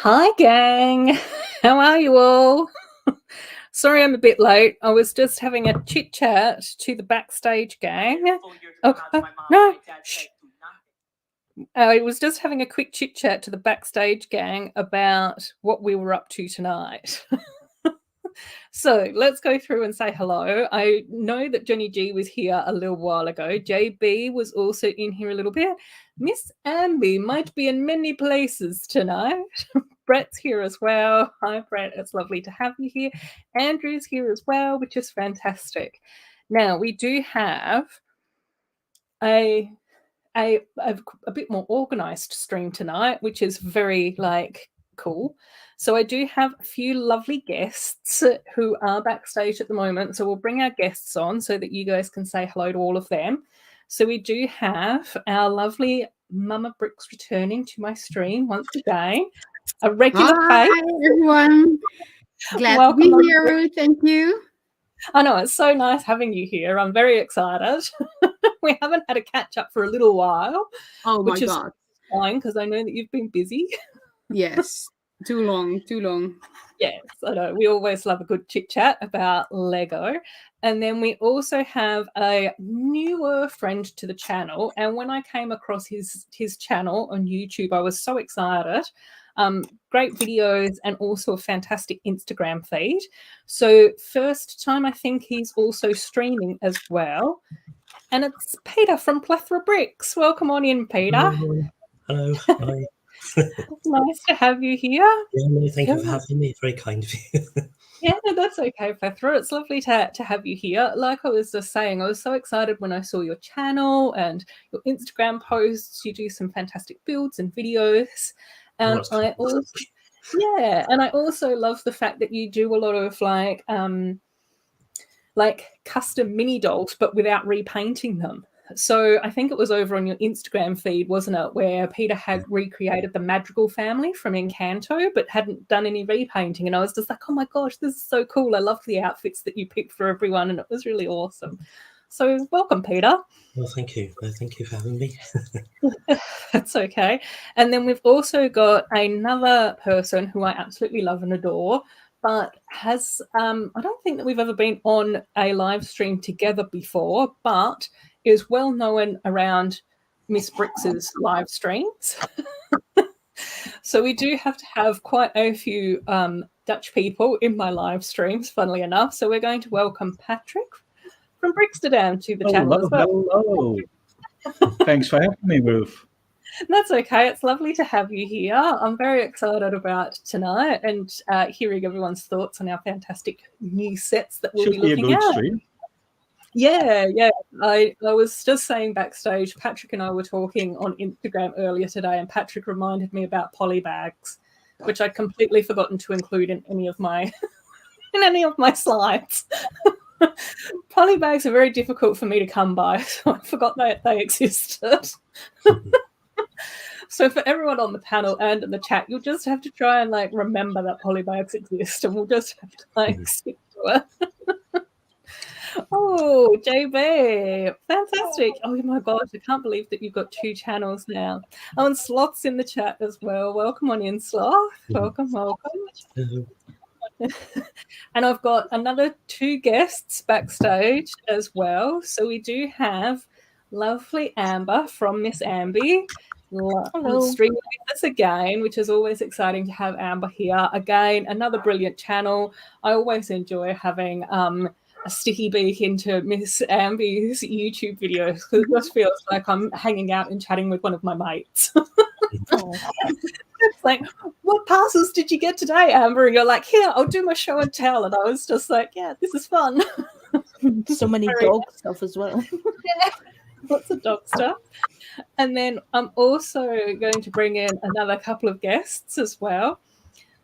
Hi, gang. How are you all? Sorry I'm a bit late. I was just having a chit chat to the backstage gang. No. Shh. I was just having a quick chit chat to the backstage gang about what we were up to tonight. So let's go through and say hello. I know that Jenny G was here a little while ago. JB was also in here a little bit. Miss Amby might be in many places tonight. Brett's here as well. Hi, Brett. It's lovely to have you here. Andrew's here as well, which is fantastic. Now, we do have a bit more organized stream tonight, which is very cool. So I do have a few lovely guests who are backstage at the moment. So we'll bring our guests on so that you guys can say hello to all of them. So we do have our lovely Mama Bricks returning to my stream once again. A regular Hi, everyone. Glad to be here, Ruth. Thank you. I know, it's so nice having you here. I'm very excited. We haven't had a catch up for a little while. Oh my God. Fine, because I know that you've been busy. Yes, too long. Yes, I know. We always love a good chit chat about Lego. And then we also have a newer friend to the channel. And when I came across his channel on YouTube, I was so excited. Great videos and also a fantastic Instagram feed. So first time, I think he's also streaming as well. And it's Peter from Plethora Bricks. Welcome on in, Peter. Hello. Hi. Nice to have you here. Yeah, no, thank you for having me. Very kind of you. Yeah, no, that's okay, Plethora. It's lovely to have you here. Like I was just saying, I was so excited when I saw your channel and your Instagram posts. You do some fantastic builds and videos. And I also love the fact that you do a lot of custom mini dolls, but without repainting them. So I think it was over on your Instagram feed, wasn't it, where Peter had recreated the Madrigal family from Encanto, but hadn't done any repainting. And I was just like, oh my gosh, this is so cool. I love the outfits that you picked for everyone, and it was really awesome. So welcome, Peter. Well, thank you. Thank you for having me. That's okay. And then we've also got another person who I absolutely love and adore, but has I don't think that we've ever been on a live stream together before, but is well known around Miss Bricks's live streams. So we do have to have quite a few Dutch people in my live streams, funnily enough. So we're going to welcome Patrick from Bricksterdam to the channel as well. Hello. Thanks for having me, Ruth. That's okay. It's lovely to have you here. I'm very excited about tonight and hearing everyone's thoughts on our fantastic new sets that we'll be looking at. Stream. Yeah. I was just saying backstage, Patrick and I were talking on Instagram earlier today, and Patrick reminded me about polybags, which I'd completely forgotten to include in any of my slides. Polybags are very difficult for me to come by, so I forgot that they existed. So for everyone on the panel and in the chat, you'll just have to try and remember that polybags exist, and we'll just have to stick to it. Oh, JB, fantastic. Oh my gosh, I can't believe that you've got 2 channels now. Oh, and Sloth's in the chat as well. Welcome on in, Sloth. Welcome. And I've got another 2 guests backstage as well. So we do have lovely Amber from Miss Amby. Hello. Streaming with us again, which is always exciting to have Amber here. Again, another brilliant channel. I always enjoy having a sticky beak into Miss Amby's YouTube videos because it just feels like I'm hanging out and chatting with one of my mates. It's like, what parcels did you get today, Amber? And you're like, here, I'll do my show and tell. And I was just like, yeah, this is fun. So many dog stuff as well. Yeah, lots of dog stuff. And then I'm also going to bring in another couple of guests as well.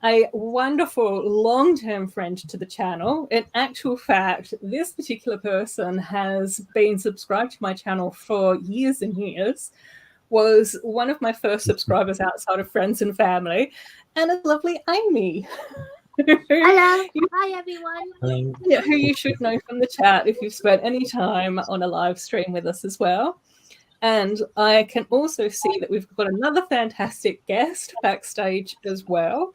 A wonderful long-term friend to the channel. In actual fact, this particular person has been subscribed to my channel for years and years, was one of my first subscribers outside of friends and family, and a lovely Amy. Hello. Hi, everyone. Yeah, who you should know from the chat if you've spent any time on a live stream with us as well. And I can also see that we've got another fantastic guest backstage as well.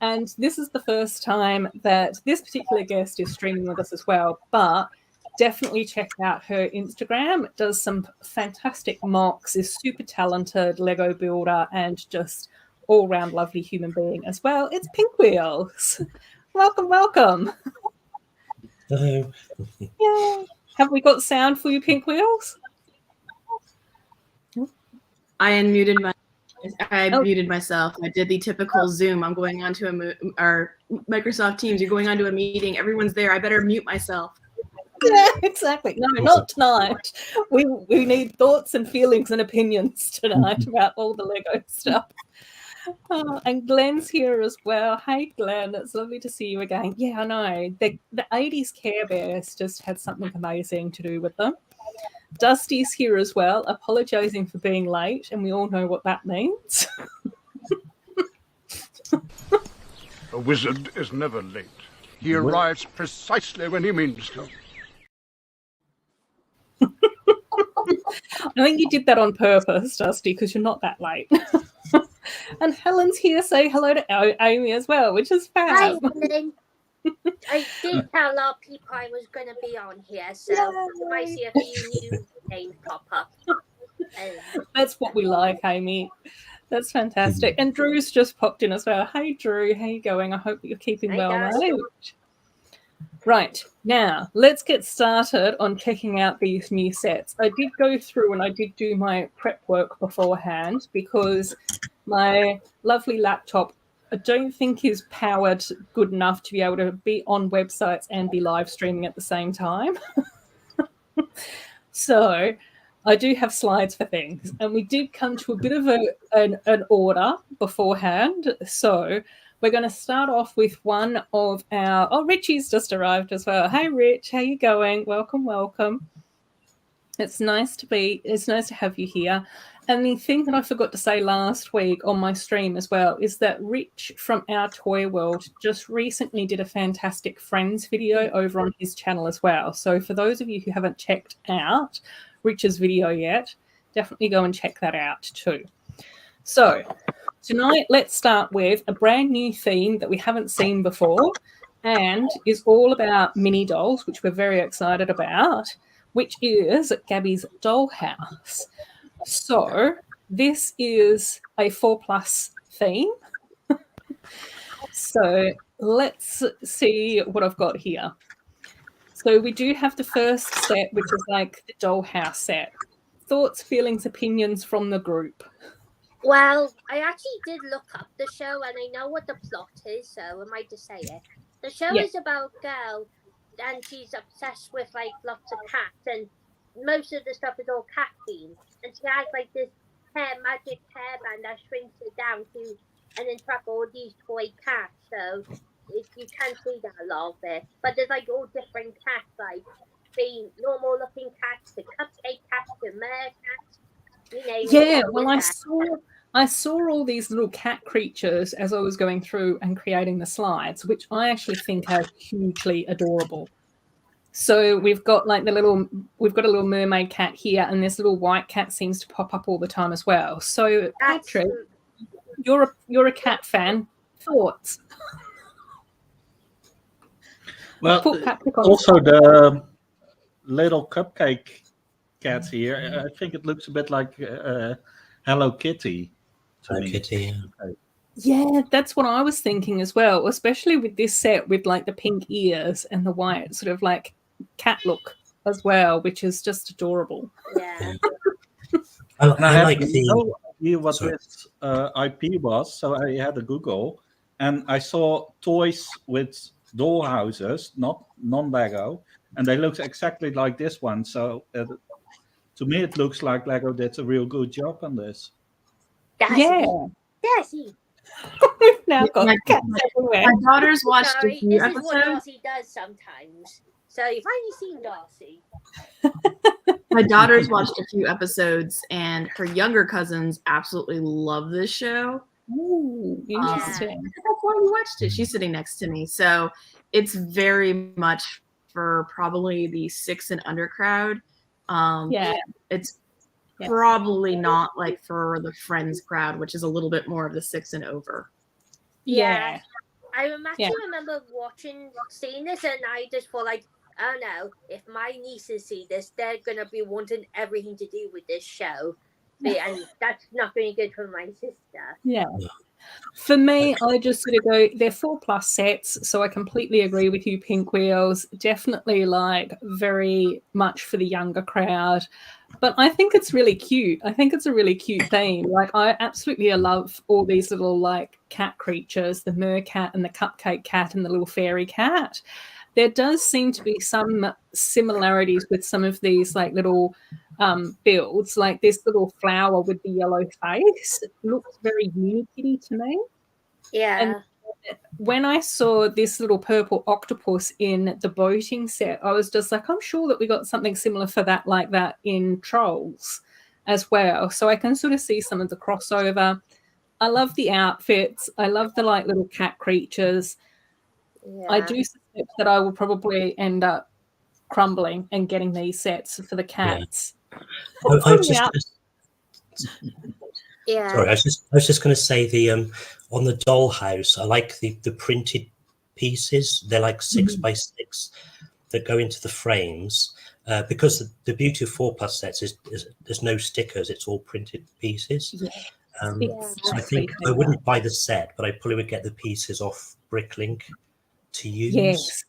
And this is the first time that this particular guest is streaming with us as well. But definitely check out her Instagram. It does some fantastic mocks, is super talented Lego builder, and just all-round lovely human being as well. It's Pink Wheels. Welcome, welcome. Hello. Yay. Have we got sound for you, Pink Wheels? I muted myself. I did the typical Zoom. I'm going onto our Microsoft Teams. You're going onto a meeting. Everyone's there. I better mute myself. Yeah, exactly. No, not tonight. We need thoughts and feelings and opinions tonight about all the Lego stuff. And Glenn's here as well. Hey, Glenn, it's lovely to see you again. Yeah, I know. The 80s Care Bears just had something amazing to do with them. Dusty's here as well, apologising for being late, and we all know what that means. A wizard is never late. He arrives precisely when he means to. I think you did that on purpose, Dusty, because you're not that late. And Helen's here. Say hello to Amy as well, which is fab. Hi, Helen. I did tell a lot of people I was going to be on here, so you might see a few new names pop up. That's what we like, Amy. That's fantastic. And Drew's just popped in as well. Hey, Drew, how you going? I hope that you're keeping well, mate. Right, now let's get started on checking out these new sets. I did go through and I did do my prep work beforehand because my lovely laptop I don't think is powered good enough to be able to be on websites and be live streaming at the same time. So I do have slides for things, and we did come to a bit of an order beforehand. So we're going to start off with one of our... Oh, Richie's just arrived as well. Hey, Rich, how you going? Welcome, welcome. It's nice to have you here. And the thing that I forgot to say last week on my stream as well is that Rich from Our Toy World just recently did a fantastic Friends video over on his channel as well. So for those of you who haven't checked out Rich's video yet, definitely go and check that out too. So tonight, let's start with a brand new theme that we haven't seen before and is all about mini dolls, which we're very excited about, which is Gabby's Dollhouse. So this is a 4+ theme. So let's see what I've got here. So we do have the first set, which is like the Dollhouse set. Thoughts, feelings, opinions from the group? Well, I actually did look up the show and I know what the plot is, so I might just say it. The show is about a girl and she's obsessed with like lots of cats, and most of the stuff is all cat themed. And she has like this magic hairband that shrinks it down to and then track all these toy cats. So if you can see that a lot of it. But there's like all different cats, like the normal looking cats, the cupcake cats, the mer cats. You know, yeah, well I saw all these little cat creatures as I was going through and creating the slides, which I actually think are hugely adorable. So we've got like a little mermaid cat here, and this little white cat seems to pop up all the time as well. So Patrick, you're a cat fan. Thoughts? Well, also the little cupcake cat here. I think it looks a bit like Hello Kitty. Hello Kitty. Yeah, that's what I was thinking as well, especially with this set with like the pink ears and the white sort of like cat look as well, which is just adorable. Yeah. I like no idea what this IP was, so I had a Google, and I saw toys with doll houses, not non-Lego, and they looked exactly like this one. So to me, it looks like Lego did a real good job on this. Yeah. We've now got cats everywhere. My daughters watched a few this episodes. is what Darcy does sometimes. So you've only seen Darcy. My daughters watched a few episodes, and her younger cousins absolutely love this show. Ooh, interesting. That's why we watched it. She's sitting next to me. So it's very much for probably the 6 and under crowd. It's probably not like for the Friends crowd, which is a little bit more of the 6 and over. Yeah. I remember seeing this, and I just thought like, oh no, if my nieces see this, they're gonna be wanting everything to do with this show, and that's not going to be good for my sister. Yeah. For me, I just sort of go, they're 4+ sets, so I completely agree with you, Pink Wheels. Definitely like very much for the younger crowd. But I think it's really cute. I think it's a really cute theme. Like, I absolutely love all these little like cat creatures, the mercat and the cupcake cat and the little fairy cat. There does seem to be some similarities with some of these like little builds, like this little flower with the yellow face. It looks very Unikitty to me. Yeah. And when I saw this little purple octopus in the boating set, I was just like, I'm sure that we got something similar for that, like that in Trolls as well. So I can sort of see some of the crossover. I love the outfits. I love the like little cat creatures. Yeah. I do suspect that I will probably end up crumbling and getting these sets for the cats. Sorry, Yeah. I was just going to say the on the dollhouse, I like the printed pieces. They're like 6 by 6 that go into the frames. Because the beauty of 4+ sets is there's no stickers; it's all printed pieces. So I think I wouldn't buy the set, but I probably would get the pieces off Bricklink to use.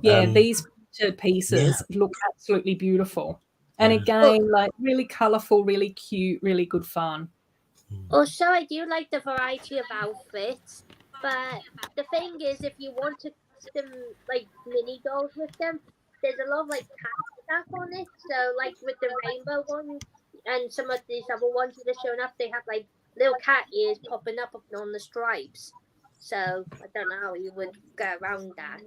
Yes, these printed pieces look absolutely beautiful, and again, like really colourful, really cute, really good fun. Also, I do like the variety of outfits, but the thing is, if you want to custom like mini dolls with them, there's a lot of like cat stuff on it. So, like with the rainbow one and some of these other ones that are showing up, they have like little cat ears popping up on the stripes. So I don't know how you would go around that.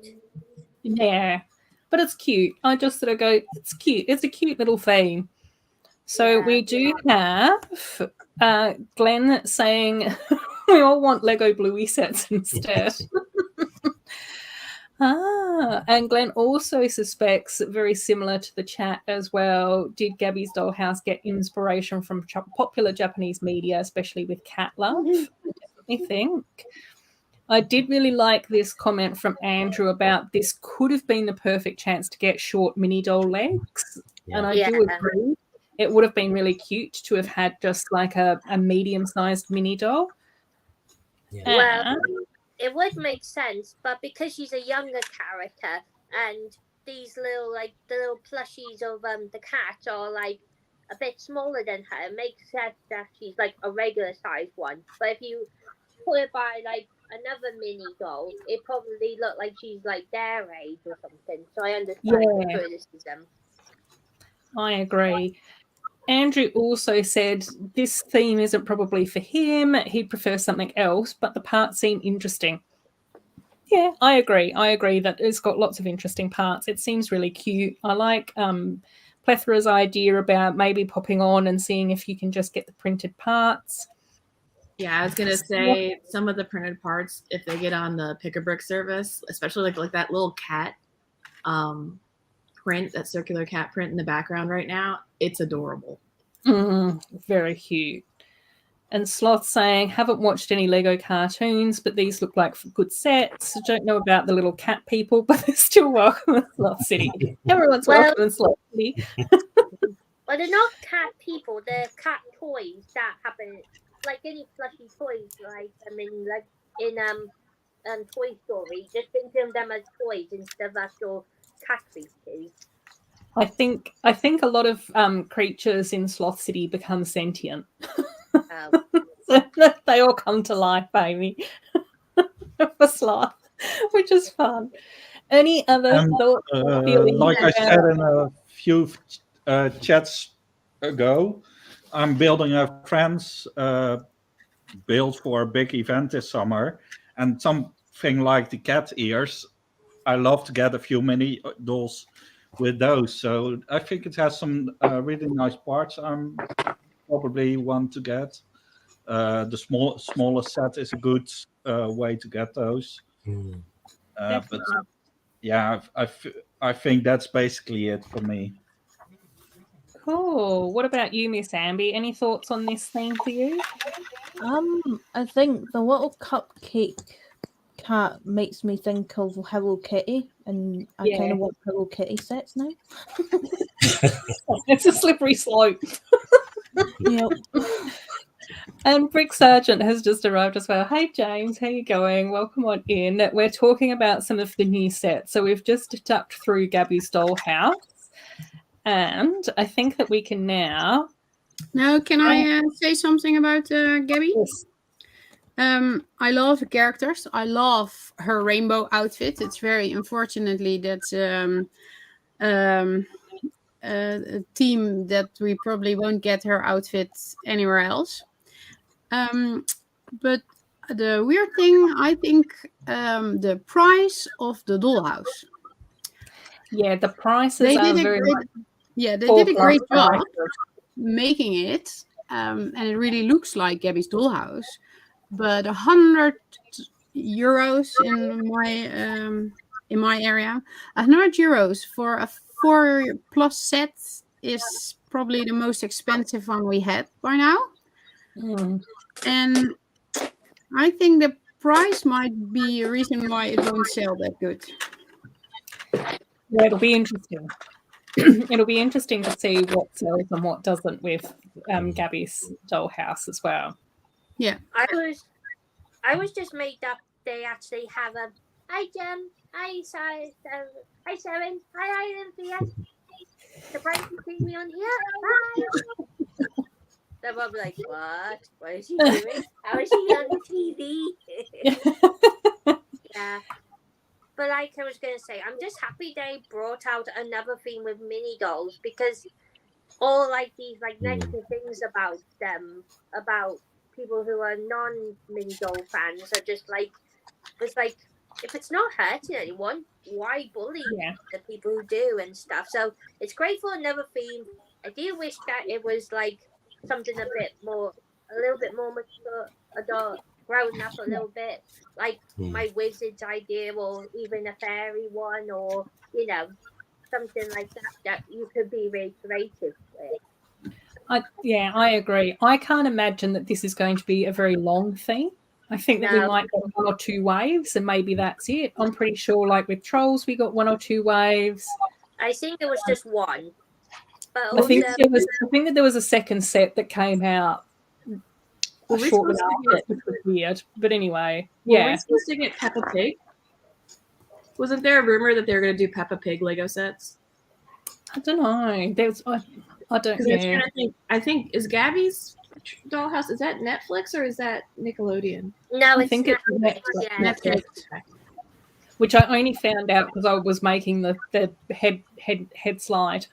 Yeah, but it's cute. I just sort of go, it's cute. It's a cute little theme. So we do have Glenn saying we all want Lego Bluey sets instead. And Glenn also suspects, very similar to the chat as well, did Gabby's Dollhouse get inspiration from popular Japanese media, especially with cat love? I definitely think. I did really like this comment from Andrew about this could have been the perfect chance to get short mini doll legs. And I do agree. It would have been really cute to have had just like a medium-sized mini doll. Well, it would make sense, but because she's a younger character and these little like the little plushies of the cat are like a bit smaller than her, it makes sense that she's like a regular sized one. But if you put it by like another mini doll, it probably looked like she's like their age or something. So I understand the criticism. I agree. Andrew also said this theme isn't probably for him. He'd prefer something else, but the parts seem interesting. Yeah, I agree. I agree that it's got lots of interesting parts. It seems really cute. I like Plethора's idea about maybe popping on and seeing if you can just get the printed parts. Yeah, I was gonna say some of the printed parts, if they get on the Pick-a-Brick service, especially like that little cat print, that circular cat print in the background right now, it's adorable. Very cute. And Sloth saying, haven't watched any Lego cartoons, but these look like good sets. Don't know about the little cat people, but they're still welcome in Sloth City. Everyone's welcome in Sloth City. Well, they're not cat people. They're cat toys that happen, like any plushy toys. Like like in Toy Story, just think of them as toys instead of actual cat creatures. I think a lot of creatures in Sloth City become sentient. So they all come to life, baby, for Sloth, which is fun. Any other thoughts? Like I said in a few chats ago, I'm building a friend's build for a big event this summer, and something like the cat ears, I love to get a few mini dolls with those. So I think it has some really nice parts. I'm probably one to get. The smaller set is a good way to get those. But yeah, I think that's basically it for me. Cool. What about you, Miss Amby? Any thoughts on this theme for you? I think the little cupcake cat makes me think of Hello Kitty, and I kind of want Hello Kitty sets now. It's a slippery slope. Yep. And Brick Sargent has just arrived as well. Hey, James, how you going? Welcome on in. We're talking about some of the new sets. So we've just ducked through Gabby's Dollhouse, and I think that we can now... Now, can I say something about Gabby? Yes. I love the characters. I love her rainbow outfit. It's very unfortunately that a team that we probably won't get her outfit anywhere else. But the weird thing, I think, the price of the dollhouse. Yeah, the prices are very much... Yeah, they did a great job making it, and it really looks like Gabby's dollhouse. But €100 in my area, €100 for a 4+ set is probably the most expensive one we had by now. And I think the price might be a reason why it won't sell that good. Yeah, it'll be interesting. It'll be interesting to see what sells and what doesn't with Gabby's Dollhouse as well. Yeah, I was just made up. They actually have a hi Jem, hi Sharon, hi Cynthia. Surprised to see me on here. Hi. They're probably like, what? What is she doing? How is she on TV? Yeah. But like I was going to say, I'm just happy they brought out another theme with mini dolls, because all like these like negative things about them, about people who are non-mini doll fans, are just like, it's like, if it's not hurting anyone, why bully the people who do and stuff? So it's great for another theme. I do wish that it was like something a little bit more mature, adult, grown up a little bit, like my wizard's idea, or even a fairy one, or something like that you could be really creative with. I agree. I can't imagine that this is going to be a very long theme. I think that we might get 1 or 2 waves, and maybe that's it. I'm pretty sure, like with Trolls, we got 1 or 2 waves. I think it was just one. But I think that there was a second set that came out shortly after, which was weird. But anyway, Were we supposed to get Peppa Pig? Wasn't there a rumor that they were going to do Peppa Pig Lego sets? I don't know. There's I don't know. I think is Gabby's Dollhouse, is that Netflix or is that Nickelodeon? No, I think it's Netflix. Which I only found out because I was making the head slide,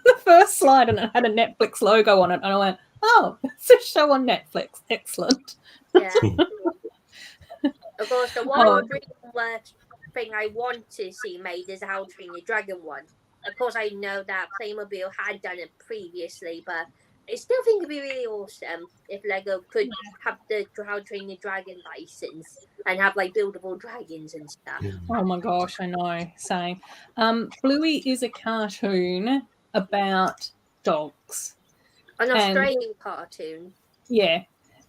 the first slide, and it had a Netflix logo on it, and I went, "Oh, it's a show on Netflix. Excellent." Yeah. Of course, the one thing I want to see made is a How to Train Your Dragon one. Of course, I know that Playmobil had done it previously, but I still think it'd be really awesome if Lego could have the How to Train Your Dragon license and have like buildable dragons and stuff. Oh my gosh, I know. Same. Bluey is a cartoon about dogs. An Australian cartoon. Yeah.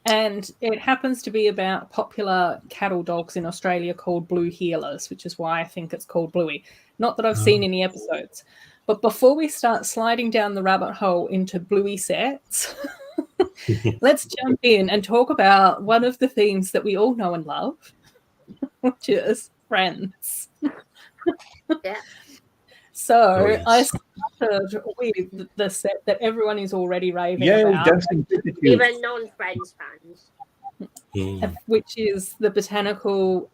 And it happens to be about popular cattle dogs in Australia called Blue Heelers, which is why I think it's called Bluey. Not that I've seen any episodes. But before we start sliding down the rabbit hole into Bluey sets, let's jump in and talk about one of the themes that we all know and love, which is Friends. Yeah. So I started with the set that everyone is already raving about. Even non-Friends fans. Which is the Botanical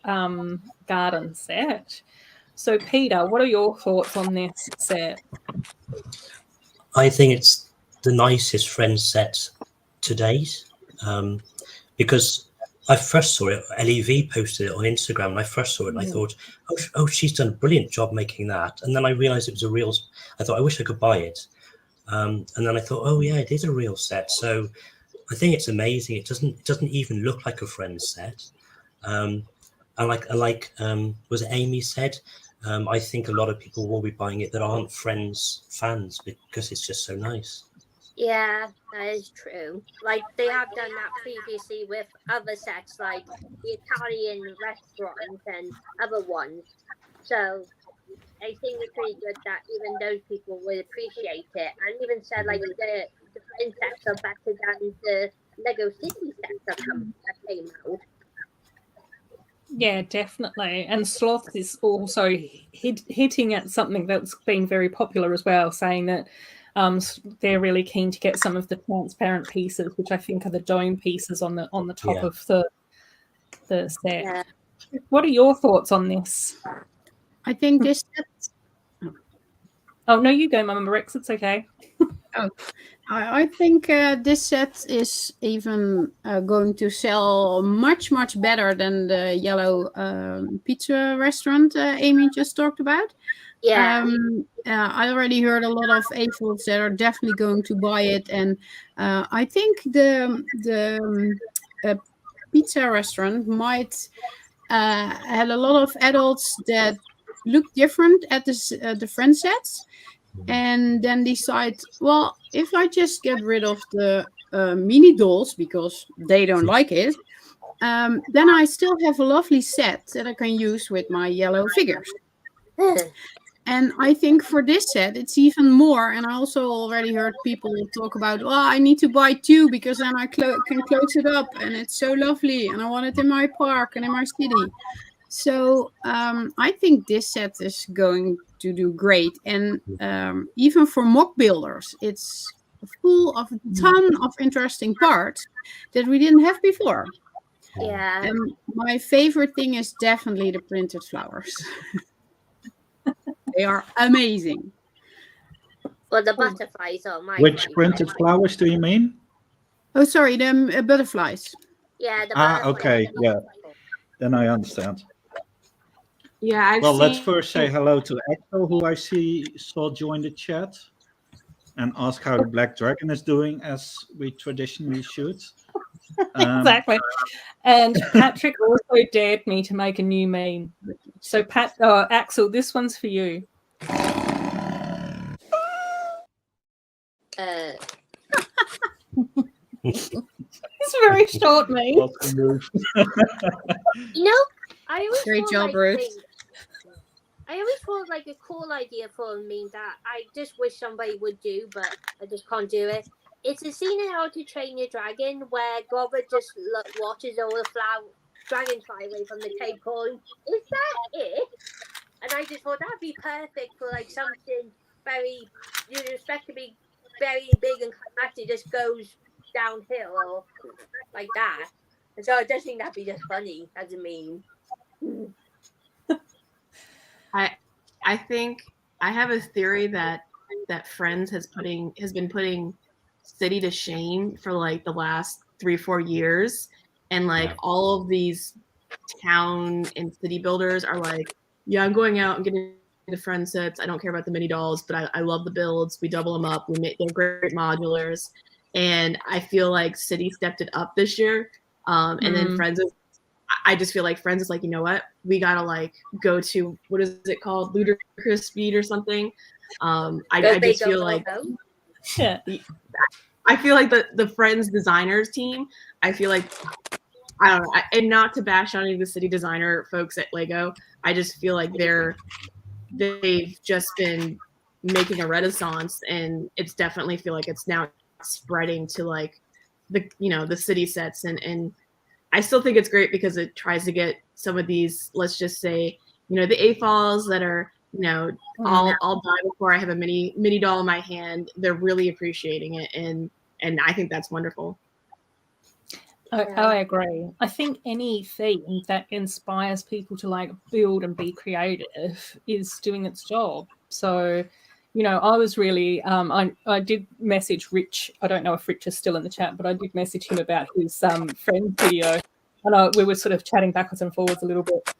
Garden set. So, Peter, what are your thoughts on this set? I think it's the nicest Friends set to date, because I first saw it, LEV posted it on Instagram, and I first saw it and I thought, oh, she's done a brilliant job making that. And then I realized it was a real, I thought, I wish I could buy it. And then I thought, oh yeah, it is a real set. So I think it's amazing. It doesn't even look like a Friends set. And like was it Amy said, I think a lot of people will be buying it that aren't Friends fans because it's just so nice. Yeah, that is true. Like they have done that previously with other sets, like the Italian restaurants and other ones. So I think it's pretty good that even those people would appreciate it, and even said like the friend sets are better than the Lego City sets that came out. Yeah, definitely. And Sloth is also hitting at something that's been very popular as well, saying that they're really keen to get some of the transparent pieces, which I think are the dome pieces on the top of the set. Yeah. What are your thoughts on this? I think this set. Oh no, you go, Mama Rex. It's okay. Oh, I think this set is even going to sell much better than the yellow pizza restaurant Amy just talked about. Yeah. I already heard a lot of AFOLs that are definitely going to buy it, and I think the pizza restaurant might had a lot of adults that look different at the friend sets, and then decide, well, if I just get rid of the mini dolls because they don't like it, then I still have a lovely set that I can use with my yellow figures. And I think for this set, it's even more. And I also already heard people talk about, well, I need to buy 2 because then I can close it up. And it's so lovely. And I want it in my park and in my city. So I think this set is going to do great. And even for mock builders, it's full of a ton of interesting parts that we didn't have before. Yeah. And my favorite thing is definitely the printed flowers. They are amazing. Well, the butterflies are my Which favorite. printed flowers do you mean? Oh, sorry, the butterflies. Yeah, the butterflies. Okay, yeah. Then I understand. Yeah, let's first say hello to Axel, who I saw join the chat, and ask how the Black Dragon is doing, as we traditionally should. Exactly. And Patrick also dared me to make a new meme. So Axel, this one's for you. It's very short, mate. You know, I always Great thought, job, Ruth. I always thought like a cool idea for a meme that I just wish somebody would do, but I just can't do it. It's a scene in How to Train Your Dragon where Grover just watches all the dragons fly away from the cave calling, "Is that it?" And I just thought that'd be perfect for like something very, you'd expect to be very big and climactic, just goes downhill or like that. And so I just think that'd be just funny as a meme. I think I have a theory that Friends has been putting City to shame for like the last 3-4 years, and like all of these town and city builders are like, yeah, I'm going out and getting the friend sets. I don't care about the mini dolls, but I love the builds. We double them up. They're great modulars, and I feel like City stepped it up this year. And then Friends is, I just feel like Friends is like, you know what? We gotta like go to, what is it called? Ludicrous speed or something. I just feel like, yeah. I feel like the Friends designers team, I feel like, I don't know, and not to bash on any of the city designer folks at Lego, I just feel like they've just been making a renaissance, and it's definitely feel like it's now spreading to like the city sets, and I still think it's great because it tries to get some of these, let's just say, the AFOLs that are, I'll die before I have a mini doll in my hand. They're really appreciating it, and I think that's wonderful. I agree. I think any theme that inspires people to like build and be creative is doing its job. So, I was really, I did message Rich. I don't know if Rich is still in the chat, but I did message him about his friend video. And we were sort of chatting backwards and forwards a little bit.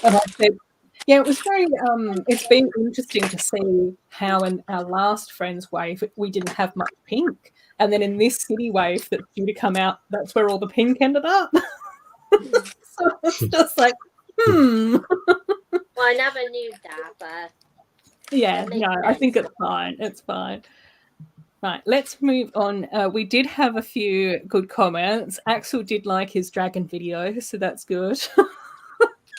And I said, yeah, it was very, it's been interesting to see how in our last Friends wave, we didn't have much pink. And then in this city wave that's due to come out, that's where all the pink ended up. So it's just like, Well, I never knew that, but... Yeah, no, I think it's fine. It's fine. Right, let's move on. We did have a few good comments. Axel did like his dragon video, so that's good.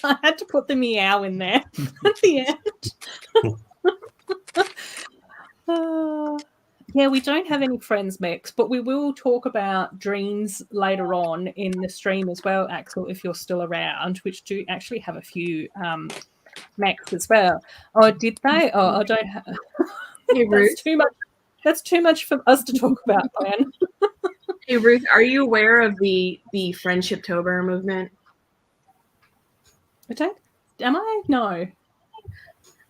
I had to put the meow in there at the end. Yeah, we don't have any friends mechs, but we will talk about dreams later on in the stream as well, Axel, if you're still around, which do actually have a few mechs as well. Oh, did they? Oh, I don't have... Hey, Ruth. That's too much for us to talk about, Glenn. Hey, Ruth, are you aware of the Friendshiptober movement? Am I? No.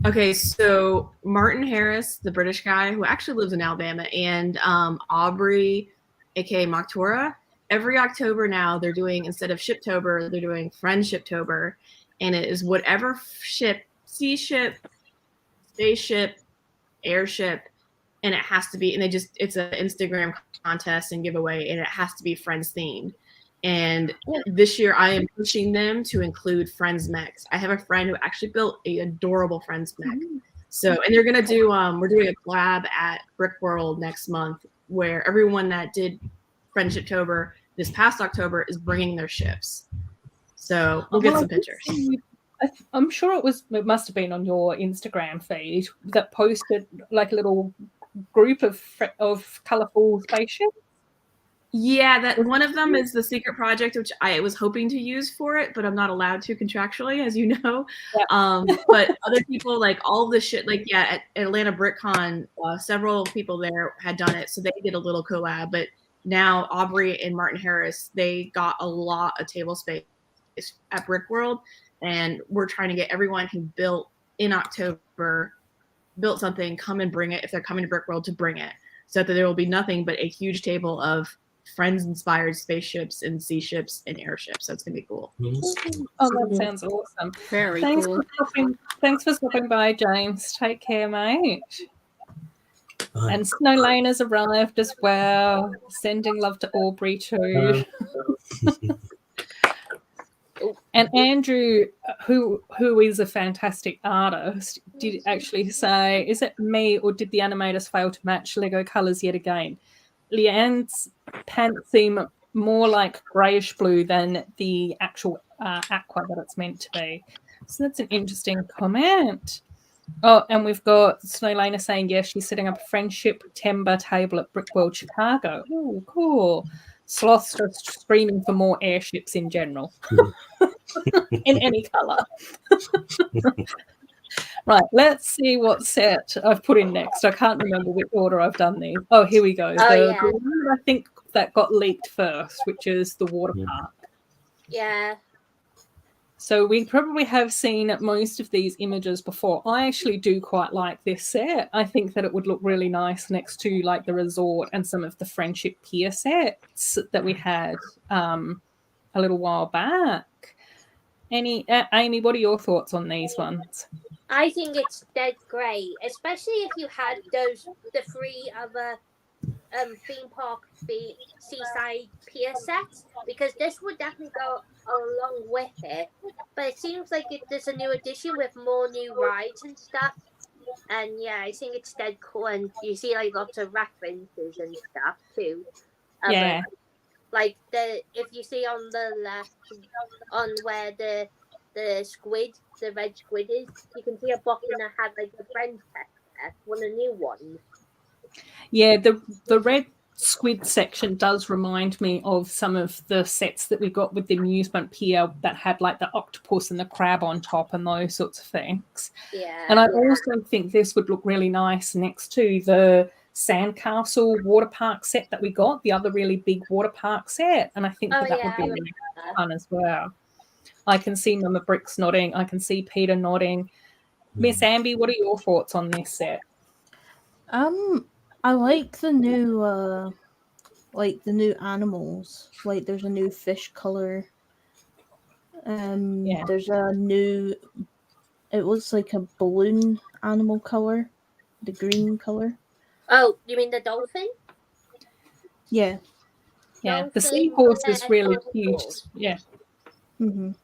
Okay, so Martin Harris, the British guy who actually lives in Alabama, and Aubrey, aka Moktora, every October now they're doing, instead of Shiptober, they're doing Friendshiptober, and it is whatever ship, sea ship, spaceship, airship, and it has to be, and it's an Instagram contest and giveaway, and it has to be Friends themed. And this year I am pushing them to include Friends mechs. I have a friend who actually built a adorable Friends mech. So, and they're gonna do, we're doing a collab at Brick World next month where everyone that did Friendshiptober this past October is bringing their ships. So we'll get some pictures. I'm sure it must have been on your Instagram feed that posted like a little group of colourful spaceships. Yeah, that one of them is the secret project, which I was hoping to use for it, but I'm not allowed to contractually, as you know. Yeah. But other people, like all the shit, like at Atlanta BrickCon, several people there had done it, so they did a little collab. But now Aubrey and Martin Harris, they got a lot of table space at Brick World, and we're trying to get everyone who built in October, built something, come and bring it if they're coming to Brick World to bring it, so that there will be nothing but a huge table of Friends-inspired spaceships and sea ships and airships. So it's gonna be cool. Oh, that sounds awesome. Very Thanks cool. Thanks for stopping by, James. Take care, mate. Bye. And Snow Lane has arrived as well. Sending love to Aubrey too. And Andrew, who is a fantastic artist, did actually say, is it me or did the animators fail to match Lego colours yet again? Leanne's pants seem more like greyish blue than the actual aqua that it's meant to be. So that's an interesting comment. Oh, and we've got Snowlana saying, yes, she's setting up a friendship timber table at Brickworld Chicago. Oh, cool. Sloth's just screaming for more airships in general. In any colour. Right, let's see what set I've put in next. I can't remember which order I've done these. Oh, here we go. The one I think that got leaked first, which is the water park. Yeah. So we probably have seen most of these images before. I actually do quite like this set. I think that it would look really nice next to like the resort and some of the Friendship Pier sets that we had a little while back. Amy, what are your thoughts on these ones? I think it's dead great, especially if you had the three other theme park seaside pier sets, because this would definitely go along with it. But it seems like there's a new addition with more new rides and stuff. And yeah, I think it's dead cool, and you see like lots of references and stuff too. Yeah. Like if you see on the left, on where the squid, the red squid is, you can see a box and it had like the Friends test there, one of the new ones. Yeah, the red squid section does remind me of some of the sets that we got with the amusement pier that had like the octopus and the crab on top and those sorts of things. Yeah. And I also think this would look really nice next to the Sandcastle water park set that we got, the other really big water park set. And I think that would be really fun as well. I can see Mama Bricks nodding. I can see Peter nodding. Miss Amby, what are your thoughts on this set? I like the new animals. Like there's a new fish color. There's a new. It looks like a balloon animal color, the green color. Oh, you mean the dolphin? Yeah. Yeah, the seahorse is really cute. Yeah. Mhm.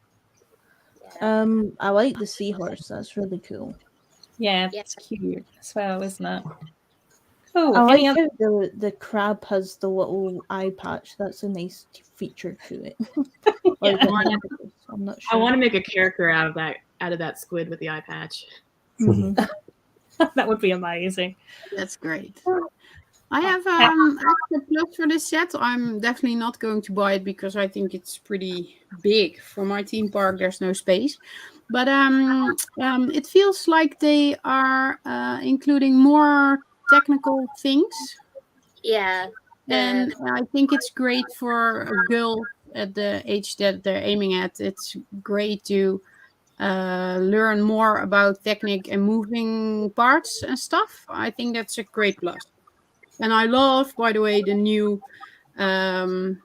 I like the seahorse. That's really cool. Yeah, it's cute as well, isn't it? Oh, I like any other? how the crab has the little eye patch. That's a nice feature to it. Or Yeah. is it an octopus? I'm not I sure. want to make a character out of that squid with the eye patch. Mhm. That would be amazing. That's great. I have extra plus for this set. I'm definitely not going to buy it because I think it's pretty big for my theme park. There's no space, but it feels like they are including more technical things, Yeah. and I think it's great for a girl at the age that they're aiming at. It's great to learn more about technique and moving parts and stuff. I think that's a great plus. And I love, by the way, the new part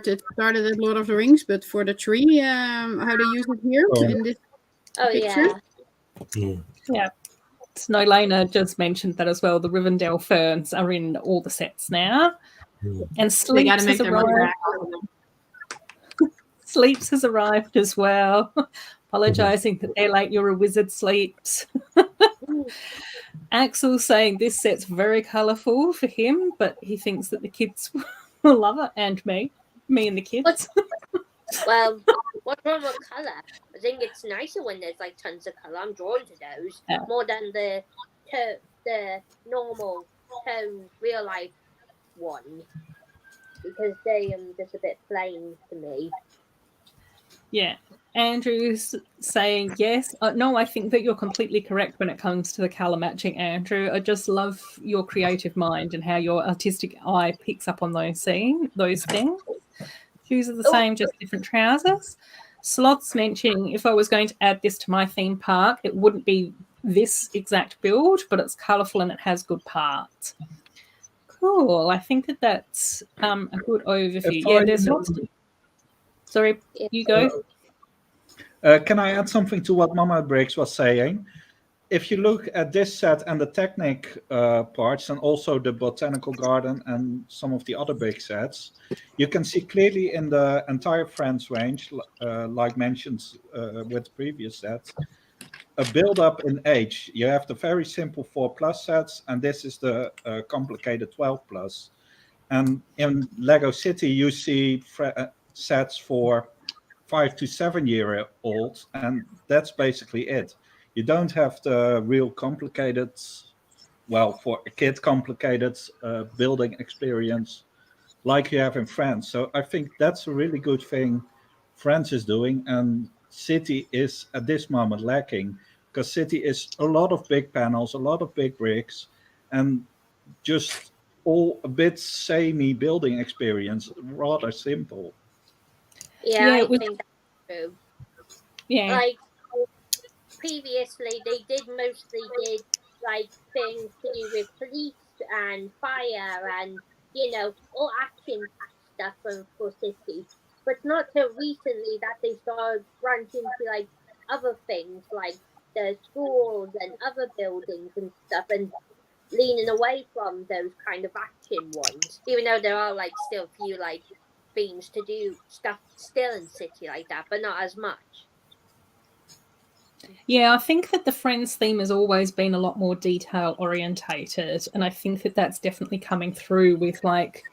that started at Lord of the Rings, but for the tree, how they use it here in this Oh picture. yeah. Yeah. Snowlana just mentioned that as well. The Rivendell ferns are in all the sets now. And They got Sleeps to make has their money arrived. back. Sleeps has arrived as well. Apologising that they're late. You're a wizard, Sleeps. Axel saying this set's very colourful for him, but he thinks that the kids will love it, and me and the kids. Well, what's wrong with colour? I think it's nicer when there's like tons of colour. I'm drawn to those more than the normal tone real life one because they just a bit plain to me. Yeah. Andrew's saying yes. No, I think that you're completely correct when it comes to the colour matching, Andrew. I just love your creative mind and how your artistic eye picks up on those things. Shoes are the same, just different trousers. Sloth's mentioning if I was going to add this to my theme park, it wouldn't be this exact build, but it's colourful and it has good parts. Cool. I think that that's a good overview. Yeah, there's lots of... Sorry, you go. Can I add something to what Mama Briggs was saying? If you look at this set and the Technic parts and also the Botanical Garden and some of the other big sets, you can see clearly in the entire Friends range, like mentioned with previous sets, a build-up in age. You have the very simple 4+ sets, and this is the complicated 12+. And in Lego City, you see sets for 5 to 7 year old, and that's basically it. You don't have the real complicated, well, for a kid, complicated building experience like you have in France. So I think that's a really good thing France is doing, and City is at this moment lacking, because City is a lot of big panels, a lot of big bricks, and just all a bit samey building experience, rather simple. Yeah, I think that's true. Yeah. Like previously, they mostly did like things to do with police and fire and all action stuff for City. But not so recently that they started branching to like other things like the schools and other buildings and stuff, and leaning away from those kind of action ones. Even though there are like still a few like themes to do stuff still in City like that, but not as much. Yeah, I think that the Friends theme has always been a lot more detail orientated, and I think that that's definitely coming through with like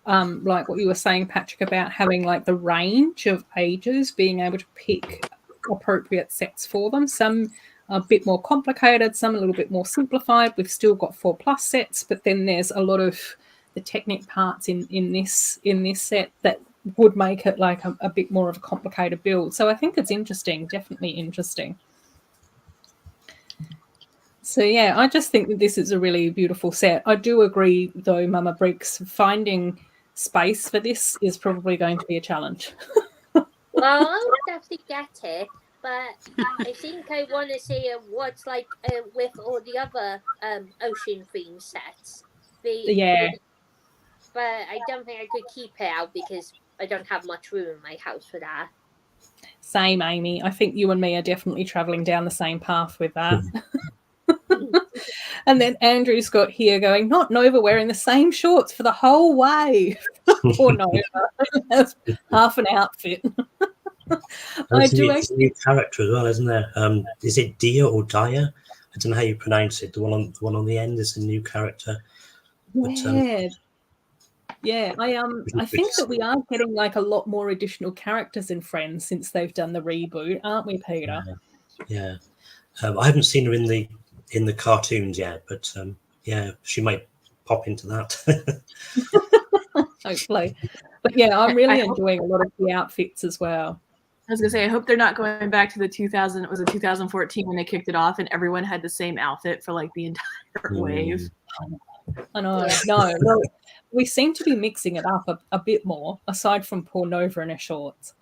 what you were saying, Patrick, about having like the range of ages, being able to pick appropriate sets for them. Some are a bit more complicated, some a little bit more simplified. We've still got 4+ sets, but then there's a lot of the Technic parts in this set that would make it like a bit more of a complicated build. So I think it's interesting, definitely interesting. So yeah, I just think that this is a really beautiful set. I do agree, though, Mama Briggs, finding space for this is probably going to be a challenge. Well, I'll definitely get it, but I think I want to see what's like with all the other ocean theme sets. Yeah. But I don't think I could keep it out because I don't have much room in my house for that. Same, Amy. I think you and me are definitely travelling down the same path with that. And then Andrew's got here going, not Nova wearing the same shorts for the whole way. Poor Nova. That's half an outfit. It's a new character as well, isn't there? Is it Dia or Dia? I don't know how you pronounce it. The one on the end is a new character. Yeah. I think that we are getting like a lot more additional characters in Friends since they've done the reboot, aren't we, Peter? Yeah. I haven't seen her in the cartoons yet, but yeah, she might pop into that. Hopefully. But yeah, I'm really enjoying a lot of the outfits as well. I was gonna say, I hope they're not going back to the 2014 when they kicked it off and everyone had the same outfit for like the entire wave. I know. No, well, we seem to be mixing it up a bit more, aside from poor Nova and her shorts.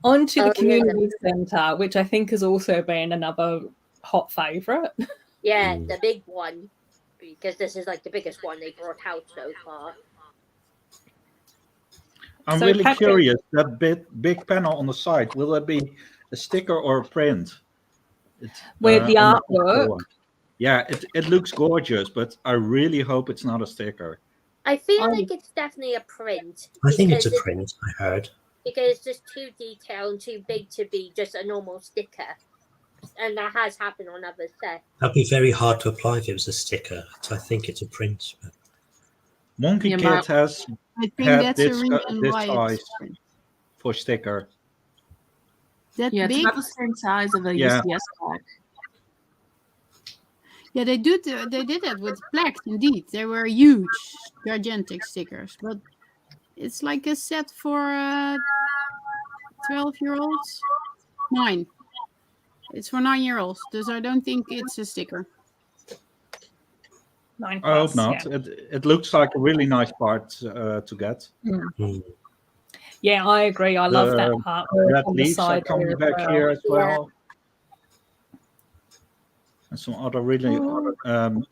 On to the community centre, which I think has also been another hot favourite. Yeah, the big one, because this is like the biggest one they brought out so far. I'm really curious, that big panel on the side, will it be a sticker or a print? Where the artwork? Yeah, it looks gorgeous, but I really hope it's not a sticker. I feel like it's definitely a print. I think it's a print, I heard. Because it's just too detailed and too big to be just a normal sticker. And that has happened on other sets. That'd be very hard to apply if it was a sticker. So I think it's a print. But... Monkey Kid has had this size for sticker. That big? It's about the same size of a UCS pack. Yeah, they did that with Plex, indeed. They were huge, gigantic stickers. But it's like a set for 12-year-olds. 9. It's for 9-year-olds, so I don't think it's a sticker. 9+, I hope not. Yeah. It looks like a really nice part to get. Yeah, I agree. I love that part. Red leaves are coming back here as well. And some other really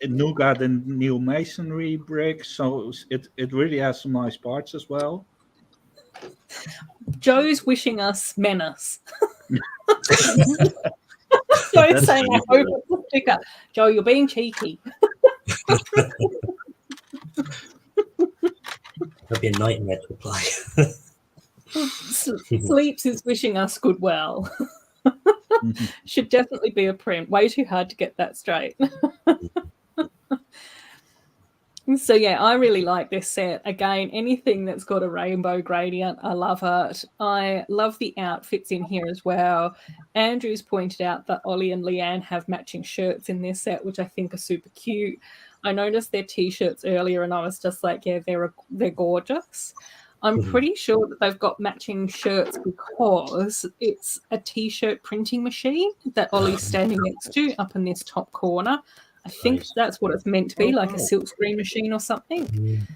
Nougat and new masonry bricks. So it really has some nice parts as well. Joe's wishing us menace. Joe's saying, I hope it's a sticker. Joe, you're being cheeky. That'd be a nightmare to apply. Sleeps is wishing us goodwill. Should definitely be a print. Way too hard to get that straight. So yeah, I really like this set. Again, anything that's got a rainbow gradient, I love it. I love the outfits in here as well. Andrew's pointed out that Ollie and Leanne have matching shirts in this set, which I think are super cute. I noticed their t-shirts earlier and I was just like, yeah, they're gorgeous. I'm pretty sure that they've got matching shirts because it's a t-shirt printing machine that Ollie's standing next to up in this top corner. I think that's what it's meant to be, like a silk screen machine or something.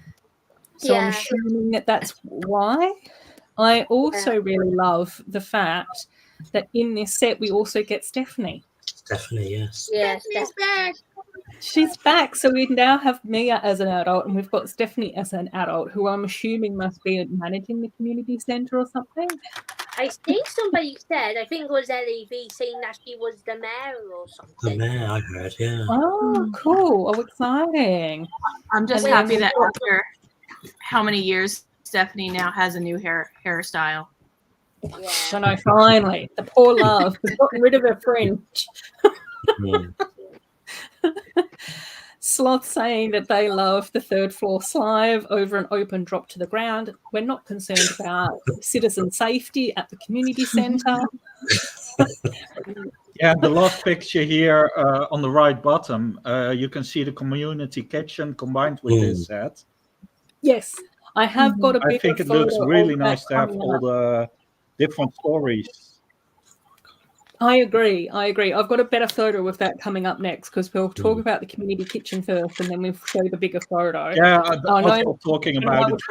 So I'm assuming that that's why. I also really love the fact that in this set we also get Stephanie. Stephanie, yes. Yeah, Stephanie's back. She's back. So we now have Mia as an adult and we've got Stephanie as an adult who I'm assuming must be managing the community centre or something. I think somebody said, I think it was LEV saying that she was the mayor or something. The mayor, I heard, yeah. Oh, cool. Oh, exciting. I'm just happy that after how many years Stephanie now has a new hairstyle. Yeah. I know, finally. The poor love. We've gotten rid of her fringe. Sloth saying that they love the third floor slide over an open drop to the ground. We're not concerned about citizen safety at the community centre. Yeah, the last picture here on the right bottom, you can see the community kitchen combined with this set. Yes, I have got a bit. I think it looks really nice to have all the different stories. I agree. I've got a better photo of that coming up next because we'll talk about the community kitchen first and then we'll show the bigger photo. Yeah, I was talking about it.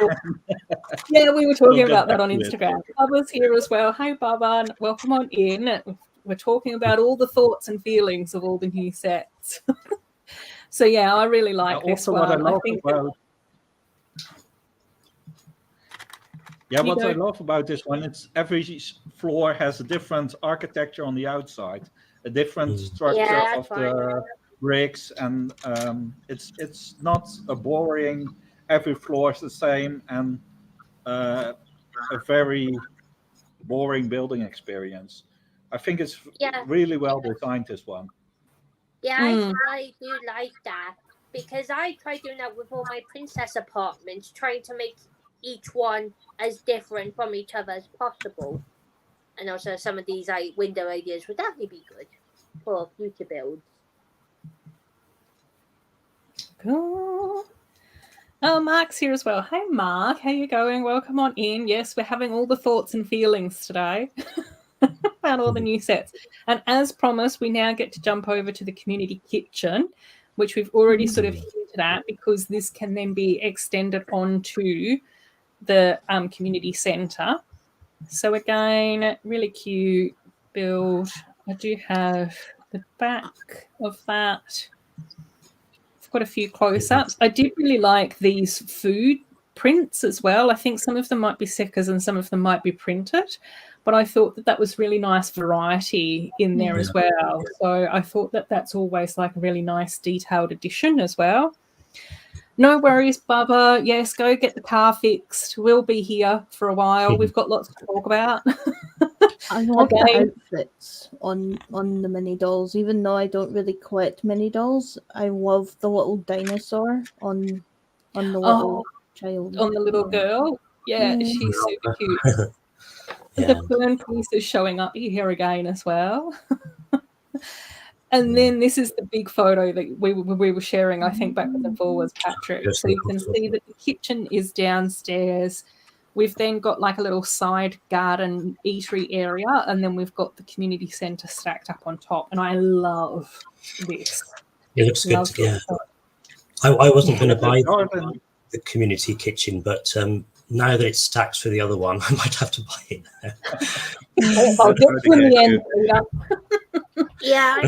Yeah, we were talking about that on Instagram. Bubba's here as well. Hey, Bubba, welcome on in. We're talking about all the thoughts and feelings of all the new sets. So, yeah, I really like this one. What I love about this one, it's every floor has a different architecture on the outside, a different structure of the bricks, and it's not a boring, every floor is the same, and a very boring building experience. I think it's Yeah. really well designed, this one. Yeah, I do like that, because I tried doing that with all my princess apartments, trying to make each one as different from each other as possible. And also some of these window ideas would definitely be good for future builds. Cool. Oh, Mark's here as well. Hey, Mark, how you going? Welcome on in. Yes, we're having all the thoughts and feelings today about all the new sets. And as promised, we now get to jump over to the community kitchen, which we've already sort of hinted at, because this can then be extended onto the community centre. So again, really cute build. I do have the back of that. I've got a few close-ups. I did really like these food prints as well. I think some of them might be stickers and some of them might be printed, but I thought that that was really nice variety in there as well. So I thought that that's always like a really nice detailed addition as well. No worries, Bubba. Yes, go get the car fixed. We'll be here for a while. We've got lots to talk about. I love the outfits on the mini dolls, even though I don't really collect mini dolls. I love the little dinosaur on the little child. On the little girl. Yeah, she's super cute. The burn piece is showing up here again as well. And then this is the big photo that we were sharing, I think, backwards and forwards, Patrick. So you can see that the kitchen is downstairs. We've then got like a little side garden eatery area, and then we've got the community centre stacked up on top. And I love this. It looks good. Yeah. I wasn't going to buy the community kitchen, but now that it's stacked for the other one, I might have to buy it now. I'll get to in the end, Peter. Yeah,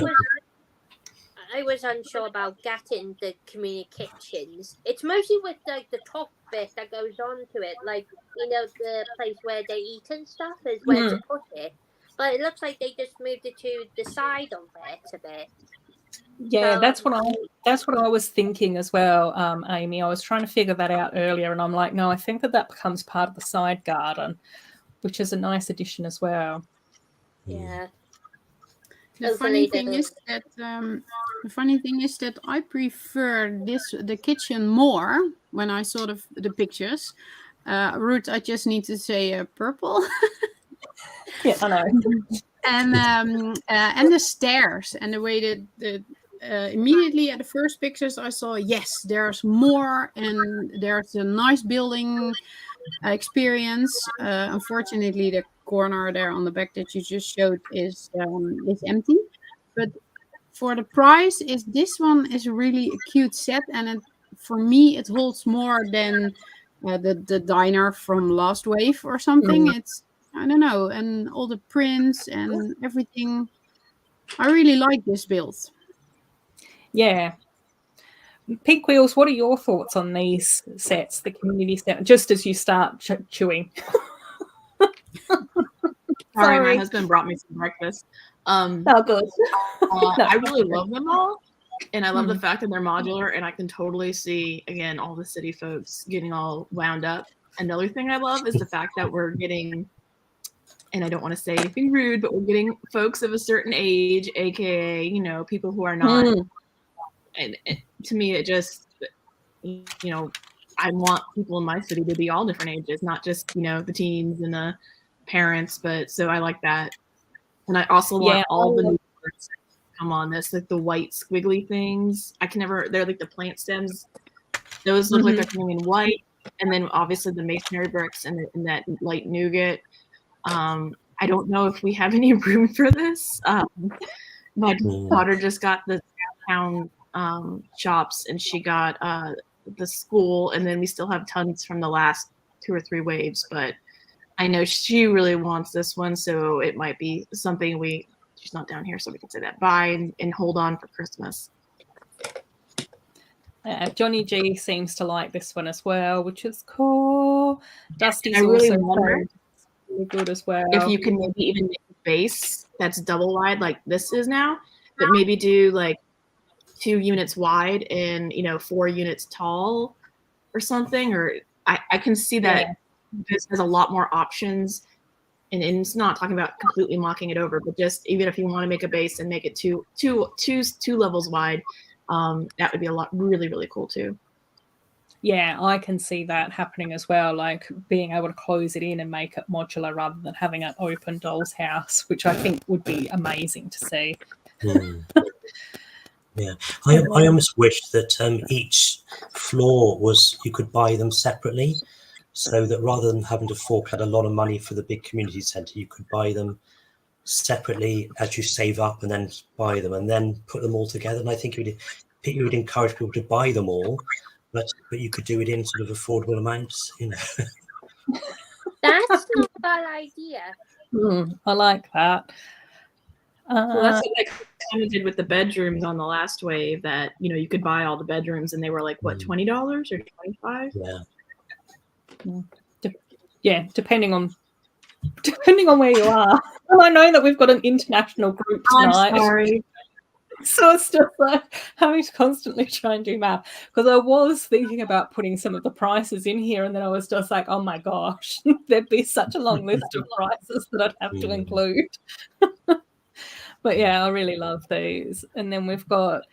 I was unsure about getting the community kitchens. It's mostly with like the top bit that goes onto it, like, you know, the place where they eat and stuff is where to put it. But it looks like they just moved it to the side of it a bit. Yeah, that's what I was thinking as well, Amy. I was trying to figure that out earlier, and I'm like, no, I think that becomes part of the side garden, which is a nice addition as well. Yeah. The funny thing is that I prefer the kitchen more when I saw the pictures. Ruth, I just need to say purple. Yeah, I know. And the stairs and the way that immediately at the first pictures I saw, yes, there's more and there's a nice building experience. Unfortunately, the corner there on the back that you just showed is empty, but for the price, this one is really a cute set, and for me it holds more than the diner from Last Wave or something. It's, I don't know, and all the prints and everything. I really like this build. Yeah. Pink Wheels, what are your thoughts on these sets, the community set, just as you start chewing? Sorry, my husband brought me some breakfast. Oh, good. I really love them all, and I love the fact that they're modular, and I can totally see, again, all the city folks getting all wound up. Another thing I love is the fact that we're getting, and I don't want to say anything rude, but we're getting folks of a certain age, aka, you know, people who are not. And to me, it just, you know, I want people in my city to be all different ages, not just, you know, the teens and the parents. But so I like that. And I also want all the new words to come on this, like the white squiggly things. They're like the plant stems. Those look like they're coming in white. And then obviously the masonry bricks and that light nougat. I don't know if we have any room for this. My daughter just got the town shops, and she got the school, and then we still have tons from the last 2 or 3 waves, but I know she really wants this one, so it might be something she's not down here, so we can say that buy and hold on for Christmas. Johnny G seems to like this one as well, which is cool. Dusty's really also wonder really good as well. If you can maybe even make a base that's double wide like this is now, but maybe do like 2 units wide and, you know, 4 units tall or something. Or I can see that this has a lot more options and it's not talking about completely mocking it over, but just even if you want to make a base and make it two levels wide, that would be a lot really, really cool too. Yeah, I can see that happening as well, like being able to close it in and make it modular rather than having an open doll's house, which I think would be amazing to see. Yeah, I almost wish that each floor you could buy them separately, so that rather than having to fork out a lot of money for the big community centre, you could buy them separately as you save up and then buy them and then put them all together. And I think it would encourage people to buy them all, but you could do it in sort of affordable amounts, you know. That's not a bad idea. I like that. Well, that's what they kind of did with the bedrooms on the last wave, that, you know, you could buy all the bedrooms and they were like, what, $20 or $25? Yeah, depending on where you are. Well, I know that we've got an international group tonight. I'm sorry. So it's just like having to constantly try and do math, because I was thinking about putting some of the prices in here, and then I was just like, oh my gosh, there'd be such a long list of prices that I'd have to include. But yeah, I really love these. And then we've got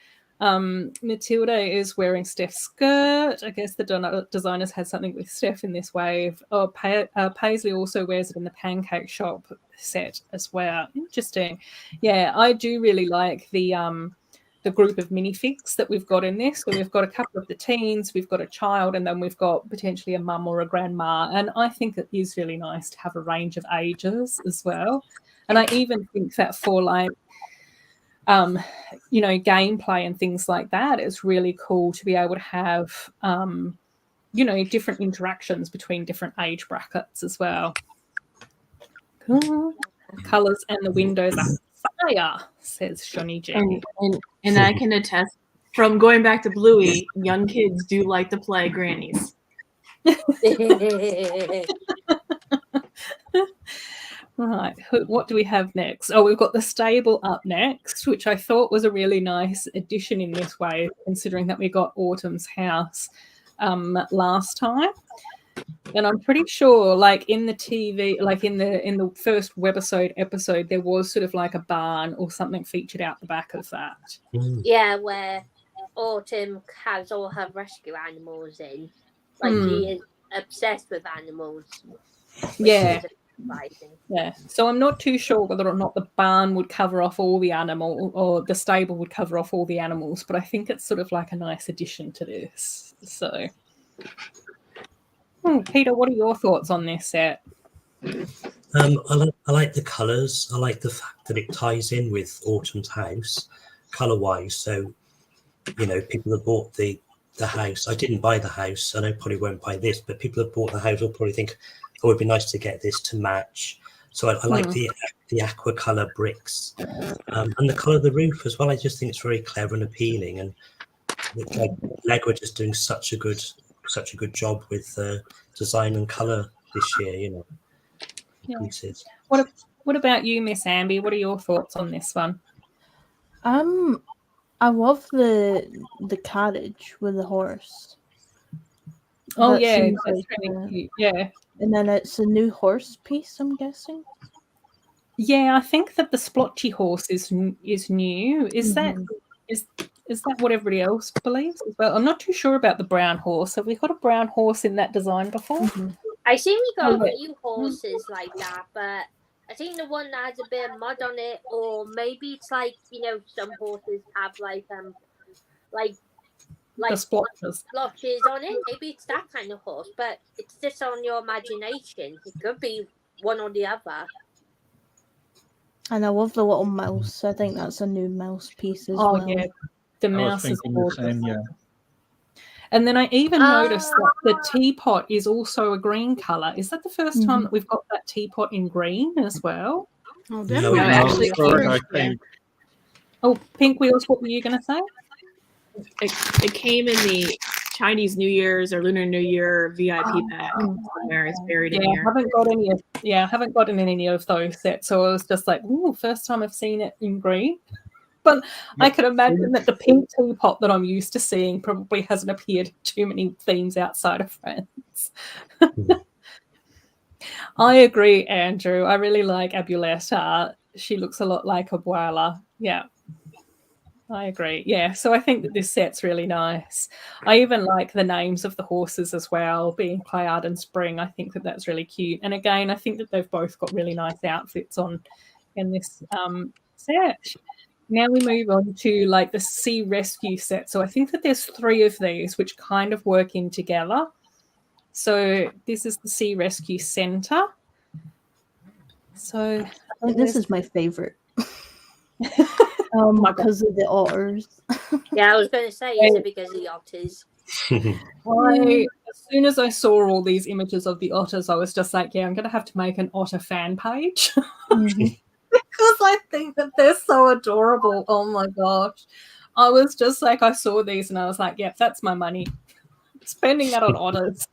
Matilda is wearing Steph's skirt. I guess the designers had something with Steph in this wave. Oh, Paisley also wears it in the Pancake Shop set as well. Interesting. Yeah, I do really like the group of minifigs that we've got in this. So we've got a couple of the teens, we've got a child, and then we've got potentially a mum or a grandma. And I think it is really nice to have a range of ages as well. And I even think that for like, you know, gameplay and things like that, it's really cool to be able to have, you know, different interactions between different age brackets as well. Cool. Colours and the windows are fire, says Shani G. And I can attest, from going back to Bluey, young kids do like to play grannies. Right, what do we have next? Oh, we've got the stable up next, which I thought was a really nice addition in this way, considering that we got Autumn's house last time. And I'm pretty sure, like in the TV, like in the first episode, there was sort of like a barn or something featured out the back of that. Yeah, where Autumn has all her rescue animals in. Like she is obsessed with animals. Yeah. Yeah, so I'm not too sure whether or not the barn would cover off all the animal or the stable would cover off all the animals, but I think it's sort of like a nice addition to this. So, Peter, what are your thoughts on this set? I like the colours. I like the fact that it ties in with Autumn's house, colour-wise. So, you know, people that bought the house. I didn't buy the house, and I probably won't buy this, but people that bought the house will probably think, oh, it'd be nice to get this to match. So I like the aqua colour bricks and the colour of the roof as well. I just think it's very clever and appealing, and like Lego are just doing such a good job with design and colour this year. You know, pieces. What about you, Miss Amby? What are your thoughts on this one? I love the carriage with the horse. Oh, That yeah, seems that's like, really cute. Yeah. And then it's a new horse piece, I'm guessing. Yeah, I think that the splotchy horse is new. Is that what everybody else believes as well? I'm not too sure about the brown horse. Have we got a brown horse in that design before? I think we got a few horses like that, but I think the one that has a bit of mud on it, or maybe it's like, you know, some horses have like the splotches on it. Maybe it's that kind of horse, but it's just on your imagination. It could be one or the other. And I love the little mouse. I think that's a new mouse piece as well. Oh, yeah. The mouse is gorgeous. Yeah. And then I even noticed that the teapot is also a green colour. Is that the first time that we've got that teapot in green as well? Oh, No, definitely. Oh, Pink Wheels, what were you going to say? It came in the Chinese New Year's or Lunar New Year VIP pack somewhere. It's buried in here. I haven't gotten any of those sets. So I was just like, ooh, first time I've seen it in green. But I can imagine that the pink teapot that I'm used to seeing probably hasn't appeared in too many themes outside of Friends. I agree, Andrew. I really like Abuletta. She looks a lot like Abuela. Yeah. I agree. Yeah. So I think that this set's really nice. I even like the names of the horses as well, being Cloud and Spring. I think that that's really cute. And again, I think that they've both got really nice outfits on in this set. Now we move on to like the sea rescue set. So I think that there's 3 of these which kind of work in together. So this is the Sea Rescue Center. So I think this is my favorite. Because of the otters. Yeah, I was going to say, is it because of the otters? As soon as I saw all these images of the otters, I was just like, yeah, I'm going to have to make an otter fan page. Because I think that they're so adorable. Oh my gosh. I was just like, I saw these and I was like, yep, that's my money. Spending that on otters.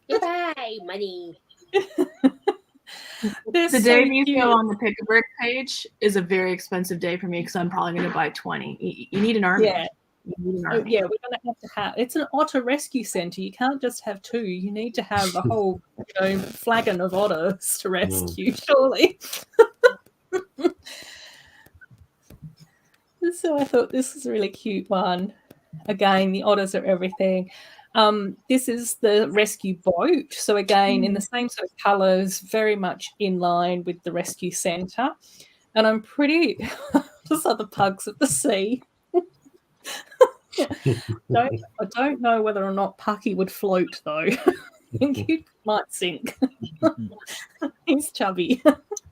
Yay, money. The day you go on the Pick-a-Brick page is a very expensive day for me because I'm probably going to buy 20. You need an army. Yeah. Yeah, we're going to have it's an otter rescue center. You can't just have 2. You need to have a whole flagon of otters to rescue, surely. So I thought this was a really cute one. Again, the otters are everything. This is the rescue boat. So again, in the same sort of colors, very much in line with the rescue center. And I'm pretty just are the pugs of the sea. I don't know whether or not Pucky would float though. I think he might sink. He's chubby.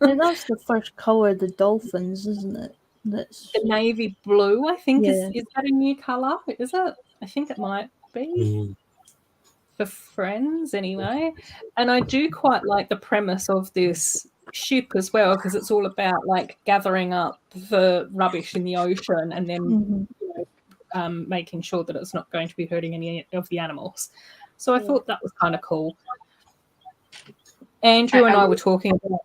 And that's the first color, the dolphins, isn't it? That's the navy blue, I think. Is that a new color? Is it? I think it might be. For Friends anyway. And I do quite like the premise of this ship as well, because it's all about like gathering up the rubbish in the ocean and then making sure that it's not going to be hurting any of the animals. So I thought that was kind of cool. Andrew and I were talking about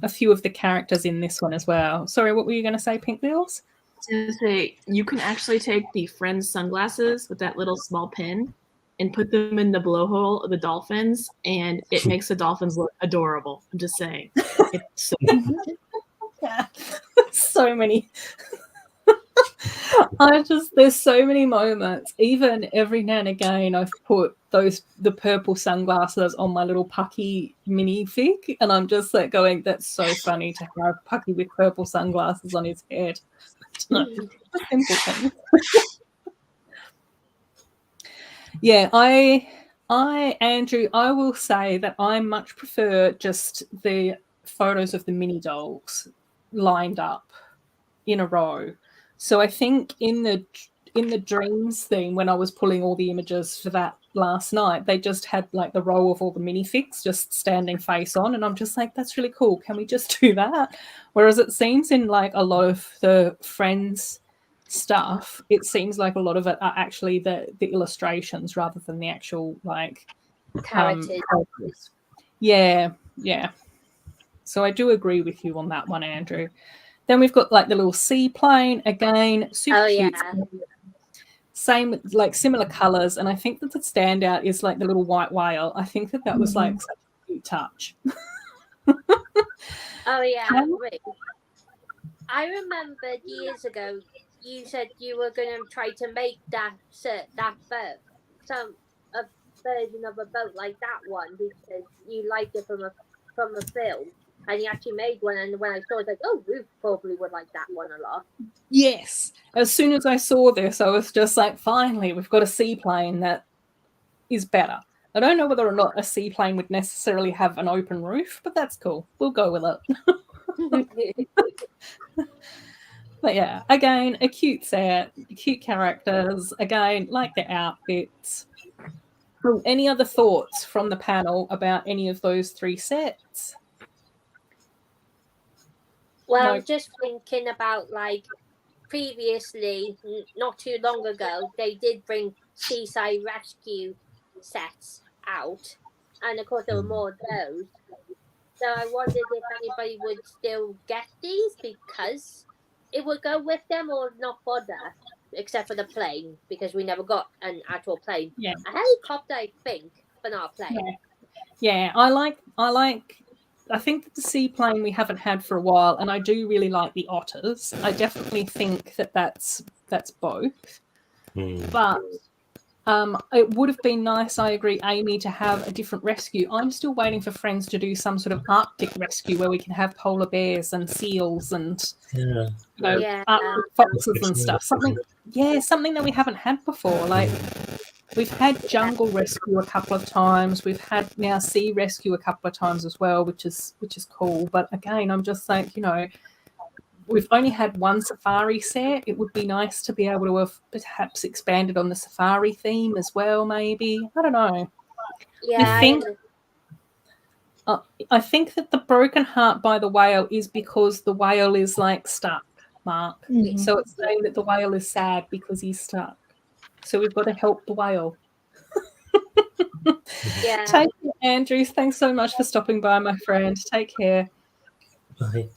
a few of the characters in this one as well. Sorry, what were you going to say, Pink Wheels? I was going to say, you can actually take the Friends sunglasses with that little small pin and put them in the blowhole of the dolphins, and it makes the dolphins look adorable. I'm just saying. It's so many. There's so many moments. Even every now and again, I've put the purple sunglasses on my little Pucky minifig, and I'm just like going, that's so funny to have Pucky with purple sunglasses on his head. Simple thing. Yeah, Andrew, I will say that I much prefer just the photos of the mini dolls lined up in a row. So I think in the dreams thing, when I was pulling all the images for that last night, they just had like the row of all the minifigs just standing face on, and I'm just like, that's really cool. Can we just do that? Whereas it seems in like a lot of the Friends stuff, it seems like a lot of it are actually the illustrations rather than the actual like characters. Yeah. So I do agree with you on that one, Andrew. Then we've got like the little seaplane again, super cute. Same, like similar colors, and I think that the standout is like the little white whale. I think that was like such a cute touch. Oh yeah, I remember years ago you said you were going to try to make that boat, a version of a boat like that one, because you liked it from a film. And you actually made one, and when I saw it, like, oh, Ruth probably would like that one a lot. Yes. As soon as I saw this, I was just like, finally, we've got a seaplane that is better. I don't know whether or not a seaplane would necessarily have an open roof, but that's cool. We'll go with it. But yeah, again, a cute set, cute characters. Again, like the outfits. Any other thoughts from the panel about any of those 3 sets? Well, I was just thinking about, like, previously, not too long ago, they did bring seaside rescue sets out. And, of course, there were more of those. So I wondered if anybody would still get these because it would go with them or not bother, except for the plane, because we never got an actual plane. Yeah. A helicopter, I think, but not a plane. Yeah, I think that the seaplane we haven't had for a while, and I do really like the otters. I definitely think that that's both. But it would have been nice, I agree, Amy, to have a different rescue. I'm still waiting for Friends to do some sort of Arctic rescue where we can have polar bears and seals and Arctic foxes and stuff. Something that we haven't had before. Like, we've had jungle rescue a couple of times. We've had now sea rescue a couple of times as well, which is cool. But again, I'm just like, we've only had one safari set. It would be nice to be able to have perhaps expanded on the safari theme as well, maybe. I don't know. Yeah, I think that the broken heart by the whale is because the whale is like stuck, Mark. Mhm. So it's saying that the whale is sad because he's stuck. So we've got to help the whale. Yeah. Take care, Andrews. Thanks so much for stopping by, my friend. Take care. Bye.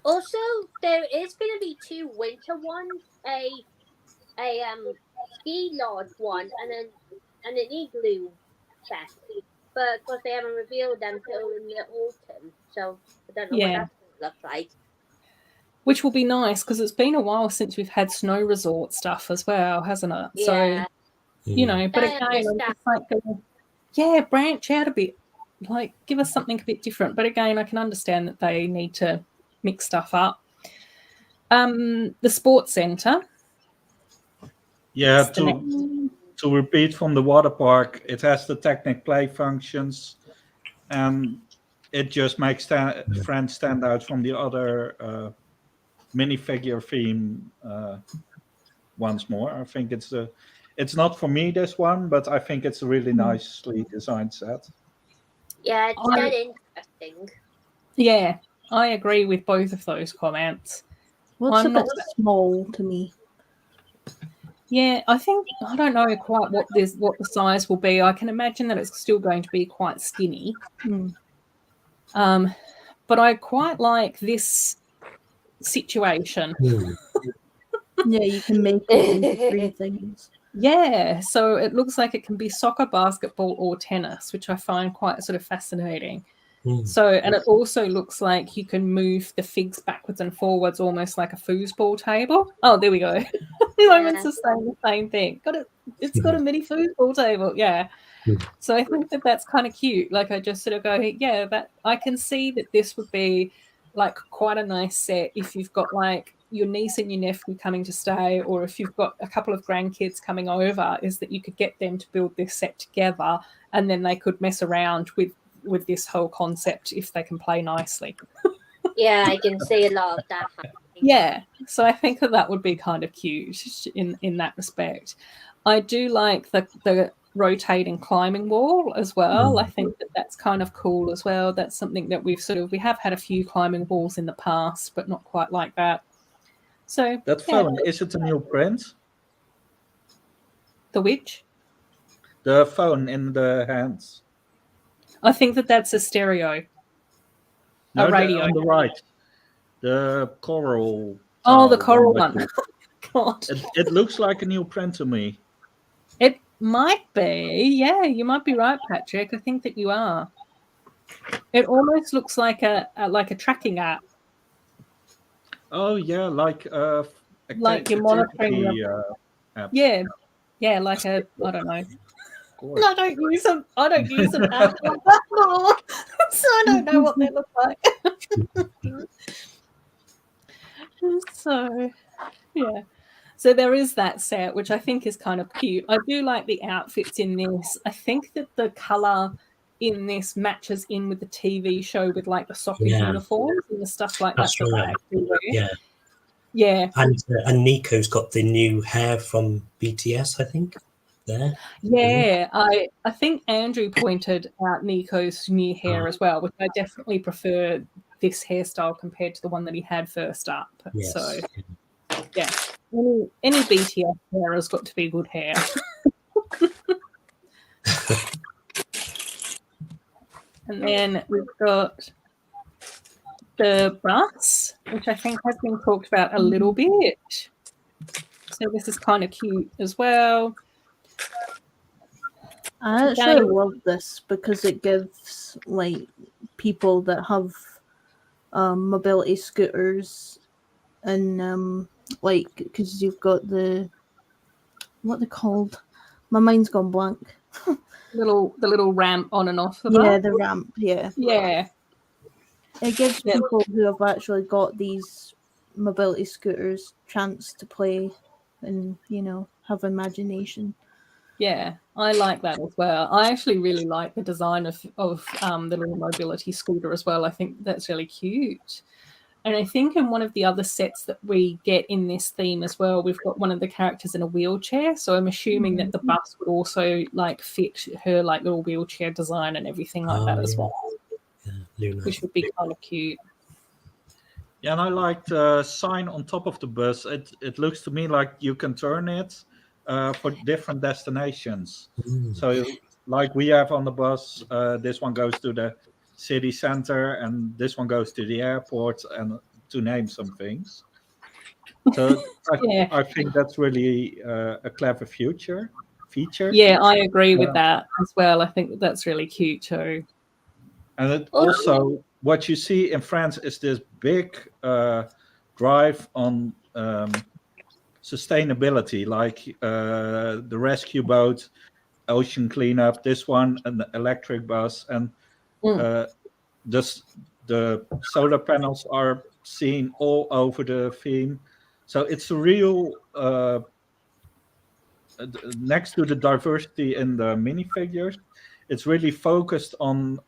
Also, there is going to be 2 winter ones, a ski lodge one, and an igloo set. But of course, they haven't revealed them till in the autumn, so I don't know what that's going to look like. Which will be nice because it's been a while since we've had snow resort stuff as well, hasn't it? Yeah. So, but again, I'm just like, branch out a bit. Like, give us something a bit different. But again, I can understand that they need to mix stuff up. The sports centre. Yeah, to repeat from the water park, it has the Technic play functions, and it just makes Friends stand out from the other minifigure theme once more. I think it's not for me, this one, but I think it's a really nicely designed set. Yeah, it's dead interesting. Yeah, I agree with both of those comments. Well, it's a bit small to me. Yeah, I don't know quite what the size will be. I can imagine that it's still going to be quite skinny. But I quite like this situation. Yeah, you can make it into 3 things. Yeah, so it looks like it can be soccer, basketball, or tennis, which I find quite sort of fascinating. So, and it also looks like you can move the figs backwards and forwards, almost like a foosball table. Oh, there we go. Moments are saying the same thing. It's got a mini foosball table. Yeah. So I think that that's kind of cute. Like, I just sort of go, yeah, that I can see that this would be like quite a nice set if you've got like your niece and your nephew coming to stay, or if you've got a couple of grandkids coming over, is that you could get them to build this set together, and then they could mess around with this whole concept if they can play nicely. Yeah, I can see a lot of that happening. Yeah, so I think that would be kind of cute in that respect. I do like the rotating climbing wall as well. I think that that's kind of cool as well. That's something that we have had a few climbing walls in the past, but not quite like that. So that phone, is it a new print? The which? The phone in the hands. I think that that's a stereo. No, a radio. On the right. The coral. Oh, the coral one. God. It looks like a new print to me. It might be. Yeah, you might be right, Patrick. I think that you are. It almost looks like a tracking app. Oh yeah, like you're monitoring app. Yeah, like I don't know. No, I don't use an app like that more, so I don't know what they look like. So, yeah. So there is that set, which I think is kind of cute. I do like the outfits in this. I think that the colour in this matches in with the TV show with like the soccer uniforms and the stuff like that. Right. Yeah. And Nico's got the new hair from BTS, I think. There. Yeah, I think Andrew pointed out Nico's new hair as well, which I definitely prefer this hairstyle compared to the one that he had first up. Yes. So, yeah, any BTS hair has got to be good hair. And then we've got the bus, which I think has been talked about a little bit. So this is kind of cute as well. I actually love this because it gives like people that have mobility scooters and like because you've got what they're called. My mind's gone blank. the little ramp on and off the Yeah, bus. the ramp. Yeah. Yeah. It gives people who have actually got these mobility scooters chance to play and have imagination. Yeah, I like that as well. I actually really like the design of the little mobility scooter as well. I think that's really cute. And I think in one of the other sets that we get in this theme as well, we've got one of the characters in a wheelchair. So I'm assuming that the bus would also like fit her like little wheelchair design and everything like that as well. Yeah, Luna. Which would be kind of cute. Yeah, and I like the sign on top of the bus. It looks to me like you can turn it for different destinations. So like we have on the bus, this one goes to the city center and this one goes to the airport, and to name some things. So I think that's really a clever feature. Yeah, I agree with that as well. I think that's really cute too. And it also, what you see in France is this big drive on sustainability, like the rescue boat, ocean cleanup, this one, an electric bus, and just the solar panels are seen all over the theme. So it's a real, next to the diversity in the minifigures, it's really focused on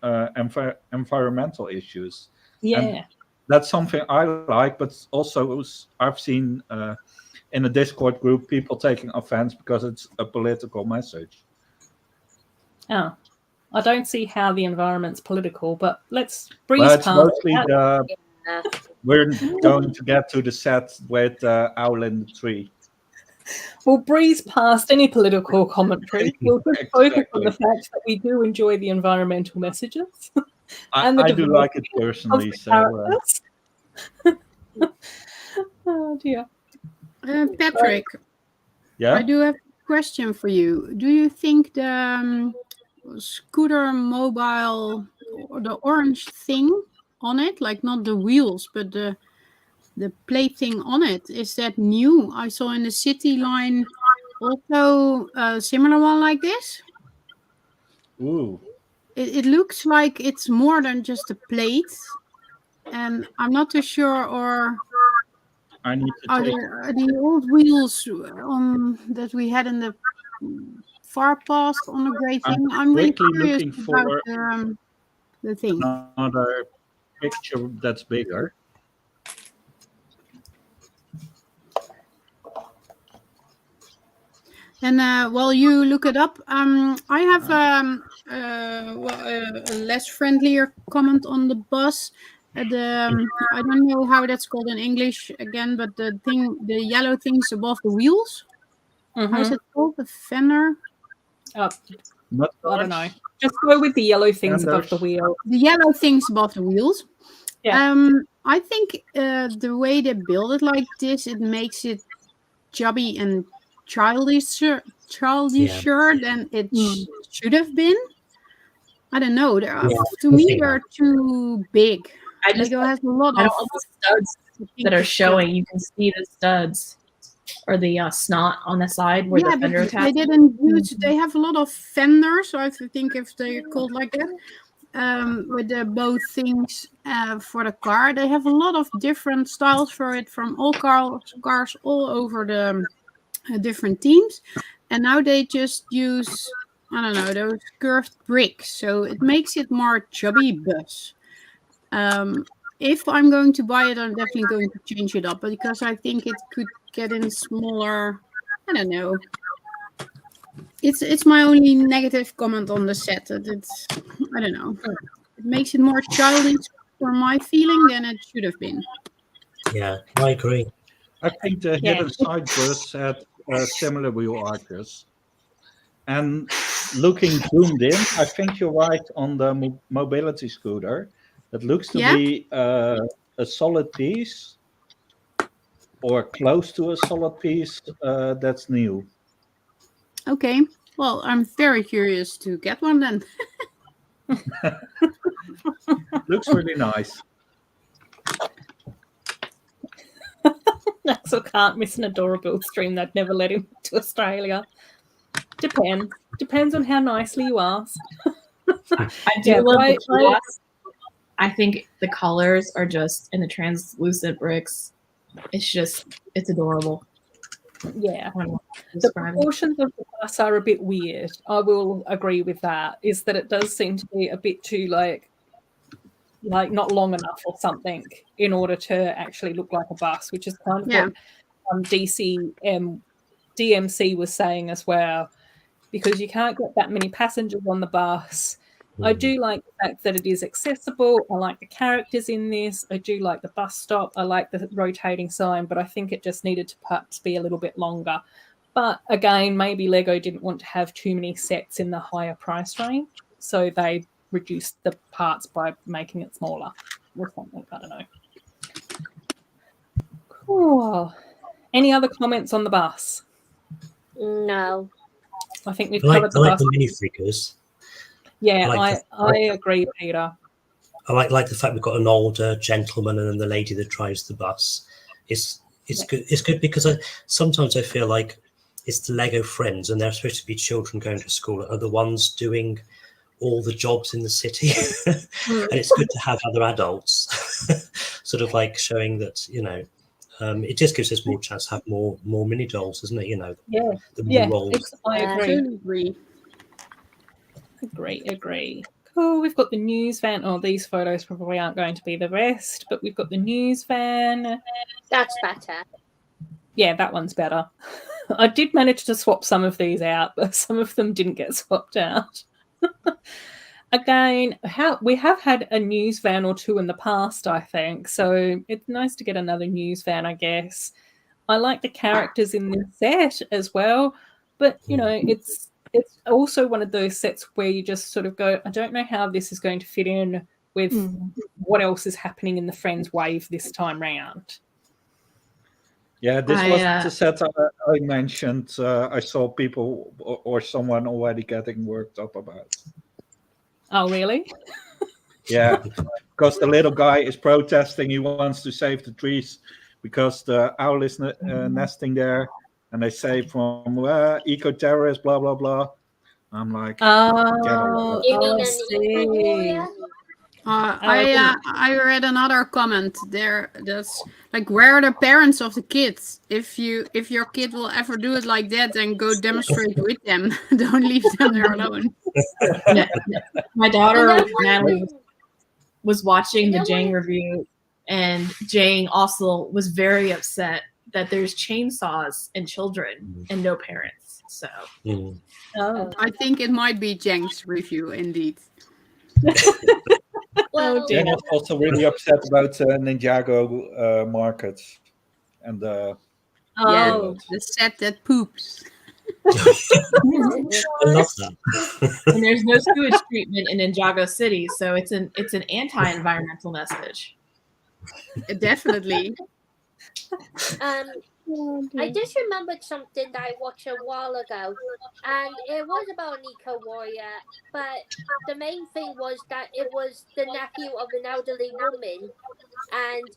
environmental issues. Yeah. And that's something I like, but also I've seen in a Discord group people taking offense because it's a political message. Oh, I don't see how the environment's political, but let's breeze past mostly we're going to get to the set with Owl in the Tree. We'll breeze past any political commentary. We'll just focus on the fact that we do enjoy the environmental messages. And I do like it personally. So, oh dear. Patrick, yeah, I do have a question for you. Do you think the scooter mobile, or the orange thing on it, like not the wheels, but the plate thing on it, is that new? I saw in the city line also a similar one like this. Ooh. It looks like it's more than just a plate, and I'm not too sure. Or I need to are the old wheels that we had in the far past on the gray thing? I'm really curious about the thing. Another picture that's bigger. And while you look it up, I have a less friendlier comment on the bus. I don't know how that's called in English again, but the yellow things above the wheels. How is it called? The fender? I don't know. Just go with the yellow things above the wheel. The yellow things above the wheels. Yeah. I think the way they build it like this, it makes it chubby and childisher than it should have been. I don't know. To me, they're too big. Lego has a lot of the studs that are showing. You can see the studs or the snot on the side where the fender attached. They didn't use. They have a lot of fenders. I think if they're called like that, with both things for the car. They have a lot of different styles for it from all cars all over the different teams, and now they just use, I don't know, those curved bricks, so it makes it more chubby bus. If I'm going to buy it, I'm definitely going to change it up, because I think it could get in smaller. I don't know. It's my only negative comment on the set. It's I don't know. It makes it more childish for my feeling than it should have been. Yeah, I agree. I think the hidden side bus had similar wheel arches. And looking zoomed in, I think you're right on the mobility scooter. It looks to be a solid piece, or close to a solid piece, that's new. Okay. Well, I'm very curious to get one then. Looks really nice. Axel can't miss an Adorabuild stream. They'd never let him to Australia. Depends on how nicely you ask. I do love the kiosk. I think the colors are just in the translucent bricks. It's adorable. Yeah. The proportions of the bus are a bit weird. I will agree with that. Is that it does seem to be a bit too like not long enough or something in order to actually look like a bus, which is kind of what DMC was saying as well, because you can't get that many passengers on the bus. I do like the fact that it is accessible. I like the characters in this. I do like the bus stop. I like the rotating sign, but I think it just needed to perhaps be a little bit longer. But again, maybe Lego didn't want to have too many sets in the higher price range, so they reduced the parts by making it smaller or something. I don't know. Cool. Any other comments on the bus? No. I think we've covered the bus. The minifigures. Yeah, I agree, Peter. I like the fact we've got an older gentleman and then the lady that drives the bus. It's good. It's good because sometimes I feel like it's the Lego friends, and they're supposed to be children going to school, are the ones doing all the jobs in the city. And it's good to have other adults sort of like showing that, it just gives us more chance to have more mini dolls, doesn't it? The roles. I agree. Agree. Cool. We've got the news van. Oh, these photos probably aren't going to be the best, but we've got the news van. That's better. Yeah, that one's better. I did manage to swap some of these out, but some of them didn't get swapped out. Again, we have had a news van or two in the past, I think, so it's nice to get another news van, I guess. I like the characters in this set as well, but it's also one of those sets where you just sort of go, I don't know how this is going to fit in with what else is happening in the Friends wave this time round. Yeah, this was the set I mentioned. I saw people or someone already getting worked up about. Oh, really? Yeah, because the little guy is protesting. He wants to save the trees because the owl is nesting there. And they say from eco-terrorists, blah, blah, blah. I'm like, I read another comment there that's like, where are the parents of the kids? If your kid will ever do it like that, then go demonstrate with them. Don't leave them there alone. My daughter Natalie was watching the Jane review, and Jane also was very upset that there's chainsaws and children and no parents. So I think it might be Jang's review indeed. Well, Jane was also really upset about Ninjago markets and the set that poops. I love that. And there's no sewage treatment in Ninjago City, so it's an anti-environmental message. Definitely. I just remembered something that I watched a while ago, and it was about an eco warrior, but the main thing was that it was the nephew of an elderly woman, and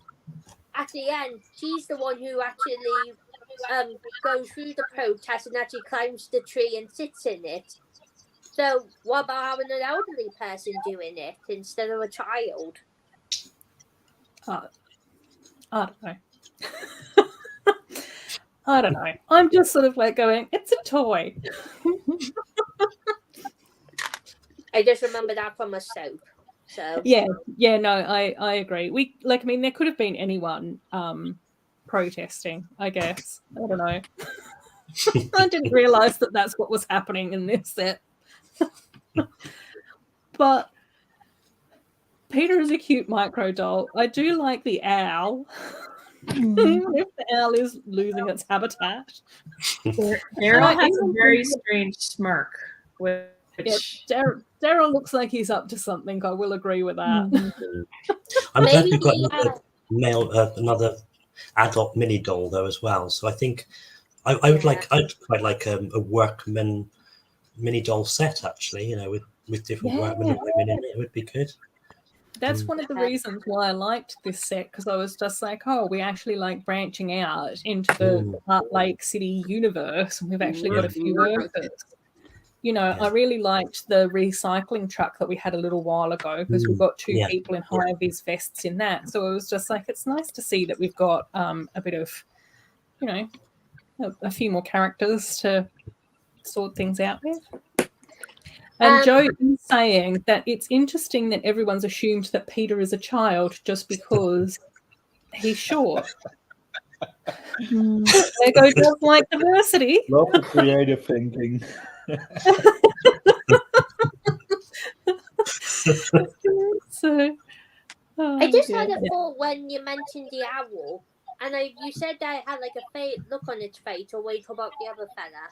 at the end, she's the one who actually goes through the protest and actually climbs the tree and sits in it. So what about having an elderly person doing it instead of a child? I don't know. I don't know. I'm just sort of like going, it's a toy. I just remember that from a soap. So yeah, no, I agree. There could have been anyone protesting, I guess. I don't know. I didn't realize that that's what was happening in this set. But Peter is a cute micro doll. I do like the owl. Even if the owl is losing its habitat. Daryl has a very strange smirk. Daryl looks like he's up to something. I will agree with that. I'm glad we've got another adult mini doll though as well. So I think I'd quite like a workman mini doll set, actually, with different men and women in it. It would be good. That's one of the reasons why I liked this set, because I was just like, oh, we actually like branching out into the Heart Lake City universe, and we've actually got a few workers. I really liked the recycling truck that we had a little while ago, because we've got two people in high-vis vests in that. So it was just like, it's nice to see that we've got a bit of, a few more characters to sort things out with. And Joe is saying that it's interesting that everyone's assumed that Peter is a child just because he's short. Lego does like diversity. Love the creative thinking. I just had a thought when you mentioned the owl, and you said that it had like a look on its face, or were you talking about the other fella?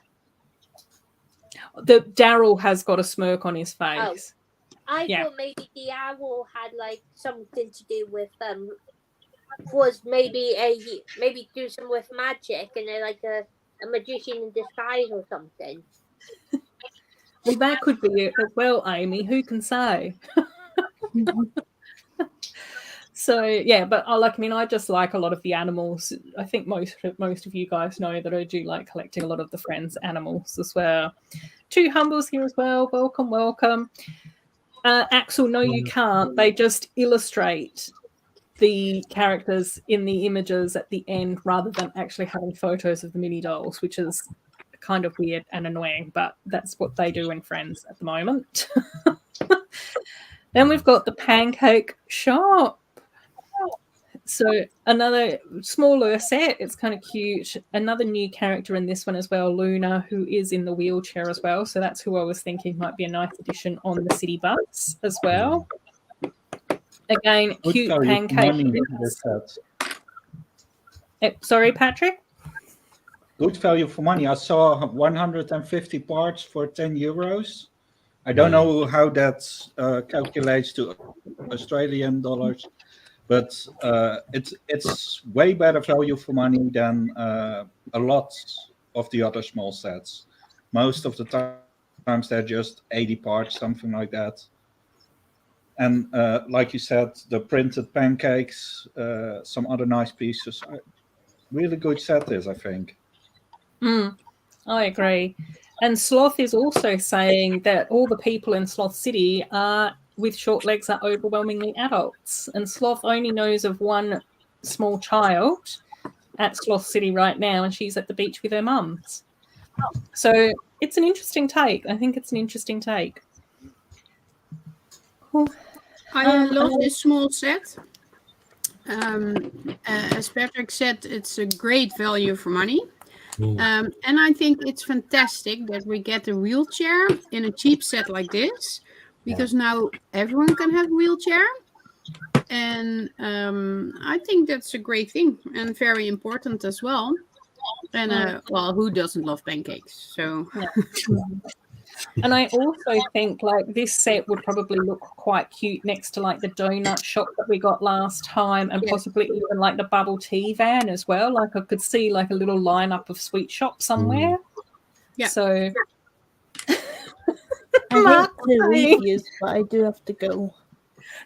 The Daryl has got a smirk on his face. I thought maybe the owl had like something to do with was maybe do some with magic, and they're like a magician in disguise or something. Well, that could be it as well, Amy. Who can say? So but I just like a lot of the animals. I think most of you guys know that I do like collecting a lot of the Friends animals as well. Two Humbles here as well. Welcome. Axel, no, you can't. They just illustrate the characters in the images at the end rather than actually having photos of the mini dolls, which is kind of weird and annoying, but that's what they do in Friends at the moment. Then we've got the Pancake Shop. So another smaller set. It's kind of cute. Another new character in this one as well, Luna, who is in the wheelchair as well. So that's who I was thinking might be a nice addition on the city bus as well. Again, cute pancake. Sorry, Patrick? Good value for money. I saw 150 parts for 10 euros. I don't know how that calculates to Australian dollars, but it's way better value for money than a lot of the other small sets. Most of the times they're just 80 parts, something like that. And like you said, the printed pancakes, some other nice pieces. Really good set this, I think. I agree. And Sloth is also saying that all the people in Sloth City with short legs are overwhelmingly adults. And Sloth only knows of one small child at Sloth City right now, and she's at the beach with her mums. So it's an interesting take. I think it's an interesting take. Cool. I love this small set. As Patrick said, it's a great value for money. And I think it's fantastic that we get a wheelchair in a cheap set like this, because now everyone can have a wheelchair. And I think that's a great thing and very important as well. And who doesn't love pancakes? So. And I also think like this set would probably look quite cute next to like the donut shop that we got last time, and possibly even like the bubble tea van as well. Like I could see like a little lineup of sweet shops somewhere. Yeah. So I hate to leave you, but I do have to go.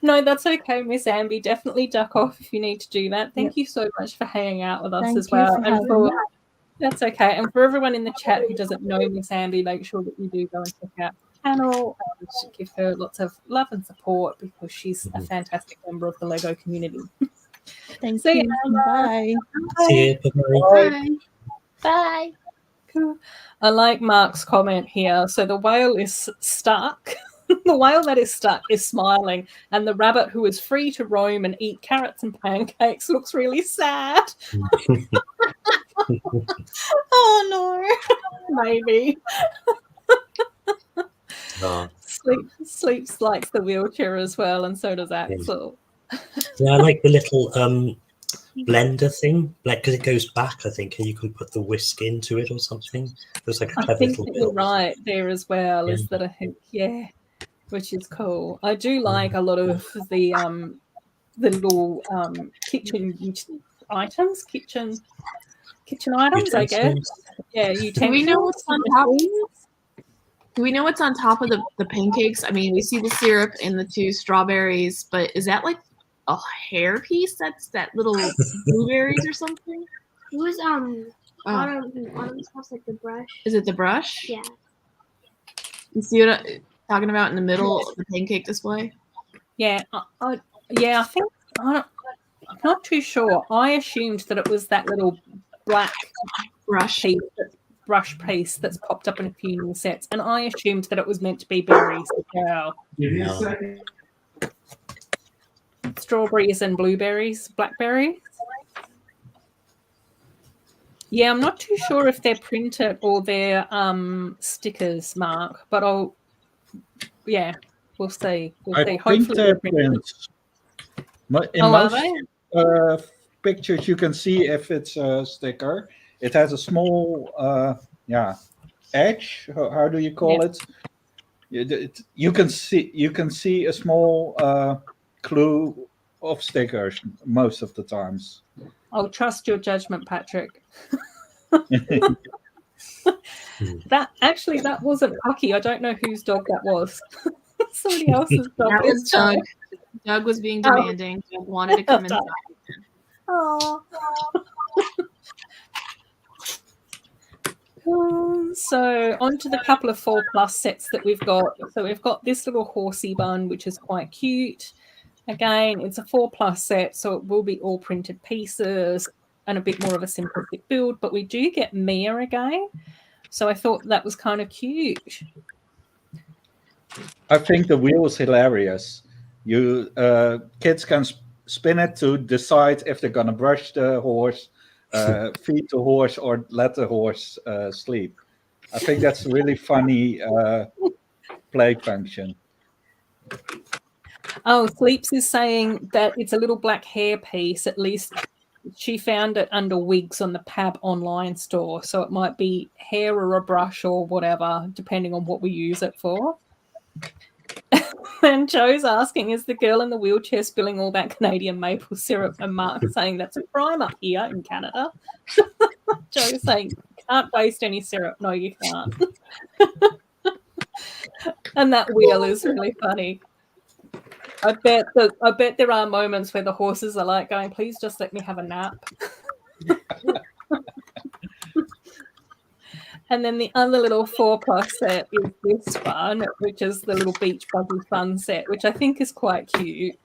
No, that's okay, Miss Amby. Definitely duck off if you need to do that. Thank you so much for hanging out with us as well. That's okay. And for everyone in the chat who doesn't know Miss Amby, make sure that you do go and check out her channel and give her lots of love and support, because she's a fantastic member of the Lego community. Thank you. Bye. See you. Bye. Bye. Cool. I like Mark's comment here. So the whale is stuck. The whale that is stuck is smiling, and the rabbit who is free to roam and eat carrots and pancakes looks really sad. Oh no, maybe. Sleeps likes the wheelchair as well, and so does Axel. Yeah, I like the little blender thing, like because it goes back, I think, and you can put the whisk into it or something. There's like a clever little bit. You're right there as well. Is that I think which is cool. I do like a lot of the little kitchen items, kitchen items, I guess. Yeah, utensils. Do we know what's on top? Do we know what's on top of the pancakes? I mean, we see the syrup and the 2 strawberries, but is that like a hair piece? That's that little blueberries or something? It was Autumn's house, like the brush. Is it the brush? Yeah. You see what I'm talking about in the middle of the pancake display? Yeah, I think I'm not too sure. I assumed that it was that little black Brush. brush piece that's popped up in a few new sets, and I assumed that it was meant to be berries as well. Strawberries and blueberries, blackberries. Yeah, I'm not too sure if they're printed or they're stickers, Mark, but we'll see. I see. think they're prints. In most pictures, you can see if it's a sticker. It has a small, edge. How do you call it? You can see a small clue of stickers most of the times. I'll trust your judgment, Patrick. That wasn't Pucky. I don't know whose dog that was. Somebody else's dog. That was Doug. Doug was being demanding. Doug wanted to come inside. Oh. So on to the couple of 4+ sets that we've got. So we've got this little horsey bun, which is quite cute. Again, it's a 4+ set, so it will be all printed pieces and a bit more of a simplistic build, but we do get Mia again. So I thought that was kind of cute. I think the wheel is hilarious. You kids can spin it to decide if they're gonna brush the horse, feed the horse, or let the horse sleep. I think that's a really funny play function. Oh, Sleeps is saying that it's a little black hair piece. At least she found it under wigs on the PAB online store. So it might be hair or a brush or whatever, depending on what we use it for. And Joe's asking, is the girl in the wheelchair spilling all that Canadian maple syrup? And Mark saying that's a crime up here in Canada. Joe's saying, can't waste any syrup. No, you can't. And that wheel is really funny. I bet there are moments where the horses are like going, please just let me have a nap. And then the other little 4+ set is this one, which is the little beach buggy fun set, which I think is quite cute.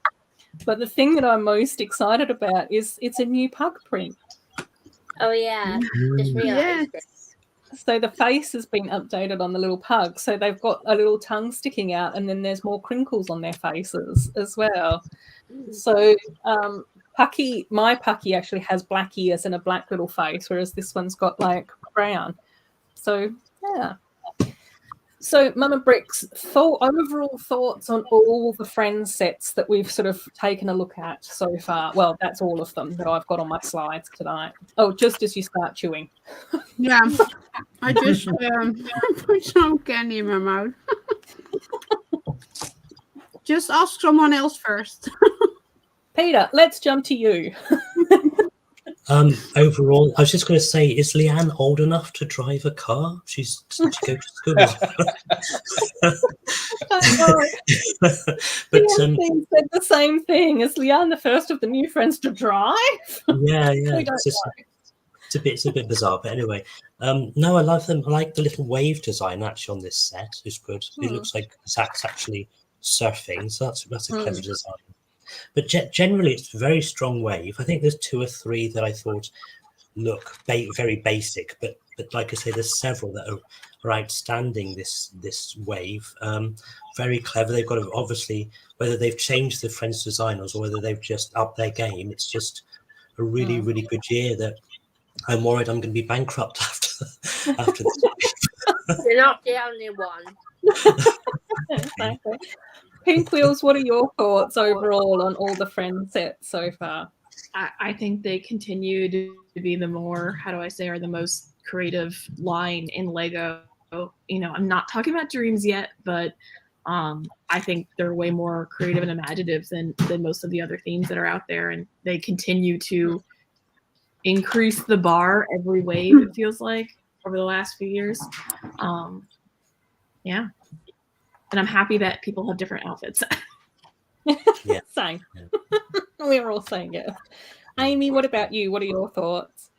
But the thing that I'm most excited about is it's a new pug print. Oh yeah, just realized it. So the face has been updated on the little pug. So they've got a little tongue sticking out, and then there's more crinkles on their faces as well. So Pucky, my Pucky actually has black ears and a black little face, whereas this one's got like brown. So yeah. So Mama Bricks, overall thoughts on all the Friends sets that we've sort of taken a look at so far. Well, that's all of them that I've got on my slides tonight. Oh, just as you start chewing. Yeah, I just put some candy in my mouth. Just ask someone else first. Peter, let's jump to you. Overall, I was just going to say, is Leanne old enough to drive a car? She's to go to school. But said the same thing. Is Leanne the first of the new friends to drive? Yeah. It's a bit bizarre, but anyway. No, I love them. I like the little wave design actually on this set. It's good. It looks like Zach's actually surfing, so that's a clever design. But generally, it's a very strong wave. I think there's 2 or 3 that I thought look very basic, but like I say, there's several that are outstanding. This wave, very clever. They've got obviously, whether they've changed the Friends designers or whether they've just upped their game. It's just a really good year. That I'm worried I'm going to be bankrupt after this. You're not the only one. Exactly. Pink Wheels, what are your thoughts overall on all the Friends sets so far? I think they continue to be the most creative line in Lego. You know, I'm not talking about Dreams yet, but I think they're way more creative and imaginative than most of the other themes that are out there, and they continue to increase the bar every wave, it feels like, over the last few years. Yeah. And I'm happy that people have different outfits. Yeah. Same. We're all saying yes. Amy, what about you? What are your thoughts?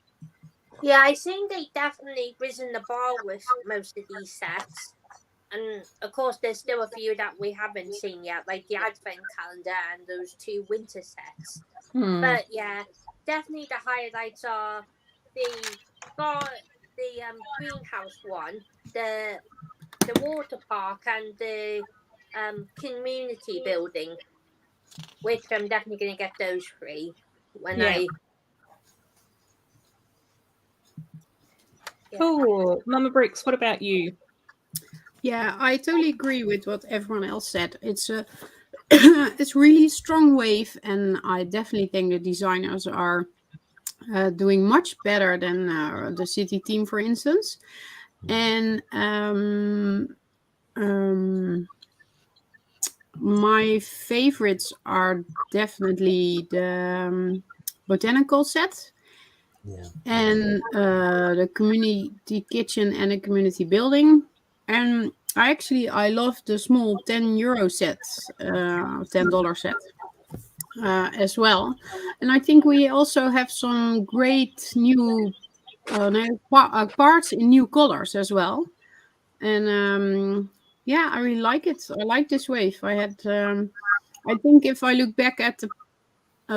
Yeah, I think they definitely risen the bar with most of these sets. And of course, there's still a few that we haven't seen yet, like the Advent calendar and those 2 winter sets. But yeah, definitely the highlights are the greenhouse one, the water park, and the community building, which I'm definitely going to get those free when I. Cool. Mama Bricks, what about you? Yeah, I totally agree with what everyone else said. It's a it's really strong wave, and I definitely think the designers are doing much better than the city team, for instance. And my favorites are definitely the botanical set. Yeah. And the community kitchen and the community building. And I love the small €10 sets, $10 set as well. And I think we also have some great new parts in new colors as well. And yeah, I really like it. I like this wave. I think if I look back at the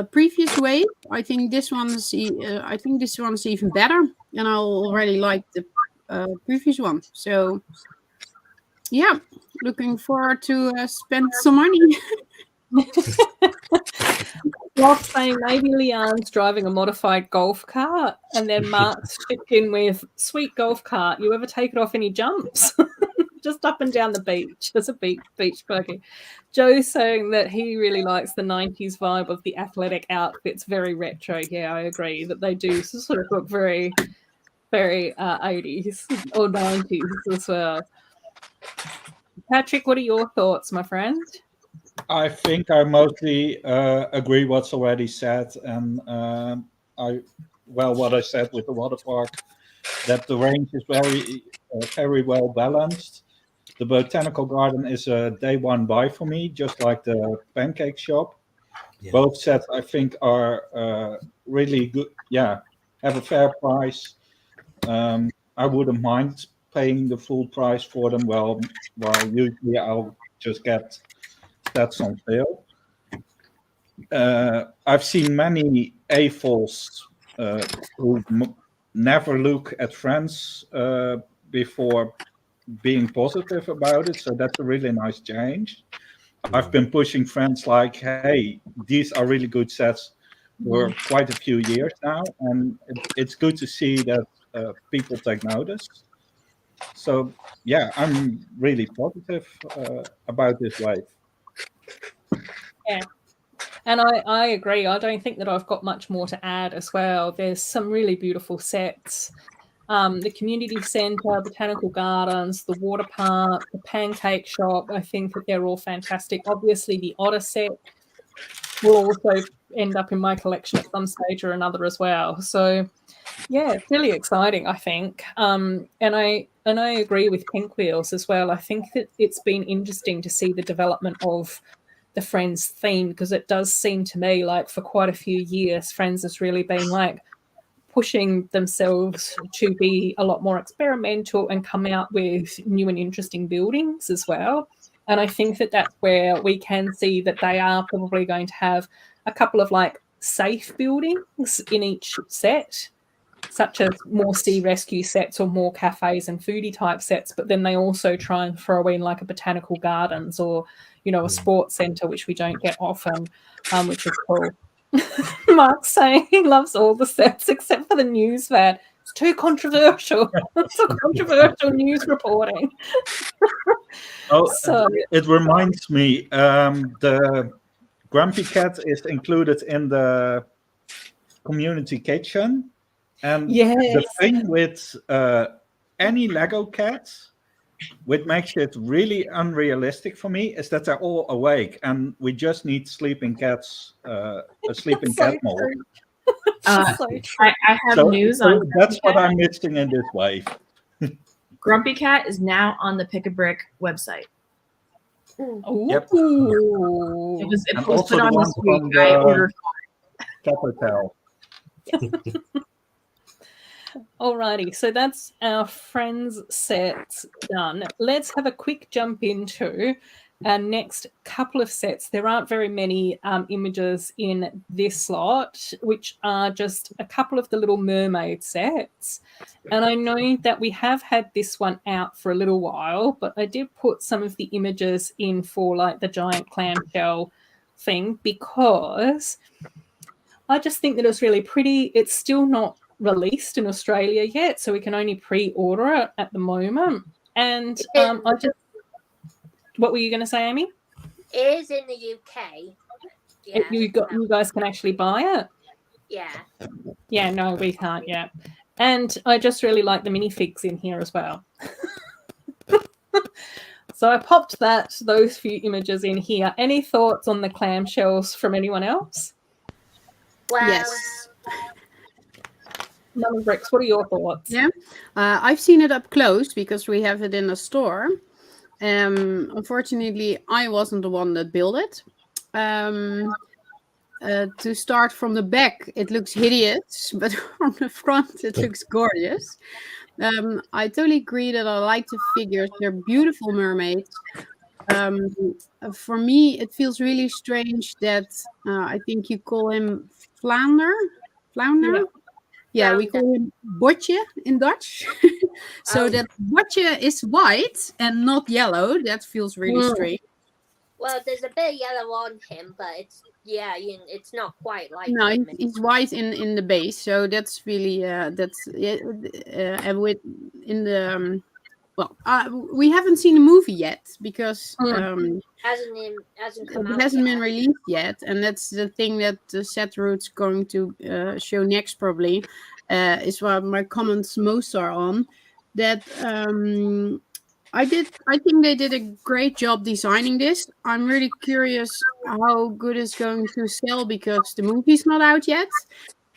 previous wave, I think this one's even better, and I already like the previous one. So yeah, looking forward to spend some money. Rob saying maybe Leanne's driving a modified golf cart, and then Mark's chipped in with sweet golf cart. You ever take it off any jumps? Just up and down the beach. There's a beach buggy. Joe saying that he really likes the 90s vibe of the athletic outfits, very retro. Yeah, I agree that they do sort of look very, very 80s or 90s as well. Patrick, what are your thoughts, my friend? I think I mostly agree what's already said, and what I said with the water park, that the range is very well balanced. The botanical garden is a day one buy for me, just like the pancake shop. Yeah. Both sets I think are really good. Yeah, have a fair price. I wouldn't mind paying the full price for them. Well, usually I'll just get sets on sale. I've seen many AFOLs who never look at friends before being positive about it. So that's a really nice change. I've been pushing friends like, hey, these are really good sets for quite a few years now. And it's good to see that people take notice. So, yeah, I'm really positive about this wave. Yeah. And I agree. I don't think that I've got much more to add as well. There's some really beautiful sets. The community centre, botanical gardens, the water park, the pancake shop. I think that they're all fantastic. Obviously, the otter set will also end up in my collection at some stage or another as well. So, yeah, it's really exciting, I think. And I agree with Pink Wheels as well. I think that it's been interesting to see the development of the Friends theme, because it does seem to me like for quite a few years, Friends has really been like pushing themselves to be a lot more experimental and come out with new and interesting buildings as well. And I think that that's where we can see that they are probably going to have a couple of like safe buildings in each set, such as more sea rescue sets or more cafes and foodie type sets, but then they also try and throw in like a botanical gardens or, you know, a sports centre, which we don't get often, which is cool. Mark's saying he loves all the sets except for the news van. It's too controversial. It's a controversial news reporting. So it reminds me, the Grumpy Cat is included in the community kitchen. And the thing with any Lego cats, which makes it really unrealistic for me, is that they're all awake, and we just need sleeping cats, a sleeping cat mold. I have news on. That's what I'm missing in this wave. Grumpy Cat is now on the Pick a Brick website. Yep. Ooh. It was And put also the on one this week. from I the ordered. Hotel. Alrighty, so that's our friends sets done. Let's have a quick jump into our next couple of sets. There aren't very many images in this slot, which are just a couple of the Little Mermaid sets. And I know that we have had this one out for a little while, but I did put some of the images in for like the giant clamshell thing because I just think that it's really pretty. It's still not released in Australia yet, so we can only pre-order it at the moment. And what were you going to say, Amy? It is in the UK. Yeah. You guys can actually buy it? Yeah. Yeah, no, we can't yet. And I just really like the minifigs in here as well. So I popped those few images in here. Any thoughts on the clamshells from anyone else? Well, Yes. Mum Bricks, what are your thoughts? Yeah, I've seen it up close because we have it in a store. Unfortunately, I wasn't the one that built it. To start from the back, it looks hideous, but from the front, it looks gorgeous. I totally agree that I like the figures. They're beautiful mermaids. For me, it feels really strange that I think you call him Flounder. Flounder? Yeah, we call him Botje in Dutch. So that Botje is white and not yellow. That feels really strange. Well, there's a bit of yellow on him, but it's not quite like No, him. he's white in the base, so that's really and with in the we haven't seen the movie yet because hasn't come it out hasn't yet. been released yet, and that's the thing that Seth Root's going to show next probably is what my comments most are on. That I think they did a great job designing this. I'm really curious how good it's going to sell because the movie's not out yet.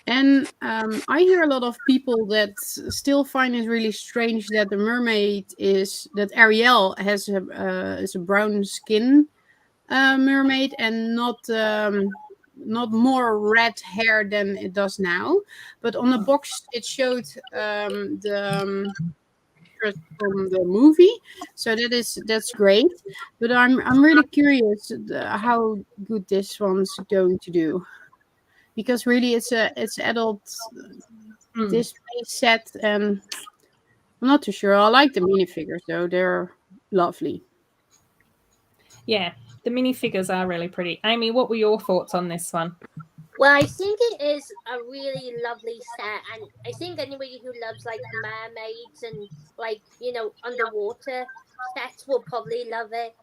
And I hear a lot of people that still find it really strange that the mermaid that Ariel is a brown skin mermaid and not more red hair than it does now. But on the box it showed from the movie, so that's great. But I'm really curious how good this one's going to do, because really it's adult display set, and I'm not too sure. I like the minifigures though; they're lovely. Yeah, the minifigures are really pretty. Amy, what were your thoughts on this one? Well, I think it is a really lovely set, and I think anybody who loves like mermaids and like underwater sets will probably love it.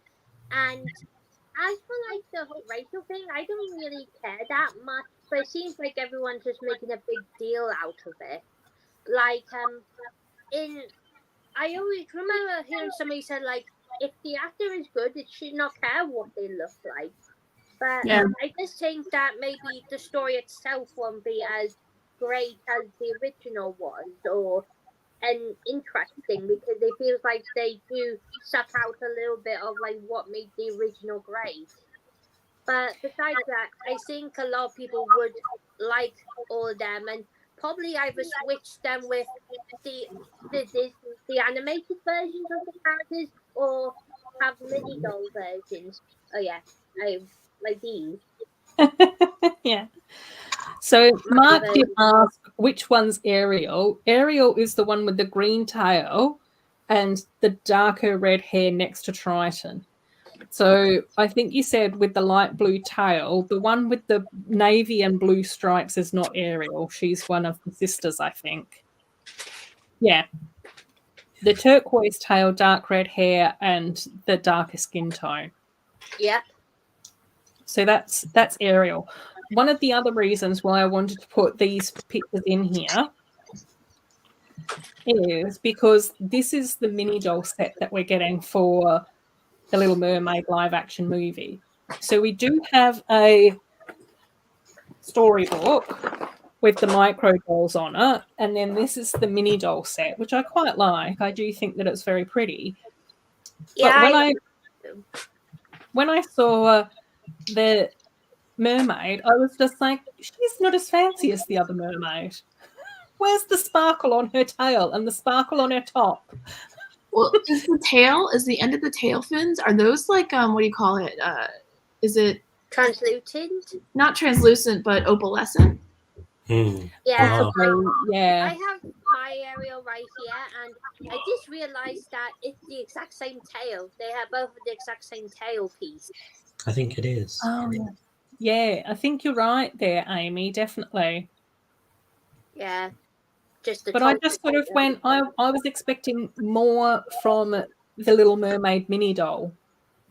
And as for like the whole racial thing, I don't really care that much, but it seems like everyone's just making a big deal out of it. Like I always remember hearing somebody said like, if the actor is good, it should not care what they look like. But I just think that maybe the story itself won't be as great as the original was, and interesting, because it feels like they do suck out a little bit of like what made the original great. But besides that, I think a lot of people would like all of them, and probably either switch them with the animated versions of the characters, or have mini doll versions. Oh yeah, I like these. Yeah. So Mark did ask which one's Ariel. Ariel is the one with the green tail and the darker red hair next to Triton. So I think you said with the light blue tail, the one with the navy and blue stripes is not Ariel. She's one of the sisters, I think. Yeah. The turquoise tail, dark red hair, and the darker skin tone. Yeah. So that's Ariel. One of the other reasons why I wanted to put these pictures in here is because this is the mini doll set that we're getting for the Little Mermaid live action movie. So we do have a storybook with the micro dolls on it, and then this is the mini doll set, which I quite like. I do think that it's very pretty. Yeah, But when I saw the mermaid, I was just like, she's not as fancy as the other mermaid. Where's the sparkle on her tail and the sparkle on her top? Well, is the end of the tail fins, are those like what do you call it? Is it translucent? Not translucent, but opalescent. Yeah. Yeah. I have my Ariel right here, and I just realized that it's the exact same tail. They have both the exact same tail piece. I think it is. Yeah, I think you're right there, Amy, definitely. Yeah. But I just sort of went, I was expecting more from the Little Mermaid mini doll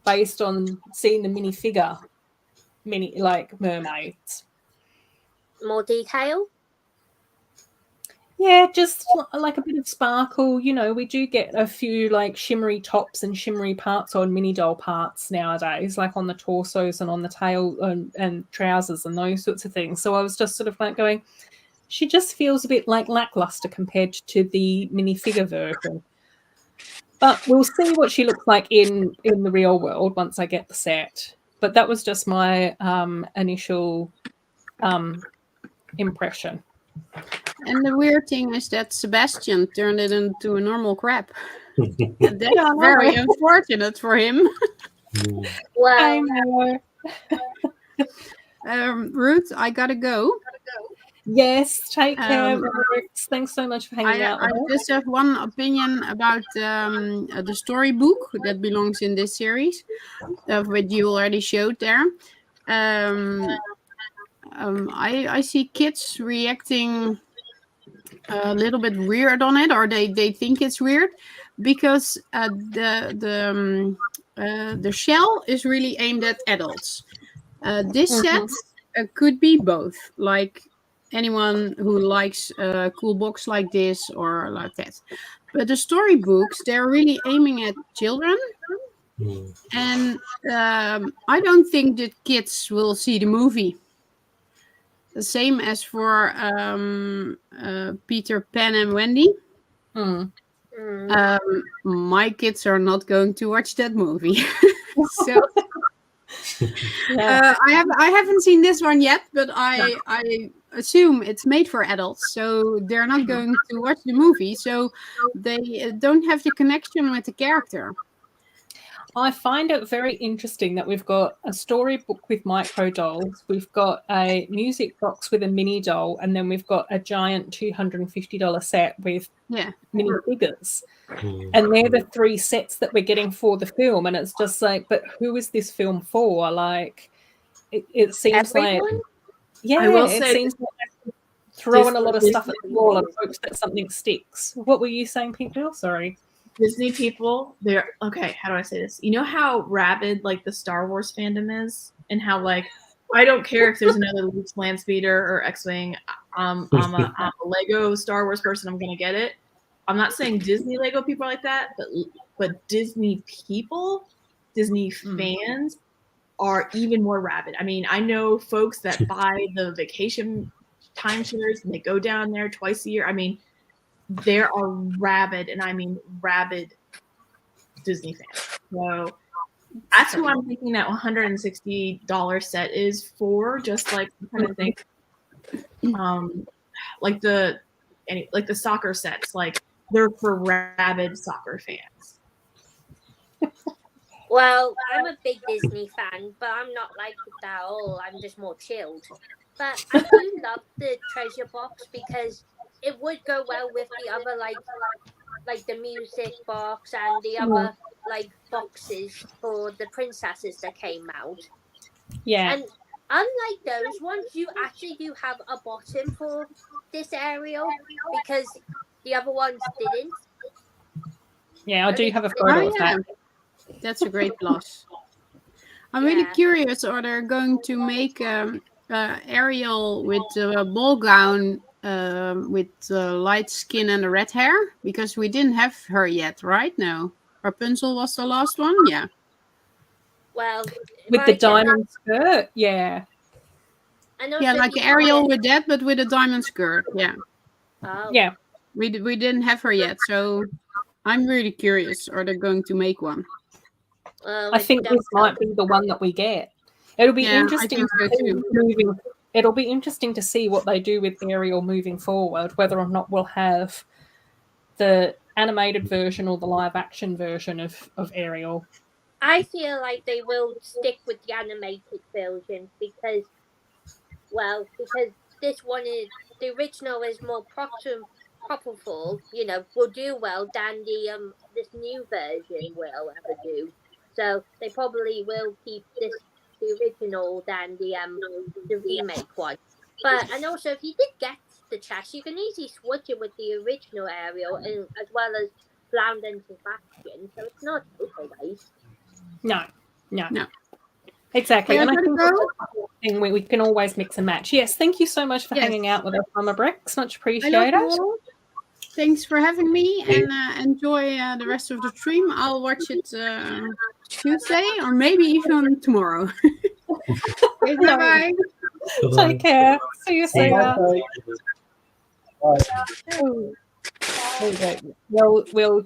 based on seeing the minifigure like mermaids. More detail? Yeah, just like a bit of sparkle. You know, we do get a few like shimmery tops and shimmery parts on mini doll parts nowadays, like on the torsos and on the tail and trousers and those sorts of things. So I was just sort of like going, she just feels a bit like lackluster compared to the minifigure version. But we'll see what she looks like in the real world once I get the set. But that was just my initial impression. And the weird thing is that Sebastian turned it into a normal crab. And that's very unfortunate for him. Well, I know. Ruth, I gotta go. Yes, take care. Thanks so much for hanging out. I just have one opinion about the storybook that belongs in this series, which you already showed there. I see kids reacting a little bit weird on it, or they think it's weird because the shell is really aimed at adults. This set could be both, like anyone who likes a cool box like this or like that. But the storybooks, they're really aiming at children. And I don't think that kids will see the movie. The same as for Peter Pan and Wendy. My kids are not going to watch that movie. So I haven't seen this one yet, but I assume it's made for adults, so they're not going to watch the movie, so they don't have the connection with the character. I find it very interesting that we've got a storybook with micro dolls, we've got a music box with a mini doll, and then we've got a giant $250 set with mini figures. And they're the three sets that we're getting for the film. And it's just like, but who is this film for? Like, it seems everyone? like, yeah, I will it say seems like throwing a lot of stuff at the wall and hopes that something sticks. What were you saying, Pink? Sorry. Disney people, they're okay. How do I say this? You know how rabid like the Star Wars fandom is, and how like I don't care if there's another Luke Landspeeder or X-wing. I'm a Lego Star Wars person. I'm gonna get it. I'm not saying Disney Lego people are like that, but Disney people, Disney fans are even more rabid. I mean, I know folks that buy the vacation timeshares and they go down there twice a year. I mean, there are rabid, and I mean rabid Disney fans. So that's who I'm thinking that $160 set is for. Just like I'm trying to think, like the soccer sets, like they're for rabid soccer fans. Well, I'm a big Disney fan, but I'm not like that at all. I'm just more chilled. But I do love the treasure box because it would go well with the other like the music box and the other like boxes for the princesses that came out. Yeah. And unlike those ones, you actually do have a bottom for this Ariel because the other ones didn't. Yeah, I do have a photo of that. That's a great plus. I'm really curious, are they going to make Ariel with a ball gown with light skin and the red hair? Because we didn't have her yet, right? No. Rapunzel was the last one? Yeah. Well, with the diamond skirt, yeah. And also Yeah, like you Ariel wanna- with that, but with a diamond skirt. Yeah, Oh. Yeah. we didn't have her yet, so I'm really curious. Are they going to make one? I think this might be the one that we get. It'll be Yeah, I interesting think so to see too. it'll be interesting to see what they do with Ariel moving forward, whether or not we'll have the animated version or the live action version of Ariel. I feel like they will stick with the animated version because this one is the original is more propoful, will do well than the this new version will ever do. So they probably will keep the original than the remake one. But and also if you did get the chest, you can easily switch it with the original Ariel and as well as Flounder and Sebastian. So it's not total waste. No. No. Exactly. Yeah, And I gotta think go. that's the thing where we can always mix and match. Yes, thank you so much for Yes. hanging out with us, Mama Bricks. Much I love appreciated. you all. Thanks for having me, and enjoy the rest of the stream. I'll watch it Tuesday or maybe even tomorrow. Okay, bye-bye. Take care. See you soon. Bye. We'll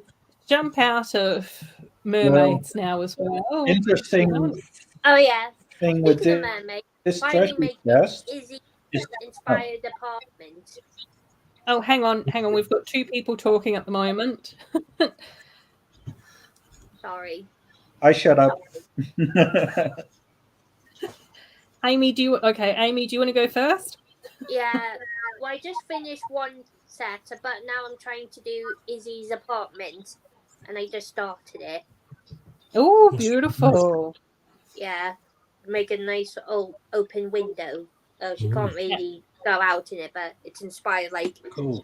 jump out of mermaids now as well. Interesting Oh yeah. thing with Speaking of mermaid, this finally treasure making chest Izzy is inspired apartment. Oh, hang on. We've got two people talking at the moment. Sorry. I shut up. Amy, do you want to go first? Yeah. Well, I just finished one set, but now I'm trying to do Izzy's apartment, and I just started it. Oh, beautiful. Yeah. Make a nice open window. She can't really go out in it, but it's inspired like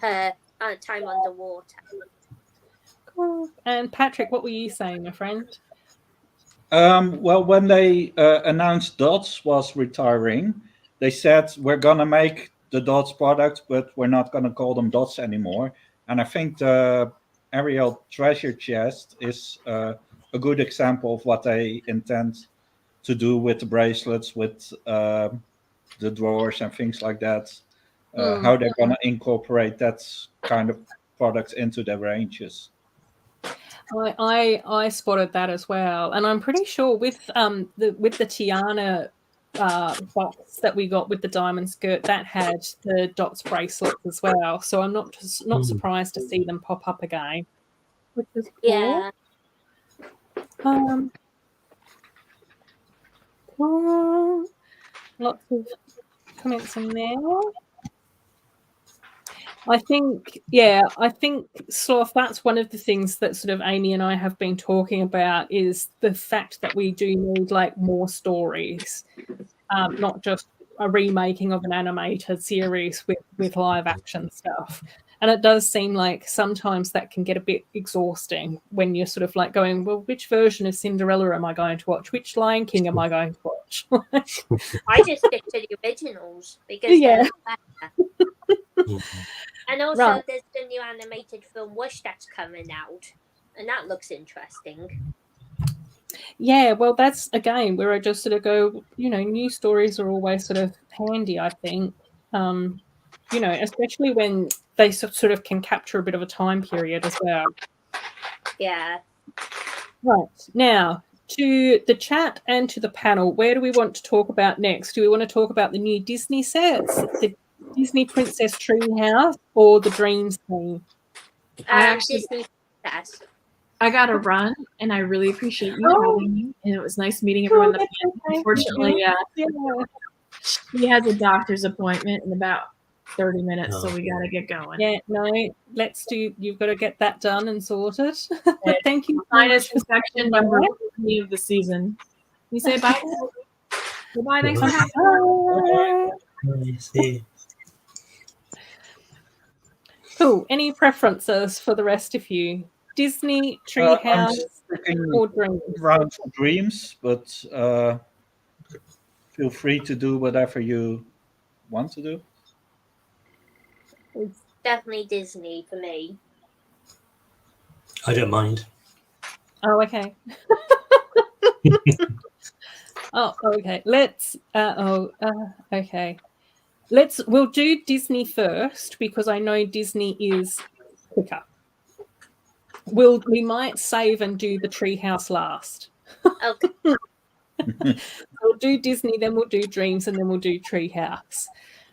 her time underwater. Cool. And Patrick, what were you saying, my friend? Well, when they announced Dots was retiring, they said we're gonna make the Dots product, but we're not gonna call them Dots anymore. And I think the Ariel Treasure Chest is a good example of what they intend to do with the bracelets, with the drawers and things like that. How they're gonna incorporate that kind of product into their ranges. I spotted that as well, and I'm pretty sure with the Tiana box that we got with the diamond skirt that had the Dots bracelets as well. So I'm not surprised to see them pop up again, which is cool. Yeah. Cool. Lots of comments in there. I think Sloth, that's one of the things that sort of Amy and I have been talking about is the fact that we do need like more stories, not just a remaking of an animated series with live action stuff. And it does seem like sometimes that can get a bit exhausting when you're sort of like going, well, which version of Cinderella am I going to watch? Which Lion King am I going to watch? I just stick to the originals because they're better. And also, there's the new animated film Wish that's coming out, and that looks interesting. Yeah, well, that's again where I just sort of go, new stories are always sort of handy, I think. Especially when they sort of can capture a bit of a time period as well. Yeah. Right. Now, to the chat and to the panel, where do we want to talk about next? Do we want to talk about the new Disney sets, the Disney Princess Treehouse, or the Dreams theme? Disney Princess. I got to run, and I really appreciate you having me. And it was nice meeting everyone. Unfortunately, he has a doctor's appointment in about 30 minutes, so we got to get going. Yeah, no, you've got to get that done and sorted. Thank you. Sinus infection number 3 of the season. You say bye? Goodbye. Thanks for having me. Cool. Any preferences for the rest of you? Disney, Treehouse, or Dreams? Round for Dreams, but feel free to do whatever you want to do. It's definitely Disney for me. I don't mind. Oh, okay. Oh, okay. Okay. We'll do Disney first because I know Disney is quicker. We might save and do the Treehouse last. Okay. We'll do Disney, then we'll do Dreams, and then we'll do Treehouse.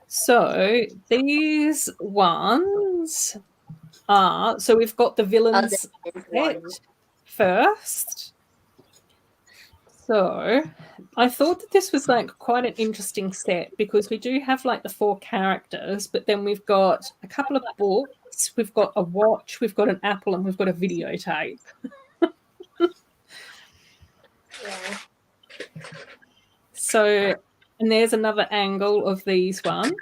So these ones are, so we've got the villains set first. So I thought that this was like quite an interesting set because we do have like the 4 characters, but then we've got a couple of books, we've got a watch, we've got an apple, and we've got a videotape. Yeah. So, and there's another angle of these ones.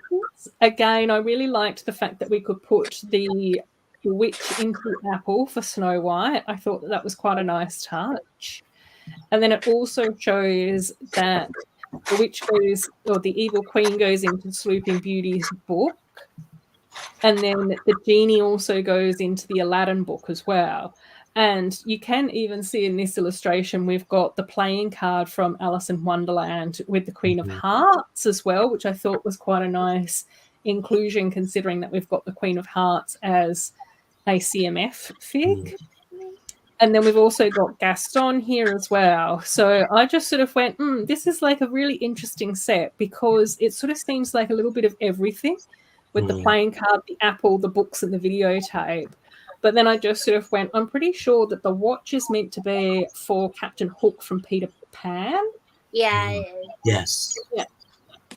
Again, I really liked the fact that we could put the witch into the apple for Snow White. I thought that was quite a nice touch. And then it also shows that the witch goes, or the evil queen goes into Sleeping Beauty's book. And then the genie also goes into the Aladdin book as well. And you can even see in this illustration, we've got the playing card from Alice in Wonderland with the Queen of Hearts as well, which I thought was quite a nice inclusion considering that we've got the Queen of Hearts as a CMF fig. And then we've also got Gaston here as well. So I just sort of went, this is like a really interesting set because it sort of seems like a little bit of everything with the playing card, the apple, the books, and the videotape. But then I just sort of went, I'm pretty sure that the watch is meant to be for Captain Hook from Peter Pan. Yeah. Yes. Yeah.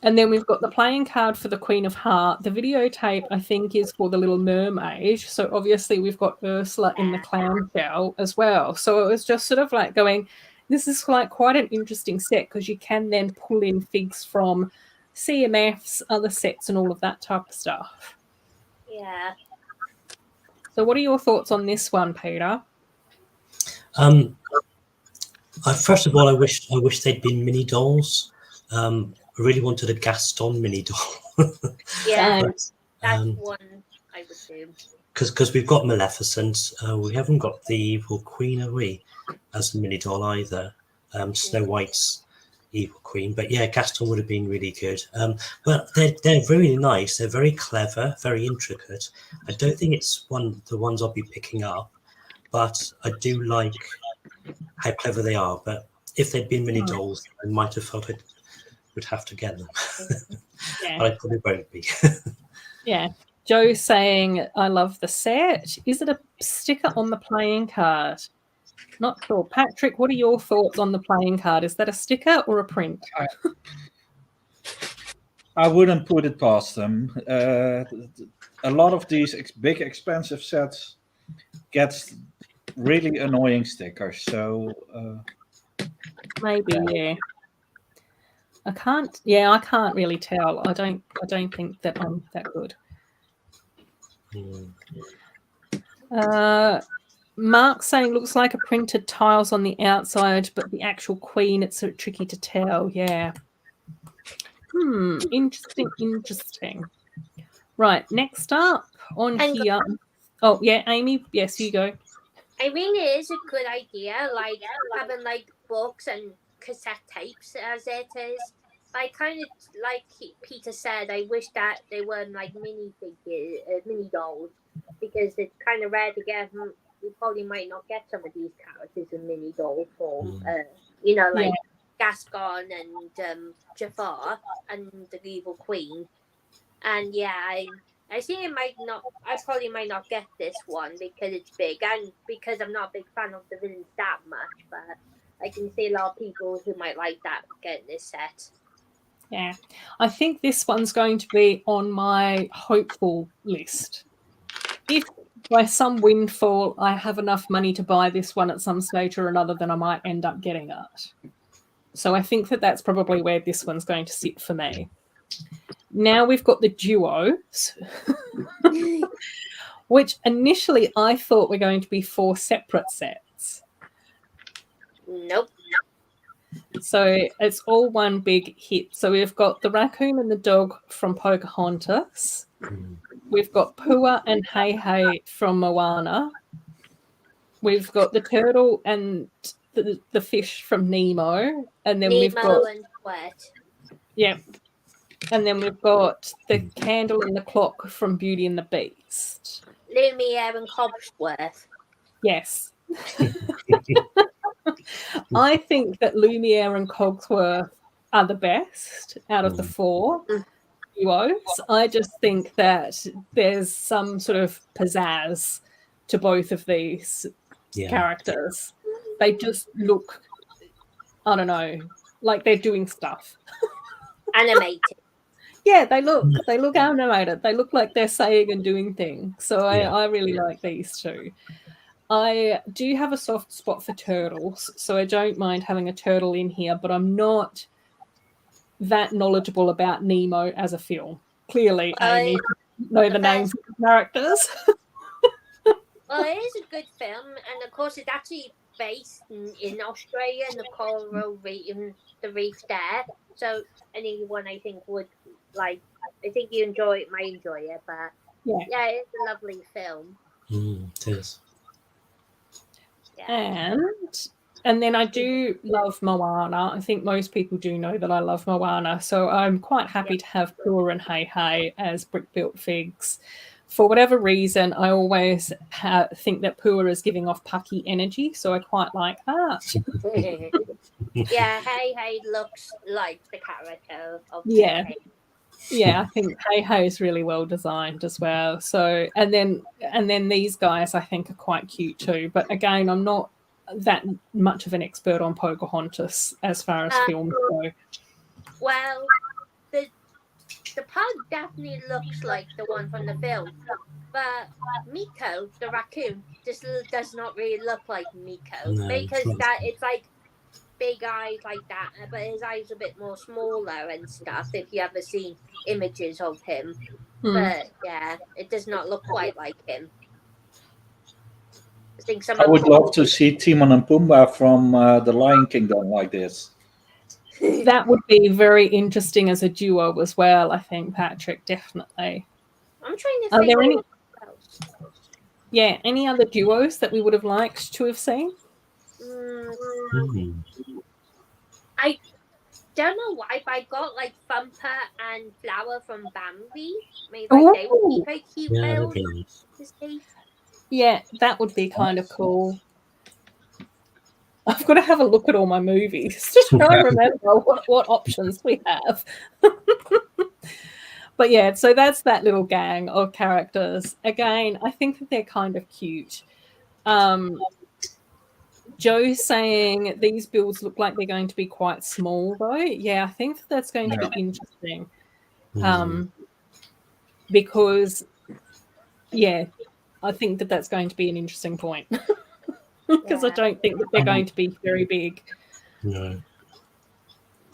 And then we've got the playing card for the Queen of Heart. The videotape, I think, is for the Little Mermaid. So obviously we've got Ursula in the clown shell as well. So it was just sort of like going, this is like quite an interesting set because you can then pull in figs from CMFs, other sets, and all of that type of stuff. Yeah. So what are your thoughts on this one, Peter? First of all, I wish they'd been mini dolls. I really wanted a Gaston mini doll. Yeah, that's one I would do. Because we've got Maleficent, we haven't got the Evil Queen, have we, as a mini doll either? Snow White's Evil Queen, but yeah, Gaston would have been really good. But they're really nice. They're very clever, very intricate. I don't think it's the ones I'll be picking up, but I do like how clever they are. But if they'd been mini dolls, I might have felt I would have to get them. Yeah. But I probably won't be. Yeah. Joe's saying, I love the set. Is it a sticker on the playing card? Not sure. Patrick, what are your thoughts on the playing card? Is that a sticker or a print? I wouldn't put it past them. A lot of these big expensive sets get really annoying stickers. So maybe, yeah. I can't really tell. I don't think that I'm that good. Mark's saying looks like a printed tiles on the outside, but the actual queen, it's so tricky to tell. Yeah. Interesting. Right, next up on here. Oh, yeah, Amy. Yes, you go. I mean, it is a good idea, like having like books and cassette tapes as it is. I kind of, like Peter said, I wish that they weren't like mini dolls, because it's kind of rare to get them. You probably might not get some of these characters in mini doll form. Like Gaston and Jafar and the Evil Queen. And yeah, I think I probably might not get this one because it's big and because I'm not a big fan of the villains that much, but I can see a lot of people who might like that getting this set. Yeah, I think this one's going to be on my hopeful list. If by some windfall I have enough money to buy this one at some stage or another, then I might end up getting it. So I think that that's probably where this one's going to sit for me. Now we've got the duos, which initially I thought were going to be 4 separate sets. Nope. So it's all one big hit. So we've got the raccoon and the dog from Pocahontas. We've got Pua and Hey Hey from Moana. We've got the turtle and the fish from Nemo. And then we've got... and Wet. Yeah. And then we've got the candle and the clock from Beauty and the Beast. Lumiere and Cogsworth. Yes. I think that Lumiere and Cogsworth are the best out of the 4 duos. I just think that there's some sort of pizzazz to both of these characters. They just look, I don't know, like they're doing stuff. Animated. Yeah, they look animated. They look like they're saying and doing things. So I really like these two. I do have a soft spot for turtles, so I don't mind having a turtle in here, but I'm not that knowledgeable about Nemo as a film. Clearly, Amy know the names of the characters. Well, it is a good film, and of course, it's actually based in Australia and the coral reef, and the reef there. So anyone I think would like. I think you might enjoy it, but yeah, it's a lovely film. It is. Yeah. And then I do love Moana. I think most people do know that I love Moana, so I'm quite happy to have Pua and Hey Hey as brick-built figs. For whatever reason, I always think that Pua is giving off Pucky energy, so I quite like that. Yeah, Hey Hey looks like the character of Yeah. Hey. Yeah, I think Hey Hey is really well designed as well. So and then these guys I think are quite cute too. But again, I'm not that much of an expert on Pocahontas as far as films go. Well, the pug definitely looks like the one from the film, but Miko, the raccoon, just does not really look like Miko because it's like big eyes like that, but his eyes are a bit more smaller and stuff. If you ever seen images of him, but yeah, it does not look quite like him. I would love to see Timon and Pumbaa from The Lion Kingdom like this. That would be very interesting as a duo as well, I think, Patrick, definitely. I'm trying to think. Are there any other duos that we would have liked to have seen? I don't know why, but I got like Thumper and Flower from Bambi. Maybe they would be quite cute build. Yeah, that would be kind of cool. I've got to have a look at all my movies to try and remember what options we have. But yeah, so that's that little gang of characters. Again, I think that they're kind of cute. Joe's saying these builds look like they're going to be quite small, though. Yeah, I think that's going to be interesting. Because, yeah, I think that's going to be an interesting point. Because I don't think that they're going to be very big. No.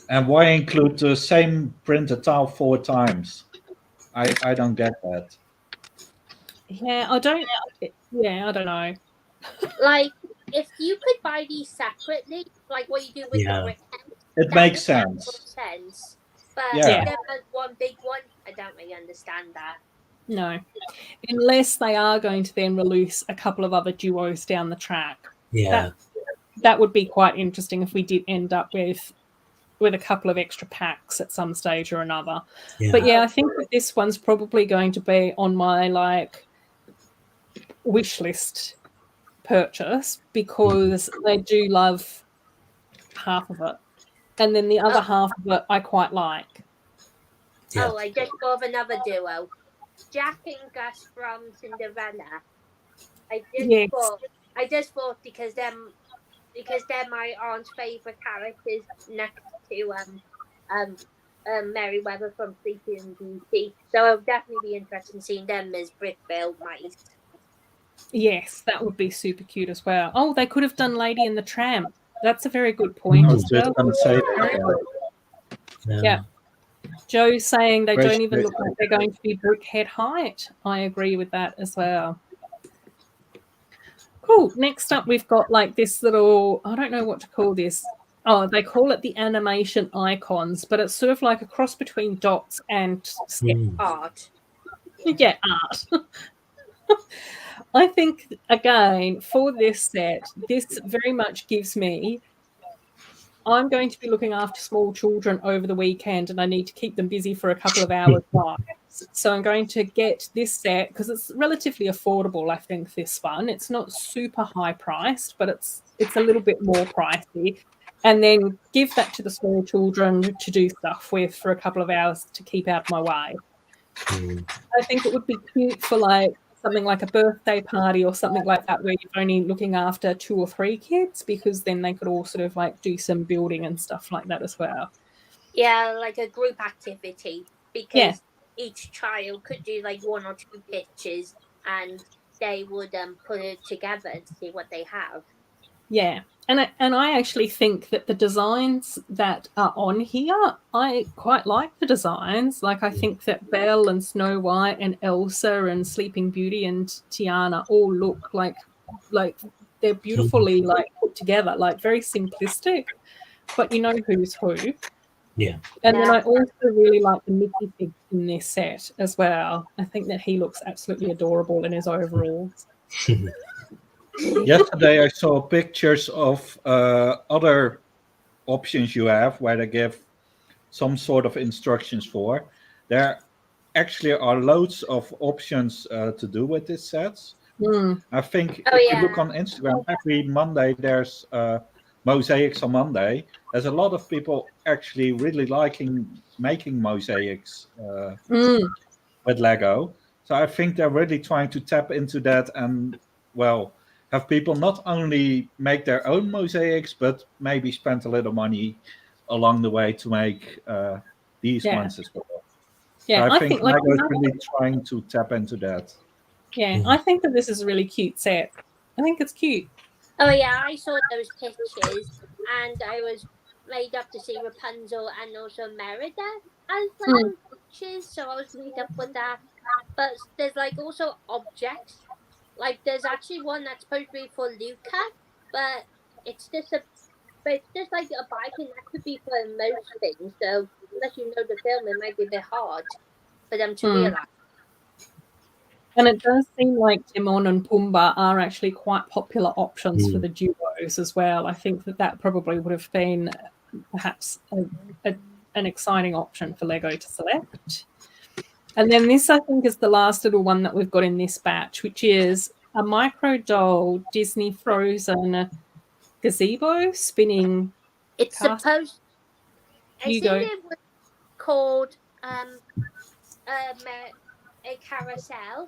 And why include the same printed tile 4 times? I don't get that. Yeah, I don't know. Like, if you could buy these separately, like what you do with the brick house, it makes sense. But if there's one big one, I don't really understand that. No, unless they are going to then release a couple of other duos down the track. Yeah, that would be quite interesting if we did end up with a couple of extra packs at some stage or another. Yeah. But yeah, I think that this one's probably going to be on my wish list purchase because I do love half of it, and then the other half of it I quite like. Yeah. Oh, I just thought of another duo, Jack and Gus from Cinderella. I just thought because they're my aunt's favourite characters next to Merryweather from Sleeping Beauty. So I'll definitely be interested in seeing them as brick build mice. Yes, that would be super cute as well. Oh, they could have done Lady and the Tramp. That's a very good point as well. Yeah. Joe's saying they don't even look like they're going to be brick head height. I agree with that as well. Cool. Next up, we've got this little, I don't know what to call this. Oh, they call it the animation icons, but it's sort of like a cross between dots and art. Yeah, art. I think, again, for this set, this very much gives me I'm going to be looking after small children over the weekend, and I need to keep them busy for a couple of hours. So I'm going to get this set because it's relatively affordable. I think this one, it's not super high priced, but it's a little bit more pricey. And then give that to the small children to do stuff with for a couple of hours to keep out of my way. I think it would be cute for like something like a birthday party or something like that where you're only looking after 2 or 3 kids, because then they could all sort of like do some building and stuff like that as well. Yeah, like a group activity, because each child could do like 1 or 2 pictures and they would put it together to see what they have. Yeah. And I actually think that the designs that are on here, I quite like the designs. Like I think that Belle and Snow White and Elsa and Sleeping Beauty and Tiana all look like they're beautifully like put together, like very simplistic, but you know who's who. Yeah. And then I also really like the Mickey figure in this set as well. I think that he looks absolutely adorable in his overalls. Yesterday I saw pictures of other options you have where they give some sort of instructions for. There actually are loads of options to do with this sets. I think if you look on Instagram, every Monday there's mosaics on Monday. There's a lot of people actually really liking making mosaics with Lego. So I think they're really trying to tap into that and, well, have people not only make their own mosaics, but maybe spend a little money along the way to make these ones as well. Yeah, so I think like Lego is really trying to tap into that. Yeah, I think that this is a really cute set. I think it's cute. Oh yeah, I saw those pictures and I was made up to see Rapunzel and also Merida as pictures, so I was made up with that. But there's like also objects. Like there's actually one that's supposed to be for Luca, but it's just like a bike, and that could be for most things. So unless you know the film, it might be a bit hard for them to realize. And it does seem like Timon and Pumbaa are actually quite popular options for the duos as well. I think that probably would have been perhaps an exciting option for Lego to select. And then this, I think, is the last little one that we've got in this batch, which is a micro doll Disney Frozen gazebo spinning. It's supposed. I think it was called a carousel,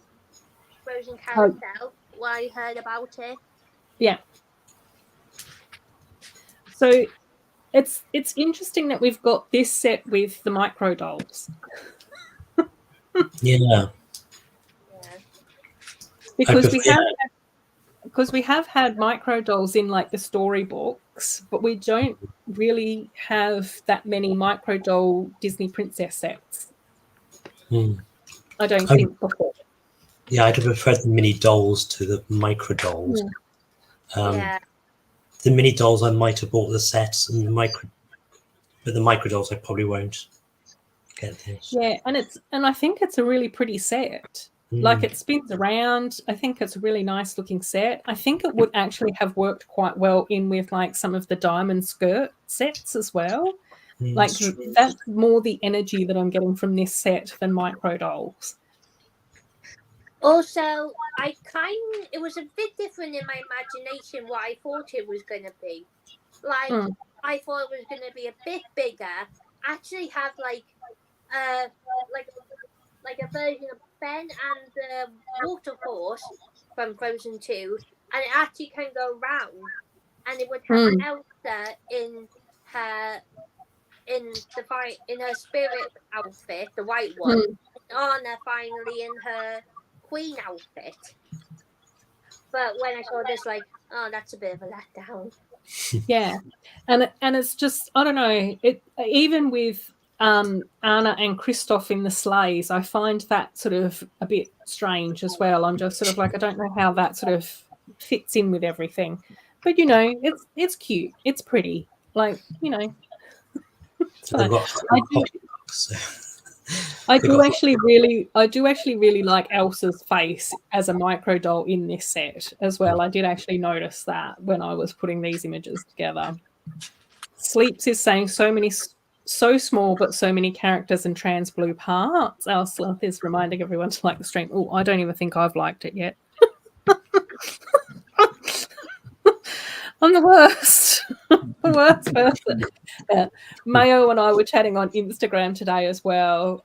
Frozen carousel. Well, I heard about it. Yeah. So it's interesting that we've got this set with the micro dolls. Yeah. Because we have had micro dolls in like the storybooks, but we don't really have that many micro doll Disney princess sets. I don't think before. Yeah, I'd have preferred the mini dolls to the micro dolls. The mini dolls I might have bought the sets, and but the micro dolls I probably won't get this. Yeah, and I think it's a really pretty set. Like it spins around. I think it's a really nice looking set. I think it would actually have worked quite well in with like some of the diamond skirt sets as well. Like that's more the energy that I'm getting from this set than micro dolls. Also, it was a bit different in my imagination what I thought it was going to be. Like, I thought it was going to be a bit bigger, actually have like a version of Ben and the water horse from Frozen 2, and it actually can go round, and it would have Elsa in her spirit outfit, the white one, and Anna finally in her queen outfit. But when I saw this, like, oh, that's a bit of a letdown. Yeah, and it's just, I don't know, it even with Anna and Kristoff in the sleighs, I find that sort of a bit strange as well. I'm just sort of like, I don't know how that sort of fits in with everything, but you know, it's cute, it's pretty, like, you know. I do actually really like Elsa's face as a micro doll in this set as well. I did actually notice that when I was putting these images together. Sleeps is saying so small, but so many characters and trans blue parts. Our Sloth is reminding everyone to like the stream. Oh, I don't even think I've liked it yet. I'm the worst. The worst person. Yeah. Mayo and I were chatting on Instagram today as well,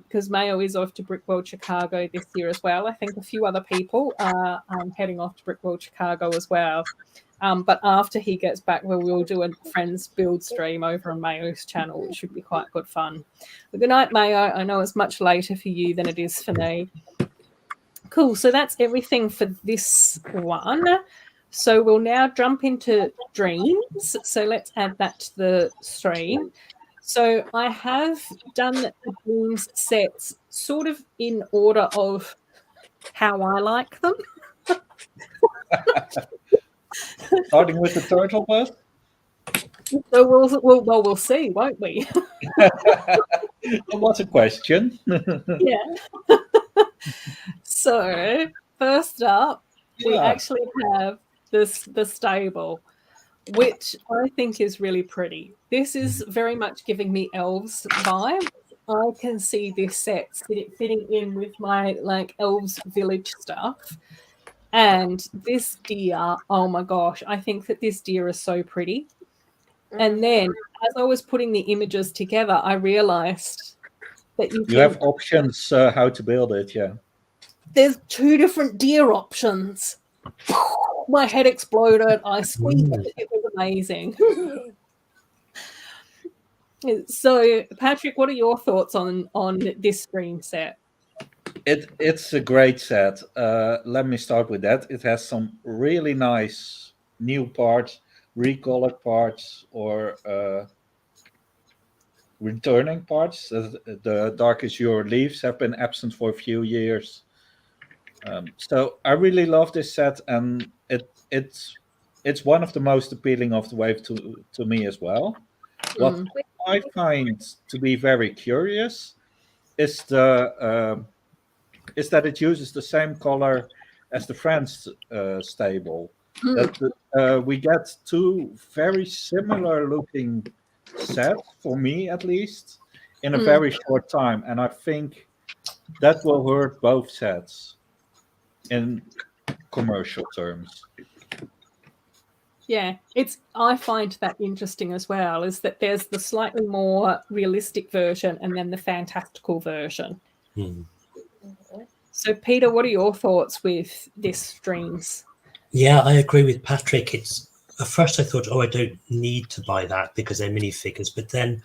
because Mayo is off to Brickworld Chicago this year as well. I think a few other people are heading off to Brickworld Chicago as well. But after he gets back, we'll do a Friends build stream over on Mayo's channel, which should be quite good fun. But good night, Mayo. I know it's much later for you than it is for me. Cool. So that's everything for this one. So we'll now jump into dreams. So let's add that to the stream. So I have done the dreams sets sort of in order of how I like them. Starting with the turtle bus. So we'll see, won't we? That was a question. Yeah. So first up, we actually have the stable, which I think is really pretty. This is very much giving me elves vibe. I can see this set fitting in with my like elves village stuff. And this deer, oh my gosh, I think that this deer is so pretty. And then as I was putting the images together, I realized that you have options how to build it, yeah. There's 2 different deer options. My head exploded. I squeaked. It was amazing. So, Patrick, what are your thoughts on this stream set? It's a great set. Let me start with that. It has some really nice new parts, recolored parts, or returning parts. The Dark Azure leaves have been absent for a few years. So I really love this set, and it's one of the most appealing of the wave to me as well. What I find to be very curious is that it uses the same color as the Friends stable. That we get 2 very similar looking sets, for me at least, in a very short time, and I think that will hurt both sets in commercial terms. Yeah, I find that interesting as well, is that there's the slightly more realistic version and then the fantastical version. So, Peter, what are your thoughts with this streams? Yeah, I agree with Patrick. At first I thought, I don't need to buy that because they're minifigures, but then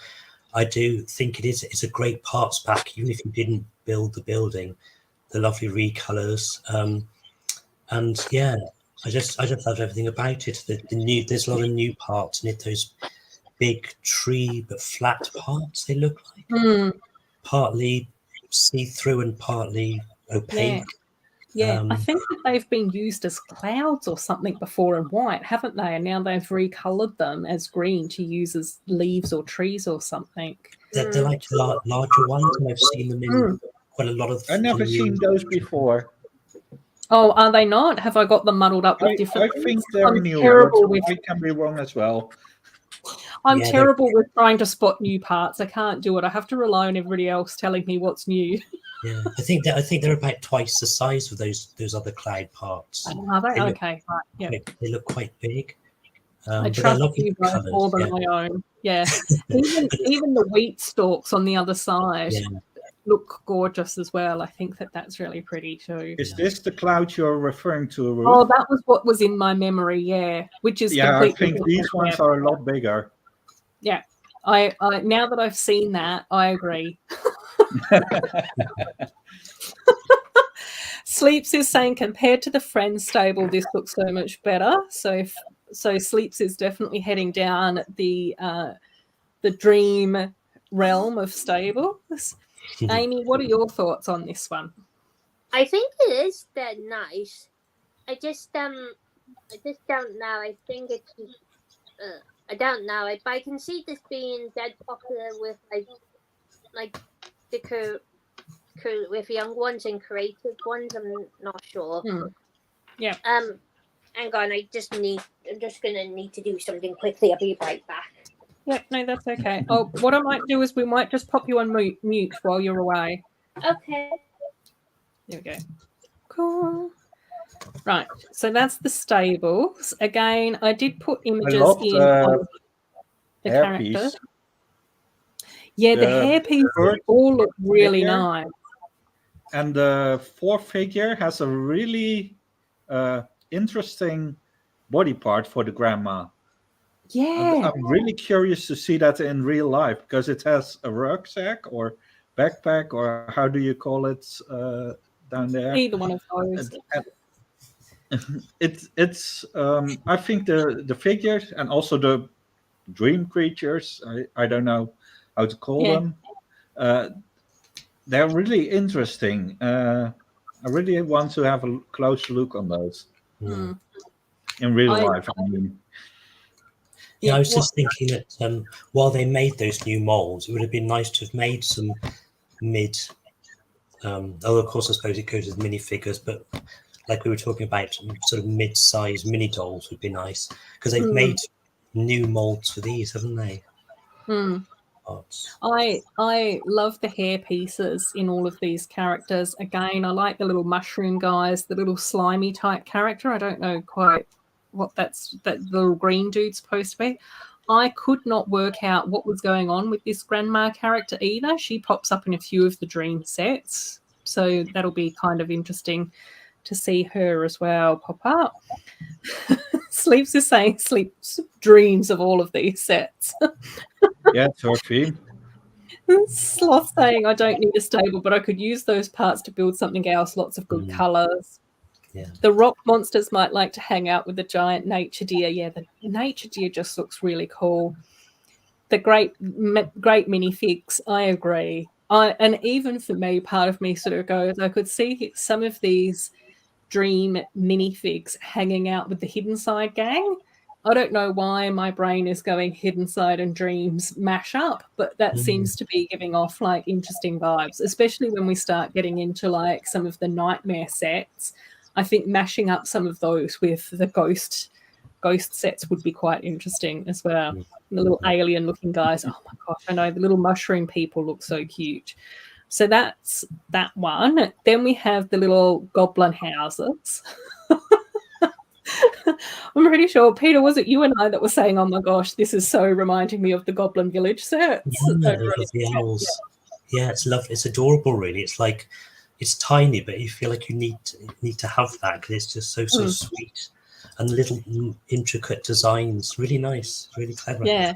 I do think it's a great parts pack, even if you didn't build the building. The lovely recolors, and yeah, I just love everything about it. There's a lot of new parts in it. Those big tree but flat parts, they look like partly see-through and partly opaque. Yeah. I think that they've been used as clouds or something before in white, haven't they? And now they've recolored them as green to use as leaves or trees or something. They're like larger ones, and I've seen them in quite a lot of. I've never seen those before. Oh, are they not? Have I got them muddled up with different things? I think they're new, but I can be wrong as well. I'm terrible with trying to spot new parts. I can't do it. I have to rely on everybody else telling me what's new. Yeah, I think they're about twice the size of those other cloud parts. Are they? Okay, right. Yeah. They look quite big. I trust you guys more than my own. Yeah. even the wheat stalks on the other side look gorgeous as well. I think that's really pretty too. Is this the cloud you're referring to, Ruth? Oh, that was what was in my memory, yeah. Which is I think these ones are a lot bigger. Yeah. I now that I've seen that, I agree. Sleeps is saying compared to the Friends stable, this looks so much better. So Sleeps is definitely heading down the dream realm of stables. Amy, what are your thoughts on this one? I think it is that nice. I just don't know. I think it's I don't know. But I can see this being dead popular with like the with young ones and creative ones. I'm not sure. Yeah. Hang on. I'm just gonna need to do something quickly. I'll be right back. Yeah, no, that's okay. Oh, what I might do is we might just pop you on mute while you're away. Okay. There we go. Cool. Right, so that's the stables. Again, I did put images love in on the hairpiece. characters. Yeah, the hairpieces all look really nice. And the fourth figure has a really interesting body part for the grandma. Yeah. I'm really curious to see that in real life because it has a rucksack or backpack, or how do you call it down there? Either one of those. It's I think the figures and also the dream creatures, I don't know how to call them, they're really interesting. I really want to have a close look on those in real life. I mean. Yeah, I was just thinking that while they made those new molds, it would have been nice to have made some although of course I suppose it goes with minifigures, but like we were talking about, sort of mid-size mini dolls would be nice because they've made new molds for these, haven't they? I love the hair pieces in all of these characters. Again, I like the little mushroom guys, the little slimy type character. I don't know quite what that little green dude's supposed to be. I could not work out what was going on with this grandma character either. She pops up in a few of the dream sets, so that'll be kind of interesting to see her as well pop up. Sleeps is saying sleeps dreams of all of these sets. Yeah, it's her theme. Sloth saying I don't need a stable, but I could use those parts to build something else. Lots of good colours. Yeah. The rock monsters might like to hang out with the giant nature deer. Yeah, the nature deer just looks really cool. The great minifigs, I agree. And even for me, part of me sort of goes, I could see some of these dream minifigs hanging out with the Hidden Side gang. I don't know why my brain is going Hidden Side and Dreams mash up, but that seems to be giving off like interesting vibes, especially when we start getting into like some of the nightmare sets. I think mashing up some of those with the ghost sets would be quite interesting as well. The little alien looking guys. Oh my gosh, I know the little mushroom people look so cute. So that's that one. Then we have the little goblin houses. I'm pretty sure, Peter, was it you and I that were saying, oh my gosh, this is so reminding me of the Goblin Village sets? Yeah, the owls. Yeah, it's lovely. It's adorable, really. It's like, it's tiny, but you feel like you need to have that because it's just so sweet. And little intricate designs. Really nice. Really clever. Yeah.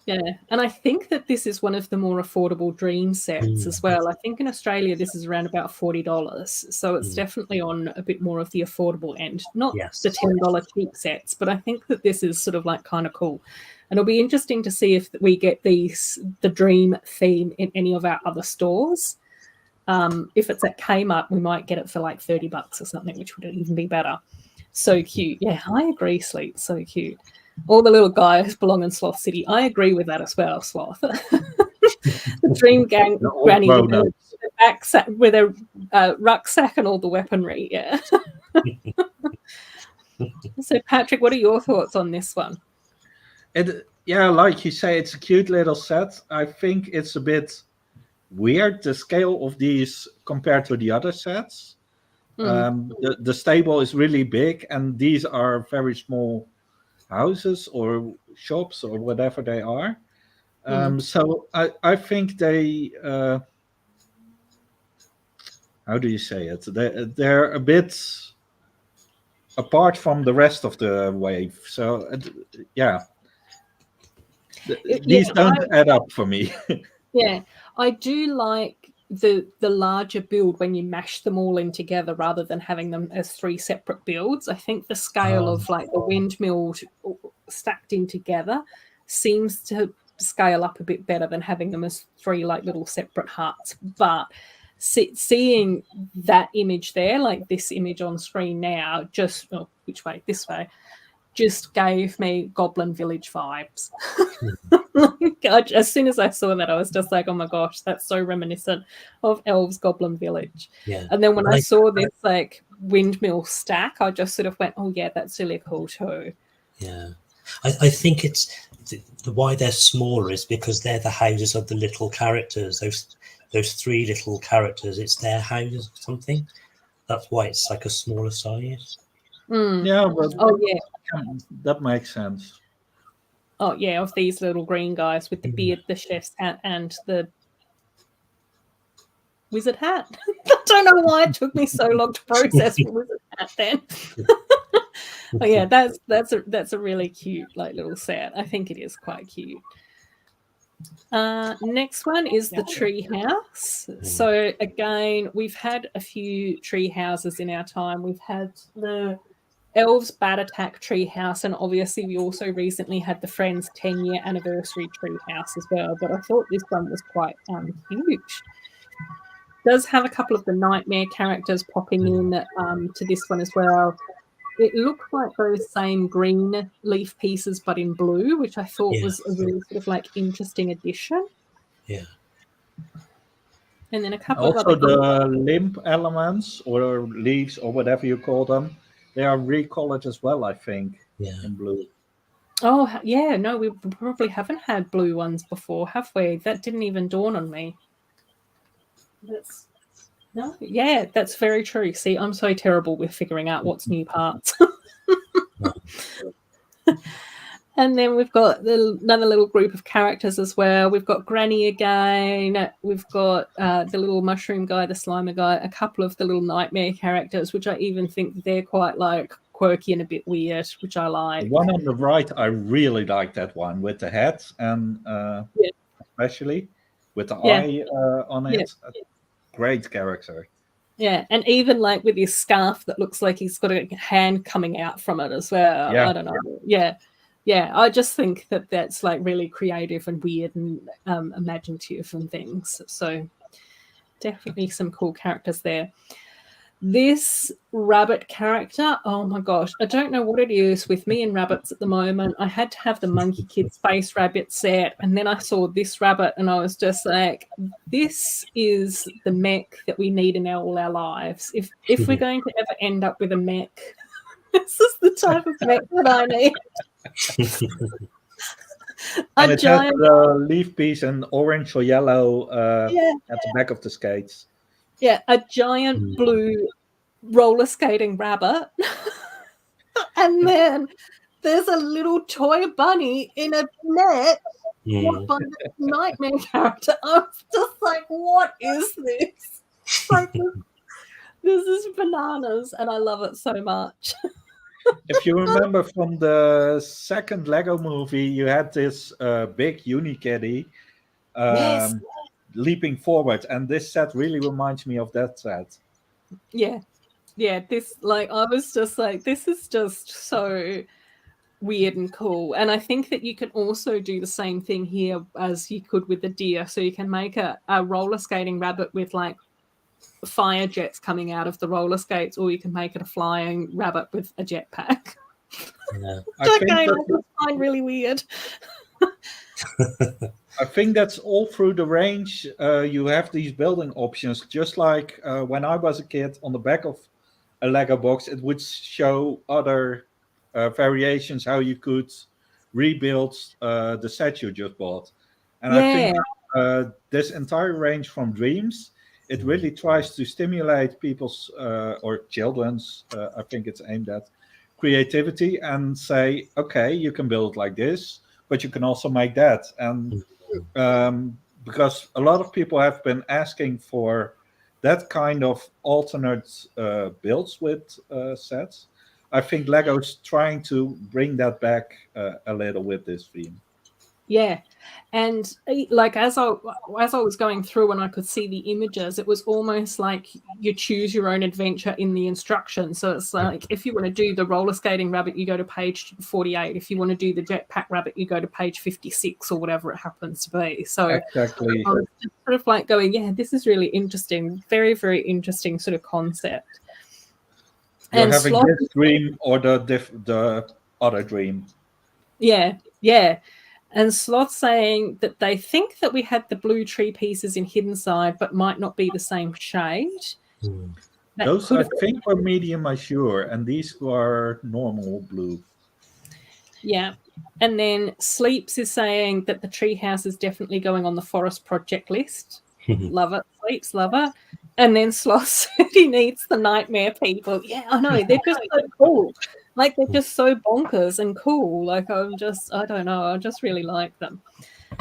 Yeah, and I think that this is one of the more affordable dream sets as well. I think in Australia this is around about $40, so it's definitely on a bit more of the affordable end. Not the $10 cheap sets, but I think that this is sort of like kind of cool. And it'll be interesting to see if we get the dream theme in any of our other stores. If it's at Kmart, we might get it for like $30 or something, which would even be better. So cute. Yeah, I agree, Sleep. So cute. All the little guys belong in Sloth City. I agree with that as well, Sloth. The dream gang granny with a rucksack and all the weaponry. Yeah. So, Patrick, what are your thoughts on this one? Yeah, like you say, it's a cute little set. I think it's a bit weird, the scale of these compared to the other sets. The stable is really big, and these are very small houses or shops or whatever they are. So I think they how do you say it? They're a bit apart from the rest of the wave. So these don't add up for me. Yeah, I do like the larger build when you mash them all in together rather than having them as three separate builds. I think the scale of like the windmill stacked in together seems to scale up a bit better than having them as three like little separate huts. But seeing that image there, like this image on screen now, just which way? This way. Just gave me Goblin Village vibes. As soon as I saw that, I was just like, oh my gosh, that's so reminiscent of Elves Goblin Village. Yeah. And then when I saw this like windmill stack, I just sort of went, oh yeah, that's really cool too. Yeah. I think it's the why they're smaller is because they're the houses of the little characters. Those 3 little characters, it's their houses or something. That's why it's like a smaller size. Yeah, but that makes sense. Oh yeah, of these little green guys with the beard, the chef's hat, and the wizard hat. I don't know why it took me so long to process the wizard hat then. But yeah, that's a really cute like little set. I think it is quite cute. Next one is the tree house. So again, we've had a few tree houses in our time. We've had the Elves Bat Attack tree house, and obviously we also recently had the Friends 10-year anniversary tree house as well. But I thought this one was quite huge. Does have a couple of the nightmare characters popping in to this one as well. It looked like those same green leaf pieces, but in blue, which I thought was a really sort of like interesting addition. Yeah. And then a couple Also, of other the limb elements or leaves or whatever you call them, they are recolored as well, I think, in blue. Oh, yeah. No, we probably haven't had blue ones before, have we? That didn't even dawn on me. That's very true. See, I'm so terrible with figuring out what's new parts. And then we've got another little group of characters as well. We've got Granny again. We've got the little mushroom guy, the Slimer guy, a couple of the little nightmare characters, which I even think they're quite like quirky and a bit weird, which I like. The one on the right, I really like that one with the hat and especially with the eye on it. Great character. Yeah, and even like with his scarf that looks like he's got a hand coming out from it as well. I don't know. Yeah, I just think that that's like really creative and weird and imaginative and things. So definitely some cool characters there. This rabbit character, oh my gosh, I don't know what it is with me and rabbits at the moment. I had to have the Monkey Kid Space Rabbit set, and then I saw this rabbit and I was just like, this is the mech that we need in all our lives. If we're going to ever end up with a mech, this is the type of mech that I need. And it has the leaf piece and orange or yellow at the back of the skates. Yeah, a giant blue roller skating rabbit. And then there's a little toy bunny in a net by the nightmare character. I was just like, what is this? Like, this is bananas, and I love it so much. If you remember from the second Lego movie, you had this big Unikitty leaping forward, and this set really reminds me of that set. Yeah, this, like, I was just like, this is just so weird and cool. And I think that you can also do the same thing here as you could with the deer. So you can make a roller skating rabbit with like fire jets coming out of the roller skates, or you can make it a flying rabbit with a jetpack. Yeah. I find really weird. I think that's all through the range. You have these building options, just like when I was a kid, on the back of a Lego box, it would show other variations how you could rebuild the set you just bought. And I think this entire range from Dreams, it really tries to stimulate people's or children's, I think it's aimed at, creativity, and say, okay, you can build like this, but you can also make that. And because a lot of people have been asking for that kind of alternate builds with sets, I think Lego's trying to bring that back a little with this theme. Yeah, and like as I was going through and I could see the images, it was almost like you choose your own adventure in the instructions. So it's like, if you want to do the roller skating rabbit, you go to page 48. If you want to do the jetpack rabbit, you go to page 56 or whatever it happens to be. So exactly. I was just sort of like going, yeah, this is really interesting. Very, very interesting sort of concept. You're and having this dream or the other dream. Yeah. And Sloth saying that they think that we had the blue tree pieces in Hidden Side, but might not be the same shade. Those I think were medium azure, and these were normal blue. Yeah. And then Sleeps is saying that the treehouse is definitely going on the forest project list. Love it. Sleeps, love it. And then Sloth said he needs the nightmare people. Yeah, I know. They're just so cool. Like, they're just so bonkers and cool. Like, I don't know. I just really like them.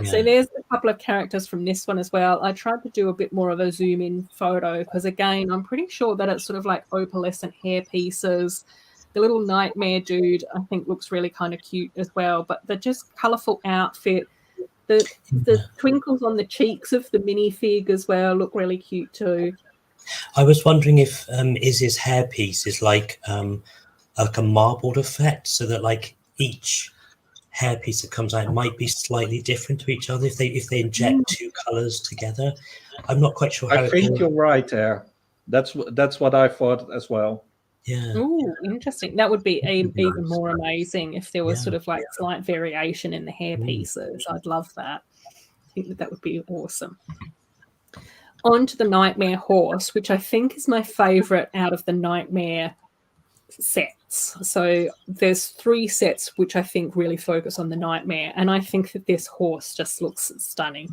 Yeah. So there's a couple of characters from this one as well. I tried to do a bit more of a zoom in photo because, again, I'm pretty sure that it's sort of like opalescent hair pieces. The little nightmare dude, I think, looks really kind of cute as well. But the just colourful outfit, the twinkles on the cheeks of the minifig as well look really cute too. I was wondering if Izzy's hairpiece is like a marbled effect, so that like each hairpiece that comes out might be slightly different to each other if they inject two colors together. I'm not quite sure how. I think you're right there. That's what I thought as well. Yeah. Oh, interesting. That would be even more amazing if there was sort of like slight variation in the hair pieces. I'd love that. I think that would be awesome. On to the Nightmare Horse, which I think is my favorite out of the Nightmare sets. So there's 3 sets which I think really focus on the Nightmare, and I think that this horse just looks stunning.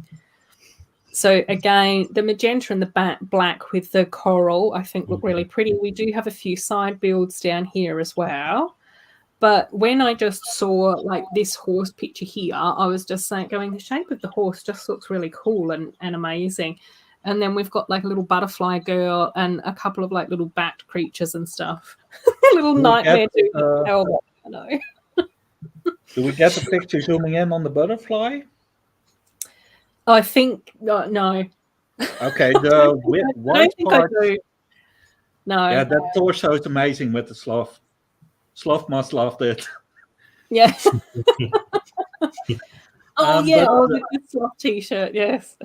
So again, the magenta and the black with the coral, I think, look really pretty. We do have a few side builds down here as well. But when I just saw like this horse picture here, I was just going, the shape of the horse just looks really cool and amazing. And then we've got like a little butterfly girl and a couple of like little bat creatures and stuff. Little nightmare dude. I know. Do we get the picture zooming in on the butterfly? I think no. Okay, the white part. I do. No. Yeah, that torso is amazing with the sloth. Sloth must love it. Yeah. The sloth t-shirt. Yes.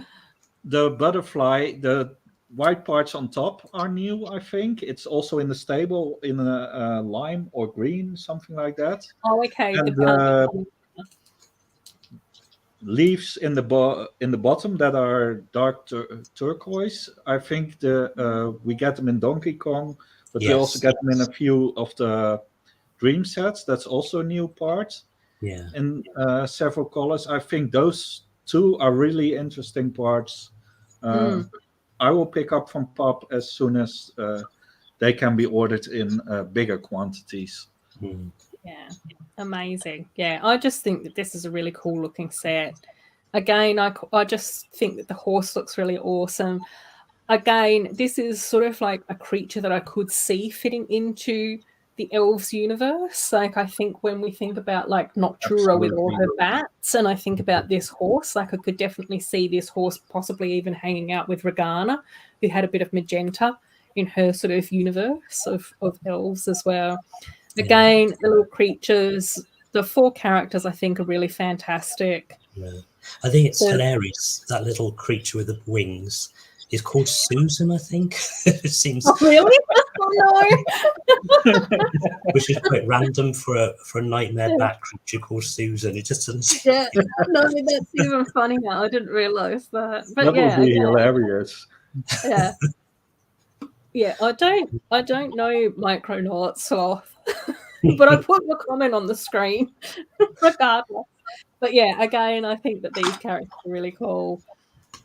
The butterfly, the white parts on top are new. I think it's also in the stable in a lime or green, something like that. Oh, okay. And the leaves in the bottom that are dark turquoise. I think we get them in Donkey Kong, but we also get them in a few of the Dream sets. That's also a new part. Yeah. In several colors. I think those 2 are really interesting parts. I will pick up from Pop as soon as they can be ordered in bigger quantities. Yeah, amazing. Yeah, I just think that this is a really cool looking set. Again, I just think that the horse looks really awesome. Again, this is sort of like a creature that I could see fitting into the elves universe. Like, I think when we think about like Noctura with all her bats, and I think about this horse, like I could definitely see this horse possibly even hanging out with Regana, who had a bit of magenta in her sort of universe of elves as well. Again, the little creatures, the 4 characters I think are really fantastic. Yeah. I think it's hilarious, that little creature with the wings is called Susan, I think. It seems. Oh, really? Oh, no. Which is quite random for a nightmare bat creature called Susan. It just doesn't. Yeah, no, that's even funny now. I didn't realise that. But that would be hilarious. Yeah. Yeah, I don't know Micronaut Sloth, but I put the comment on the screen regardless. But yeah, again, I think that these characters are really cool.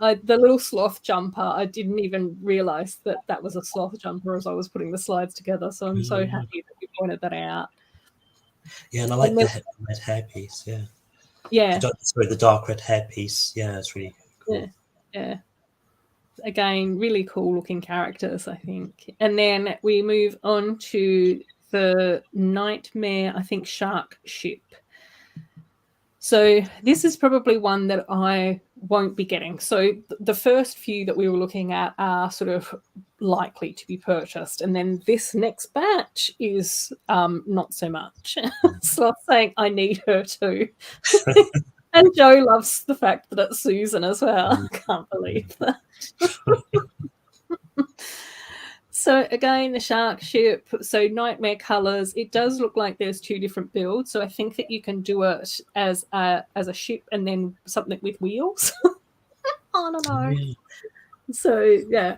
The little sloth jumper, I didn't even realise that was a sloth jumper as I was putting the slides together. So I'm so happy that you pointed that out. Yeah, and I like the red hairpiece. Yeah. Yeah. The dark red hairpiece. Yeah, it's really cool. Yeah. Again, really cool looking characters, I think. And then we move on to the Nightmare, I think, shark ship. So this is probably one that I won't be getting. So the first few that we were looking at are sort of likely to be purchased. And then this next batch is not so much. So I'm saying I need her too. And Joe loves the fact that it's Susan as well. I can't believe that. So again, the shark ship, so nightmare colors. It does look like there's 2 different builds. So I think that you can do it as a ship and then something with wheels. I don't know. So yeah,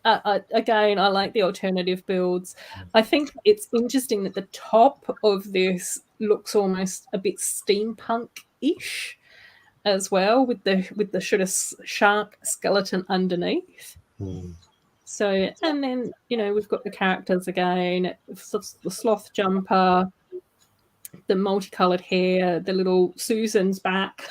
Again, I like the alternative builds. I think it's interesting that the top of this looks almost a bit steampunk-ish as well, with the sort of shark skeleton underneath. So, and then we've got the characters again, the sloth jumper, the multicolored hair, the little Susan's back.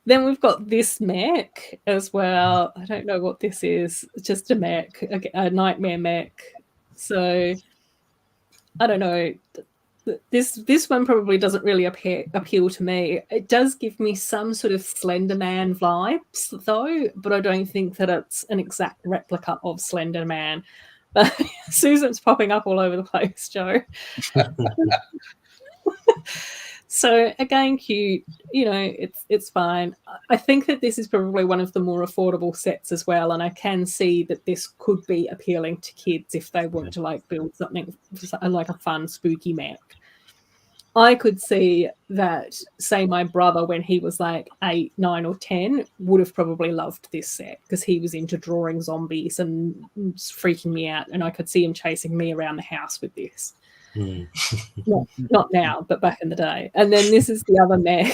Then we've got this mech as well. I don't know what this is. It's just a mech, a nightmare mech. So I don't know. This one probably doesn't really appeal to me. It does give me some sort of Slender Man vibes, though, but I don't think that it's an exact replica of Slender Man. But Susan's popping up all over the place, Joe. So again, cute. It's fine. I think that this is probably one of the more affordable sets as well, and I can see that this could be appealing to kids if they want to build something like a fun, spooky mech. I could see that, say, my brother, when he was 8, 9, or 10, would have probably loved this set because he was into drawing zombies and freaking me out, and I could see him chasing me around the house with this. Not now, but back in the day. And then this is the other mech.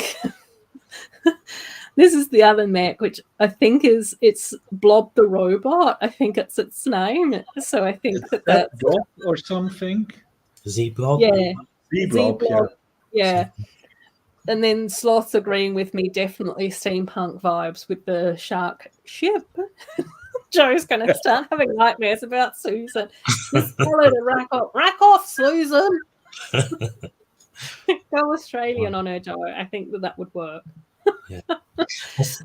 This is the other mech, which I think it's Blob the Robot. I think it's its name. So I think that's Blob or something. Z-Blob. Yeah. Z-Blob. Yeah. And then Sloth's agreeing with me, definitely steampunk vibes with the shark ship. Joe's going to start having nightmares about Susan. Just tell her to rack off, Susan. Go Australian on her, Joe. I think that would work. Yeah.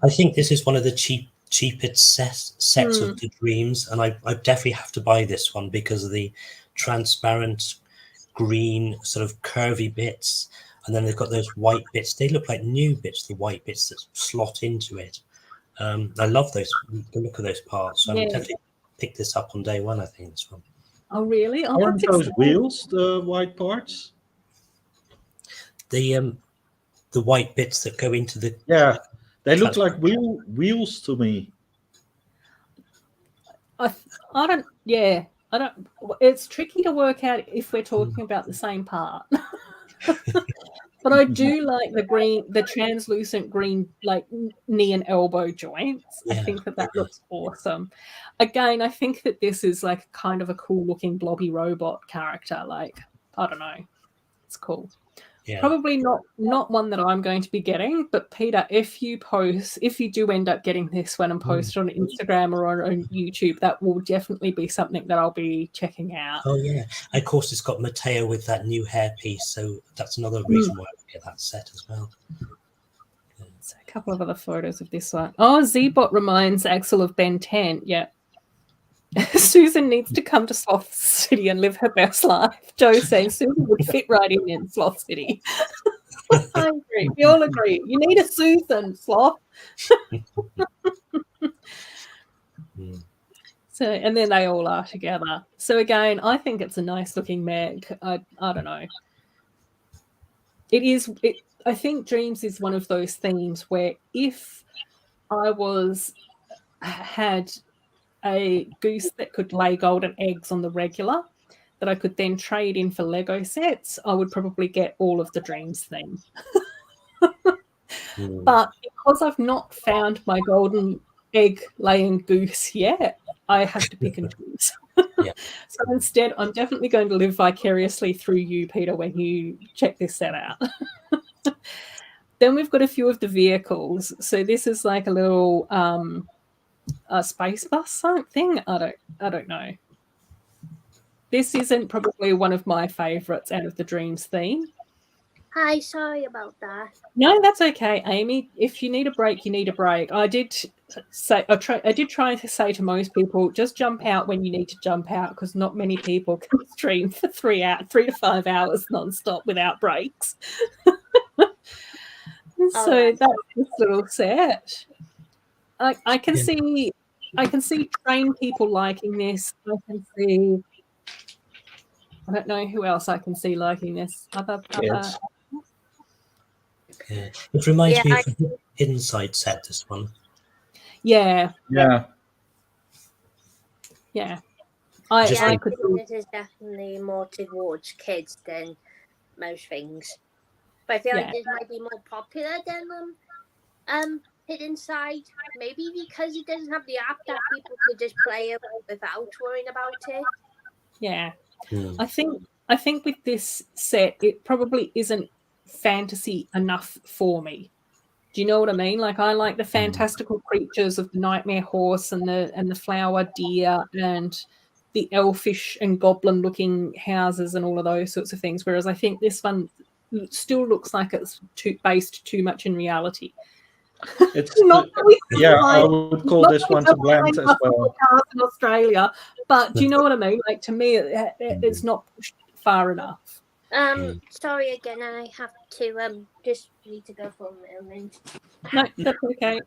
I think this is one of the cheapest sets of the Dreams, and I definitely have to buy this one because of the transparent green sort of curvy bits, and then they've got those white bits. They look like new bits, the white bits that slot into it. I love the look of those parts. So I'm definitely pick this up on day one. I think this one. Oh really? Oh, aren't those wheels the white parts? The white bits that go into the they look like wheels to me. I don't. Yeah, I don't. It's tricky to work out if we're talking about the same part. But I do like the translucent green, knee and elbow joints. Yeah. I think that looks awesome. Again, I think that this is kind of a cool looking blobby robot character. I don't know. It's cool. Yeah. Probably not one that I'm going to be getting, but Peter, if you do end up getting this one and post it on Instagram or on YouTube, that will definitely be something that I'll be checking out. Oh yeah, of course it's got Mateo with that new hairpiece, so that's another reason why I get that set as well. So a couple of other photos of this one. Oh, Z-Bot reminds Axel of Ben 10. Yeah. Susan needs to come to Sloth City and live her best life. Joe saying Susan would fit right in Sloth City. I agree. We all agree. You need a Susan, Sloth. So, and then they all are together. So again, I think it's a nice looking mech. I don't know. I think Dreams is one of those themes where if I had a goose that could lay golden eggs on the regular that I could then trade in for Lego sets, I would probably get all of the Dreams theme. But because I've not found my golden egg laying goose yet, I have to pick and choose. So instead, I'm definitely going to live vicariously through you, Peter, when you check this set out. Then we've got a few of the vehicles. So this is like a little a space bus something. I don't know. This isn't probably one of my favorites out of the Dreams theme. Hi, sorry about that. No, that's okay, Amy. If you need a break, you need a break. I did try to say to most people, just jump out when you need to jump out, because not many people can stream for 3 to 5 hours nonstop without breaks. So that's this little set. I can see trained people liking this. I don't know who else I can see liking this. Other It reminds me of the Hidden Side set, this one. Yeah. Yeah. I could this is definitely more towards kids than most things. But I feel like this might be more popular than Hidden Side. Maybe because it doesn't have the app that people could just play it without worrying about it. Yeah. I think with this set, it probably isn't fantasy enough for me. Do you know what I mean? Like, I like the fantastical creatures of the nightmare horse and the flower deer and the elfish and goblin looking houses and all of those sorts of things. Whereas I think this one still looks like it's based too much in reality. It's I would call this one to blend as well. In Australia, but do you know what I mean? Like, to me, it's not pushed far enough. Sorry again, I have to just need to go for a moment. No, that's okay.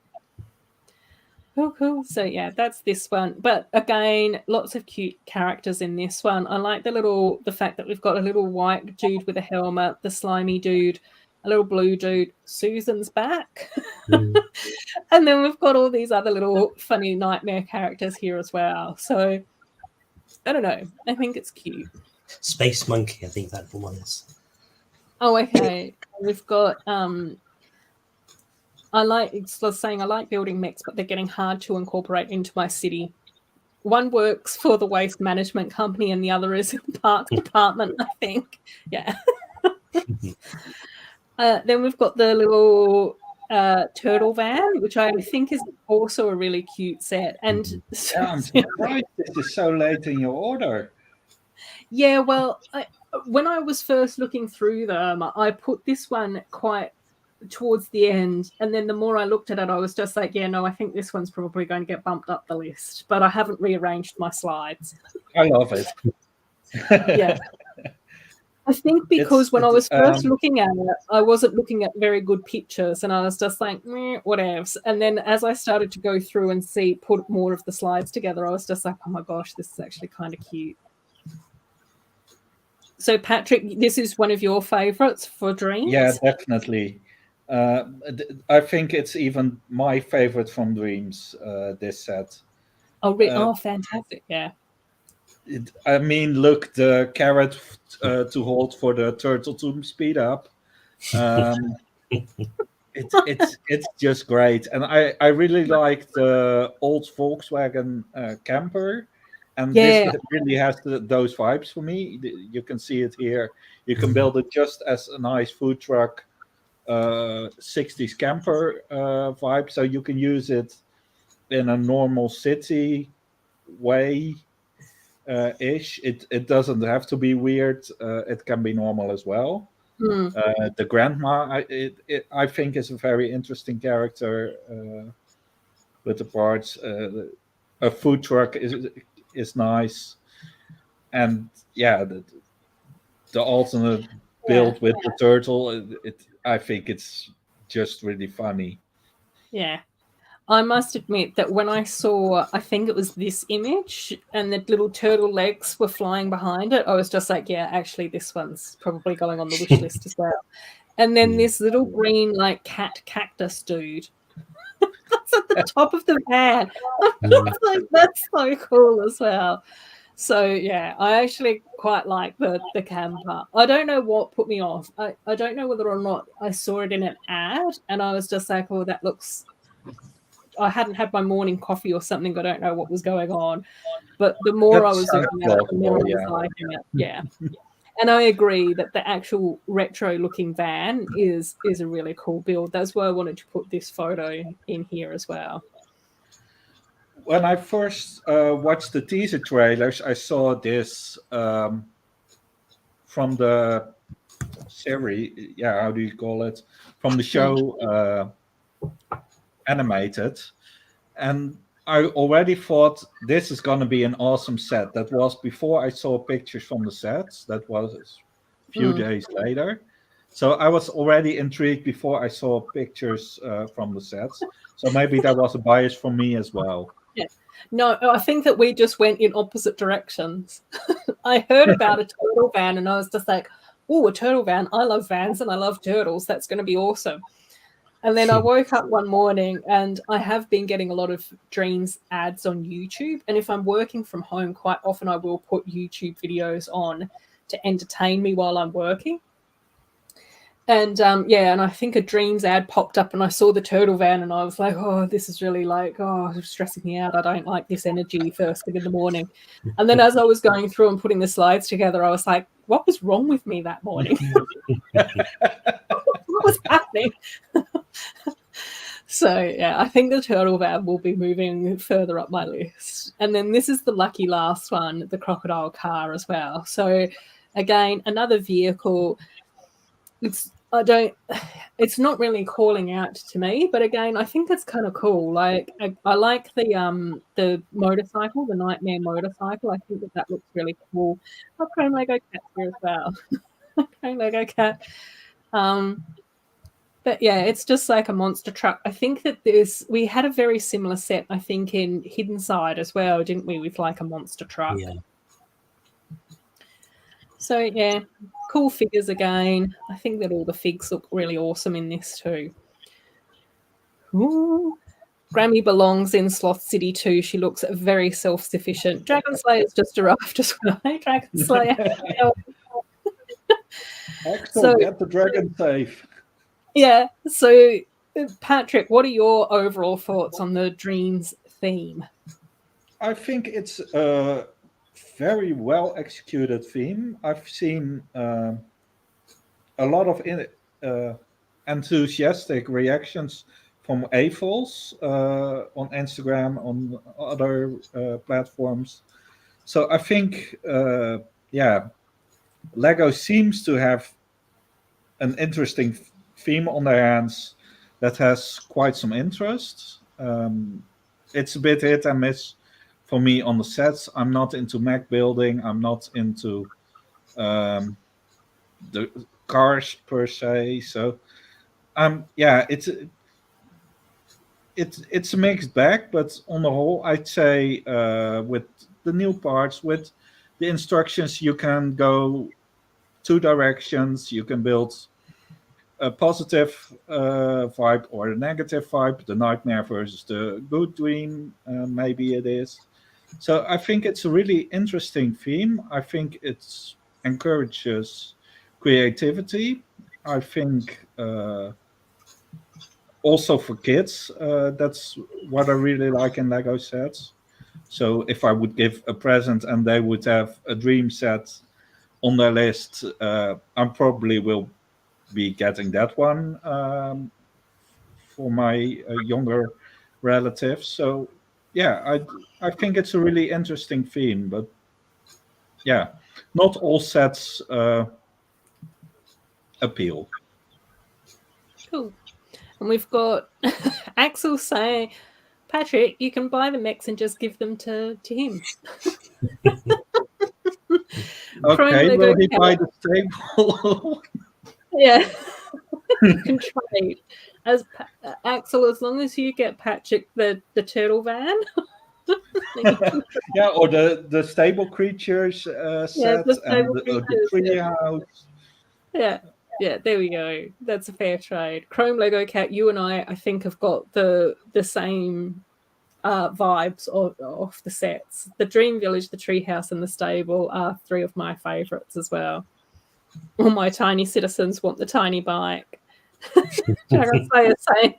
Cool. So yeah, that's this one. But again, lots of cute characters in this one. I like the fact that we've got a little white dude with a helmet, the slimy dude, a little blue dude. Susan's back. And then we've got all these other little funny nightmare characters here as well. So I don't know. I think it's cute. Space Monkey, I think that one is. Oh, okay. We've got I like building mechs, but they're getting hard to incorporate into my city. One works for the waste management company and the other is in the park department, I think. Yeah. Then we've got the little turtle van, which I think is also a really cute set. And I'm surprised this is so late in your order. Yeah, well, when I was first looking through them, I put this one quite towards the end, and then the more I looked at it, I was just like, yeah, no, I think this one's probably going to get bumped up the list, but I haven't rearranged my slides. I love it. Yeah. I think because when I was first looking at it, I wasn't looking at very good pictures, and I was just like, whatevs. And then as I started to go through and put more of the slides together, I was just like, oh my gosh, this is actually kind of cute. So, Patrick, this is one of your favorites for Dreams? Yeah, definitely. I think it's even my favorite from Dreams, this set. Oh, fantastic, yeah. I mean, look, the carrot to hold for the turtle to speed up. It's just great. And I really like the old Volkswagen camper. And this really has those vibes for me. You can see it here. You can build it just as a nice food truck, 60s camper vibe. So you can use it in a normal city way ish. It doesn't have to be weird. It can be normal as well. The grandma, I think, is a very interesting character with the parts. A food truck is nice, and yeah, the alternate build with the turtle, I think it's just really funny. Yeah, I must admit that when I saw, I think it was this image, and the little turtle legs were flying behind it, I was just like, yeah, actually, this one's probably going on the wish list as well. And then this little green, like, cat cactus dude. That's at the top of the van. Like, that's so cool as well. So yeah, I actually quite like the camper. I don't know what put me off. I don't know whether or not I saw it in an ad and I was just like, oh, that looks. I hadn't had my morning coffee or something. I don't know what was going on, but the more I was looking at it, the more I was liking it. Yeah. And I agree that the actual retro-looking van is a really cool build. That's why I wanted to put this photo in here as well. When I first watched the teaser trailers, I saw this from the series. Yeah, how do you call it? From the show animated. And I already thought this is going to be an awesome set. That was before I saw pictures from the sets. That was a few days later. So I was already intrigued before I saw pictures from the sets. So maybe that was a bias for me as well. Yeah. No, I think that we just went in opposite directions. I heard about a turtle van and I was just like, oh, a turtle van. I love vans and I love turtles. That's going to be awesome. And then I woke up one morning, and I have been getting a lot of dreams ads on YouTube. And if I'm working from home, quite often I will put YouTube videos on to entertain me while I'm working. And and I think a dreams ad popped up, and I saw the turtle van, and I was like, oh, this is really stressing me out. I don't like this energy first thing in the morning. And then as I was going through and putting the slides together, I was like, what was wrong with me that morning? What was happening? So, yeah, I think the turtle van will be moving further up my list. And then this is the lucky last one, the crocodile car as well. So, again, another vehicle. It's not really calling out to me, but again, I think it's kind of cool. Like I like the motorcycle, the nightmare motorcycle. I think that looks really cool. I've got a Lego cat here as well. Lego cat. But yeah, it's just like a monster truck. I think that we had a very similar set, I think, in Hidden Side as well, didn't we, with like a monster truck? Yeah. So yeah, cool figures again. I think that all the figs look really awesome in this too. Ooh. Grammy belongs in Sloth City too. She looks very self-sufficient. Dragon Slayer's just arrived as well. Hey, Dragon Slayer. Excellent. So, get the dragon safe. Yeah. So, Patrick, what are your overall thoughts on the Dreams theme? I think it's a very well executed theme. I've seen a lot of enthusiastic reactions from AFOLs on Instagram, on other platforms. So I think, Lego seems to have an interesting theme on their hands that has quite some interest. It's a bit hit and miss for me on the sets. I'm not into mech building. I'm not into the cars per se. So, it's a mixed bag. But on the whole, I'd say with the new parts, with the instructions, you can go two directions. You can build a positive vibe or a negative vibe, the nightmare versus the good dream, maybe it is. So I think it's a really interesting theme. I think it encourages creativity. I think also for kids, that's what I really like in Lego sets. So if I would give a present and they would have a dream set on their list, I probably will be getting that one for my younger relatives. So yeah, I think it's a really interesting theme, but yeah, not all sets appeal. Cool. And we've got Axel saying, Patrick, you can buy the mechs and just give them to him. Okay, will he buy the stable? Yeah. You can trade. Axel, as long as you get Patrick the turtle van. Yeah, or the stable creatures set and the tree house. Yeah, there we go. That's a fair trade. Chrome Lego Cat, you and I think, have got the same vibes of the sets. The Dream Village, the Treehouse, and the Stable are three of my favourites as well. All my tiny citizens want the tiny bike. Dragon Slayer saying,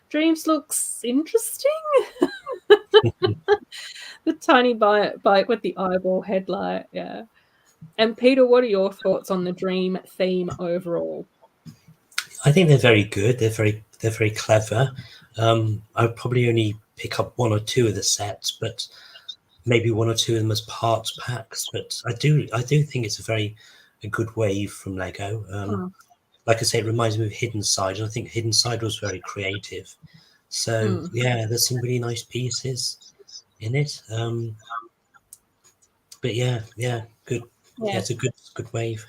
Dreams looks interesting. The tiny bike with the eyeball headlight, yeah. And Peter, what are your thoughts on the Dream theme overall? I think they're very good. They're very clever. I'd probably only pick up one or two of the sets, but maybe one or two of them as parts packs. But I do think it's a good wave from Lego. Like I say, it reminds me of Hidden Side, and I think Hidden Side was very creative. So yeah, there's some really nice pieces in it. But yeah, good. Yeah, it's a good wave.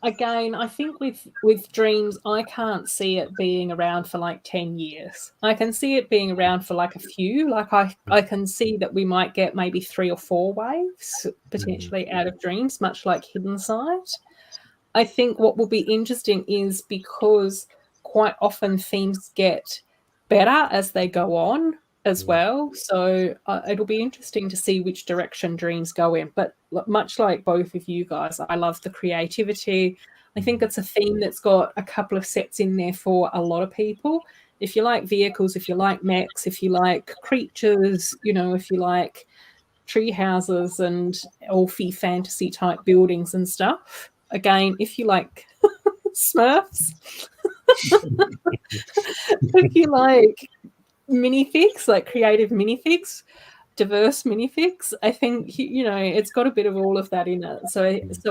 Again, I think with Dreams, I can't see it being around for like 10 years. I can see it being around for like a few. Like I can see that we might get maybe 3 or 4 waves potentially out of Dreams, much like Hidden Side. I think what will be interesting is because quite often themes get better as they go on as well. So it'll be interesting to see which direction Dreams go in. But much like both of you guys, I love the creativity. I think it's a theme that's got a couple of sets in there for a lot of people. If you like vehicles, if you like mechs, if you like creatures, you know, if you like tree houses and elfy fantasy type buildings and stuff. Again, if you like Smurfs, if you like minifigs, like creative minifigs, diverse minifigs, I think, you know, it's got a bit of all of that in it. So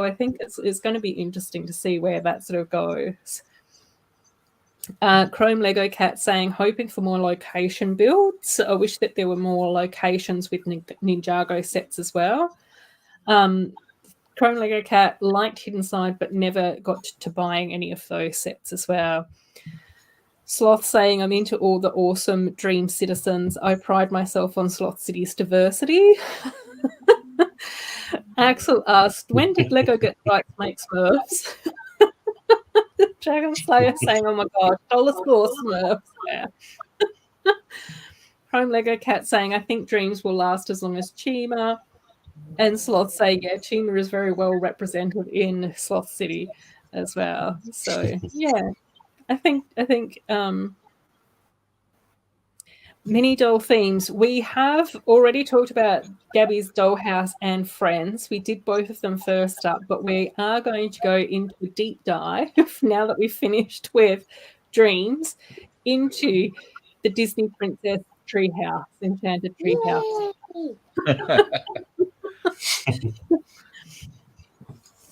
I think it's going to be interesting to see where that sort of goes. Chrome Lego Cat saying, hoping for more location builds. I wish that there were more locations with Ninjago sets as well. Chrome Lego Cat liked Hidden Side, but never got to buying any of those sets as well. Sloth saying, I'm into all the awesome Dream citizens. I pride myself on Sloth City's diversity. Axel asked, when did Lego get right to make Smurfs? Dragon Slayer saying, oh my god, dollar store Smurfs. Yeah. Chrome Lego Cat saying, I think Dreams will last as long as Chima. And Sloth saying, yeah, Chima is very well represented in Sloth City as well. So yeah, I think mini doll themes. We have already talked about Gabby's Dollhouse and Friends. We did both of them first up, but we are going to go into a deep dive now that we've finished with Dreams into the Disney Princess Treehouse, Enchanted Treehouse.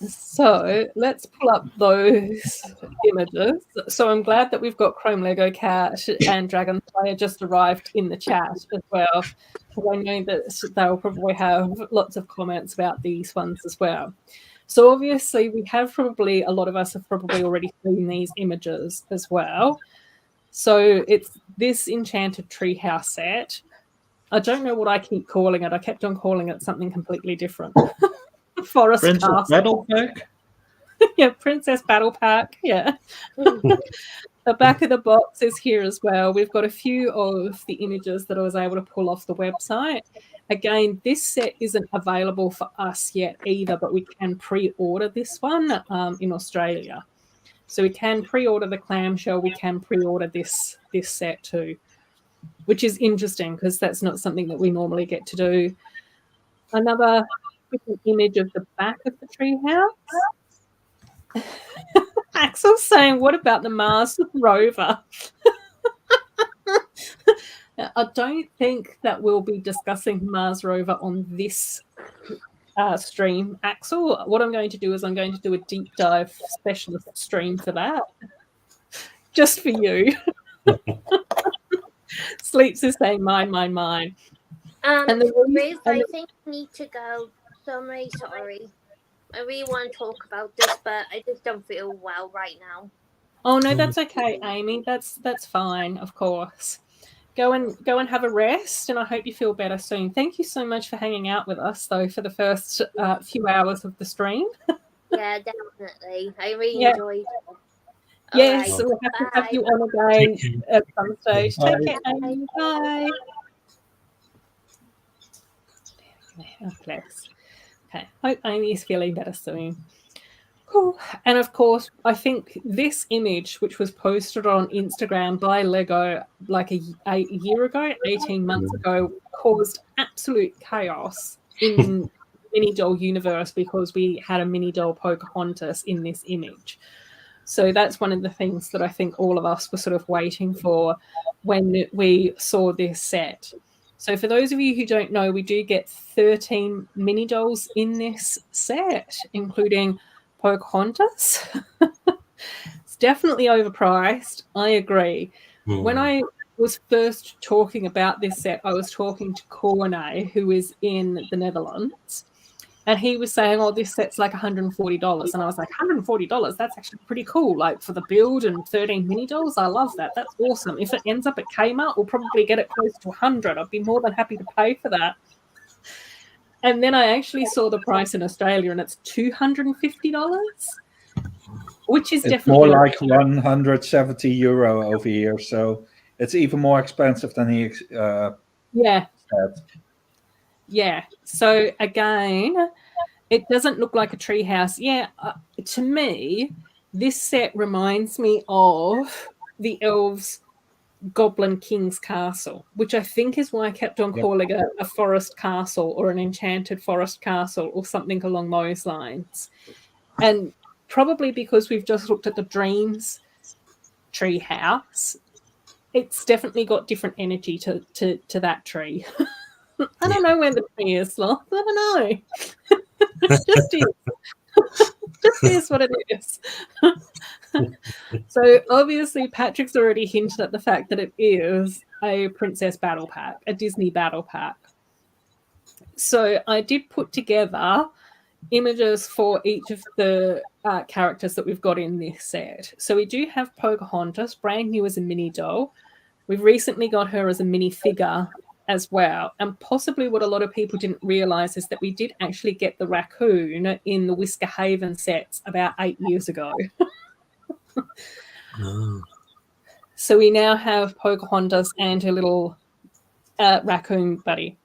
So let's pull up those images. So I'm glad that we've got Chrome Lego Cat and Dragon Slayer just arrived in the chat as well, because I know that they'll probably have lots of comments about these ones as well. So obviously we have probably, a lot of us have probably already seen these images as well. So it's this Enchanted Treehouse set. I don't know what I keep calling it. I kept on calling it something completely different. Forest Princess Castle. Battle Pack? Yeah, Princess Battle Pack. Yeah. The back of the box is here as well. We've got a few of the images that I was able to pull off the website. Again, this set isn't available for us yet either, but we can pre-order this one in Australia. So we can pre-order the clamshell. We can pre-order this set too, which is interesting because that's not something that we normally get to do. Another image of the back of the treehouse. Axel's saying, what about the Mars rover? I don't think that we'll be discussing Mars rover on this stream, Axel. What I'm going to do is I'm going to do a deep dive specialist stream for that. Just for you. Sleeps is saying mine. And Ruth, I think I need to go. So I'm really sorry. I really want to talk about this, but I just don't feel well right now. Oh no, that's okay, Amy. That's fine, of course. Go and have a rest, and I hope you feel better soon. Thank you so much for hanging out with us, though, for the first few hours of the stream. Yeah, definitely. I really enjoyed it. Yes, right. we'll have to have you on again at some stage. Take care, Amy. Bye. Oh, bless. Okay, hope Amy's feeling better soon. Cool. And of course, I think this image, which was posted on Instagram by Lego like a year ago, 18 months ago, caused absolute chaos in mini doll universe because we had a mini doll Pocahontas in this image. So that's one of the things that I think all of us were sort of waiting for when we saw this set. So for those of you who don't know, we do get 13 mini dolls in this set, including Pocahontas. It's definitely overpriced. I agree. When I was first talking about this set, I was talking to Corne, who is in the Netherlands, and he was saying, oh, this set's like $140. And I was like, $140? That's actually pretty cool. Like for the build and 13 mini dolls, I love that. That's awesome. If it ends up at Kmart, we'll probably get it close to 100. I'd be more than happy to pay for that. And then I actually saw the price in Australia, and it's $250. which is It's definitely more like 170 euro over here, so it's even more expensive than he yeah. said. Yeah. So again, it doesn't look like a treehouse. Yeah, to me, this set reminds me of the elves' Goblin King's Castle, which I think is why I kept on calling it a forest castle or an enchanted forest castle or something along those lines. And probably because we've just looked at the Dreams treehouse, it's definitely got different energy to that tree. I don't know where the tree is, Sloth. I don't know. Just is. Just is what it is. So obviously Patrick's already hinted at the fact that it is a princess battle pack, a Disney battle pack. So I did put together images for each of the characters that we've got in this set. So we do have Pocahontas, brand new as a mini doll. We've recently got her as a mini figure as well. And possibly what a lot of people didn't realize is that we did actually get the raccoon in the Whisker Haven sets about 8 years ago. Oh. So we now have Pocahontas and her little raccoon buddy.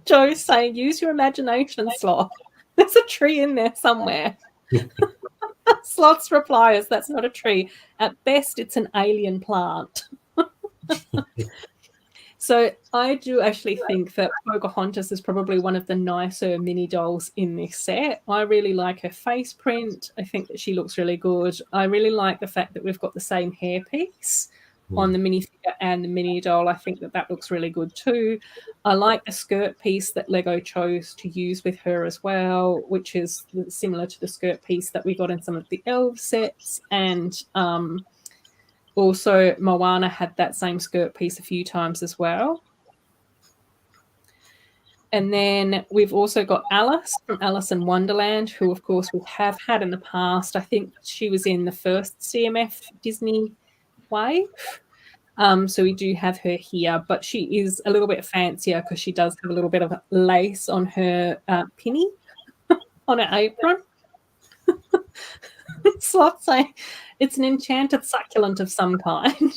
Joe's saying, use your imagination, Sloth. There's a tree in there somewhere. Sloth's reply is, that's not a tree. At best, it's an alien plant. So I do actually think that Pocahontas is probably one of the nicer mini dolls in this set. I really like her face print. I think that she looks really good. I really like the fact that we've got the same hairpiece on the minifigure and the mini doll. I think that looks really good too. I like the skirt piece that Lego chose to use with her as well, which is similar to the skirt piece that we got in some of the elf sets. And also, Moana had that same skirt piece a few times as well. And then we've also got Alice from Alice in Wonderland, who, of course, we have had in the past. I think she was in the first CMF Disney wave. So we do have her here, but she is a little bit fancier because she does have a little bit of lace on her pinny, on her apron. Sloth saying it's an enchanted succulent of some kind.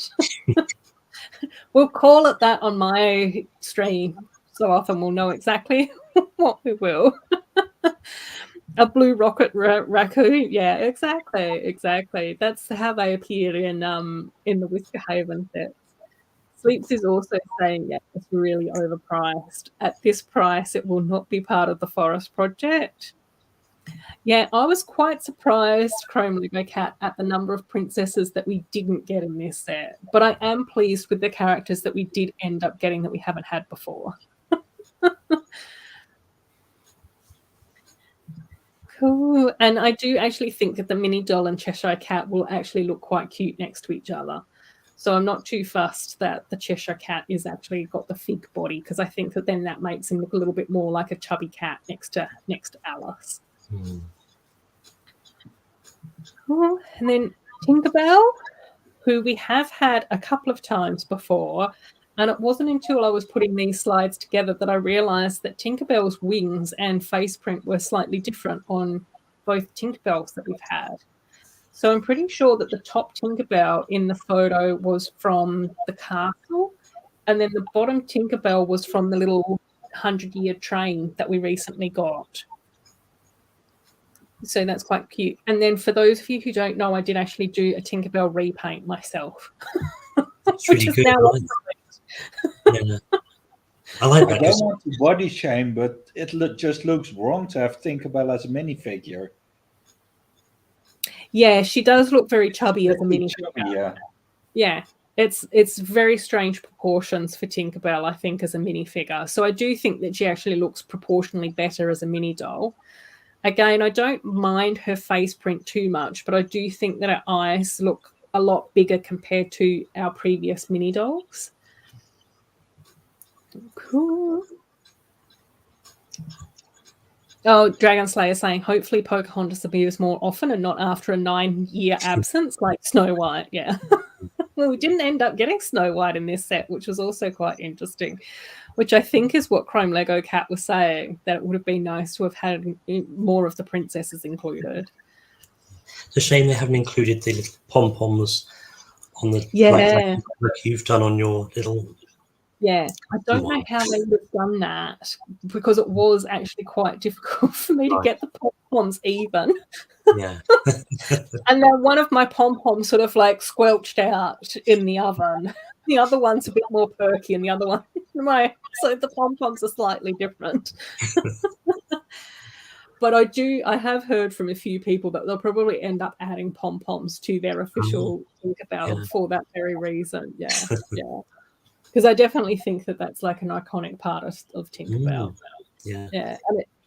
We'll call it that on my stream, so often we'll know exactly what we will. A blue rocket raccoon, yeah, exactly. That's how they appear in the Whisker Haven sets. Sleeps is also saying, yeah, it's really overpriced. At this price, it will not be part of the Forest project. Yeah, I was quite surprised, Chrome Lego Cat, at the number of princesses that we didn't get in this set. But I am pleased with the characters that we did end up getting that we haven't had before. Cool. And I do actually think that the mini doll and Cheshire Cat will actually look quite cute next to each other. So I'm not too fussed that the Cheshire Cat is actually got the fig body, because I think that then that makes him look a little bit more like a chubby cat next to Alice. Cool. And then Tinkerbell, who we have had a couple of times before, and it wasn't until I was putting these slides together that I realised that Tinkerbell's wings and face print were slightly different on both Tinkerbells that we've had. So I'm pretty sure that the top Tinkerbell in the photo was from the castle, and then the bottom Tinkerbell was from the little 100-year train that we recently got. So that's quite cute. And then for those of you who don't know, I did actually do a Tinkerbell repaint myself. It's really good. Yeah. I like that. I don't want to body shame, but it just looks wrong to have Tinkerbell as a minifigure. Yeah, she does look very chubby as a minifigure. Yeah, it's very strange proportions for Tinkerbell, I think, as a minifigure. So I do think that she actually looks proportionally better as a mini doll. Again, I don't mind her face print too much, but I do think that her eyes look a lot bigger compared to our previous mini dolls. Cool. Oh, Dragon Slayer saying, hopefully Pocahontas appears more often and not after a 9-year absence like Snow White. Yeah. Well, we didn't end up getting Snow White in this set, which was also quite interesting, which I think is what Chrome Lego Cat was saying, that it would have been nice to have had more of the princesses included. It's a shame they haven't included the little pom-poms on the like you've done on your little. Yeah, I don't know how they would have done that, because it was actually quite difficult for me to get the pom-poms even. Yeah. And then one of my pom-poms sort of like squelched out in the oven. The other one's a bit more perky, and the other one, so the pom-poms are slightly different. But I have heard from a few people that they'll probably end up adding pom-poms to their official Tinkerbell for that very reason. Yeah, yeah. Because I definitely think that that's like an iconic part of Tinkerbell. Yeah.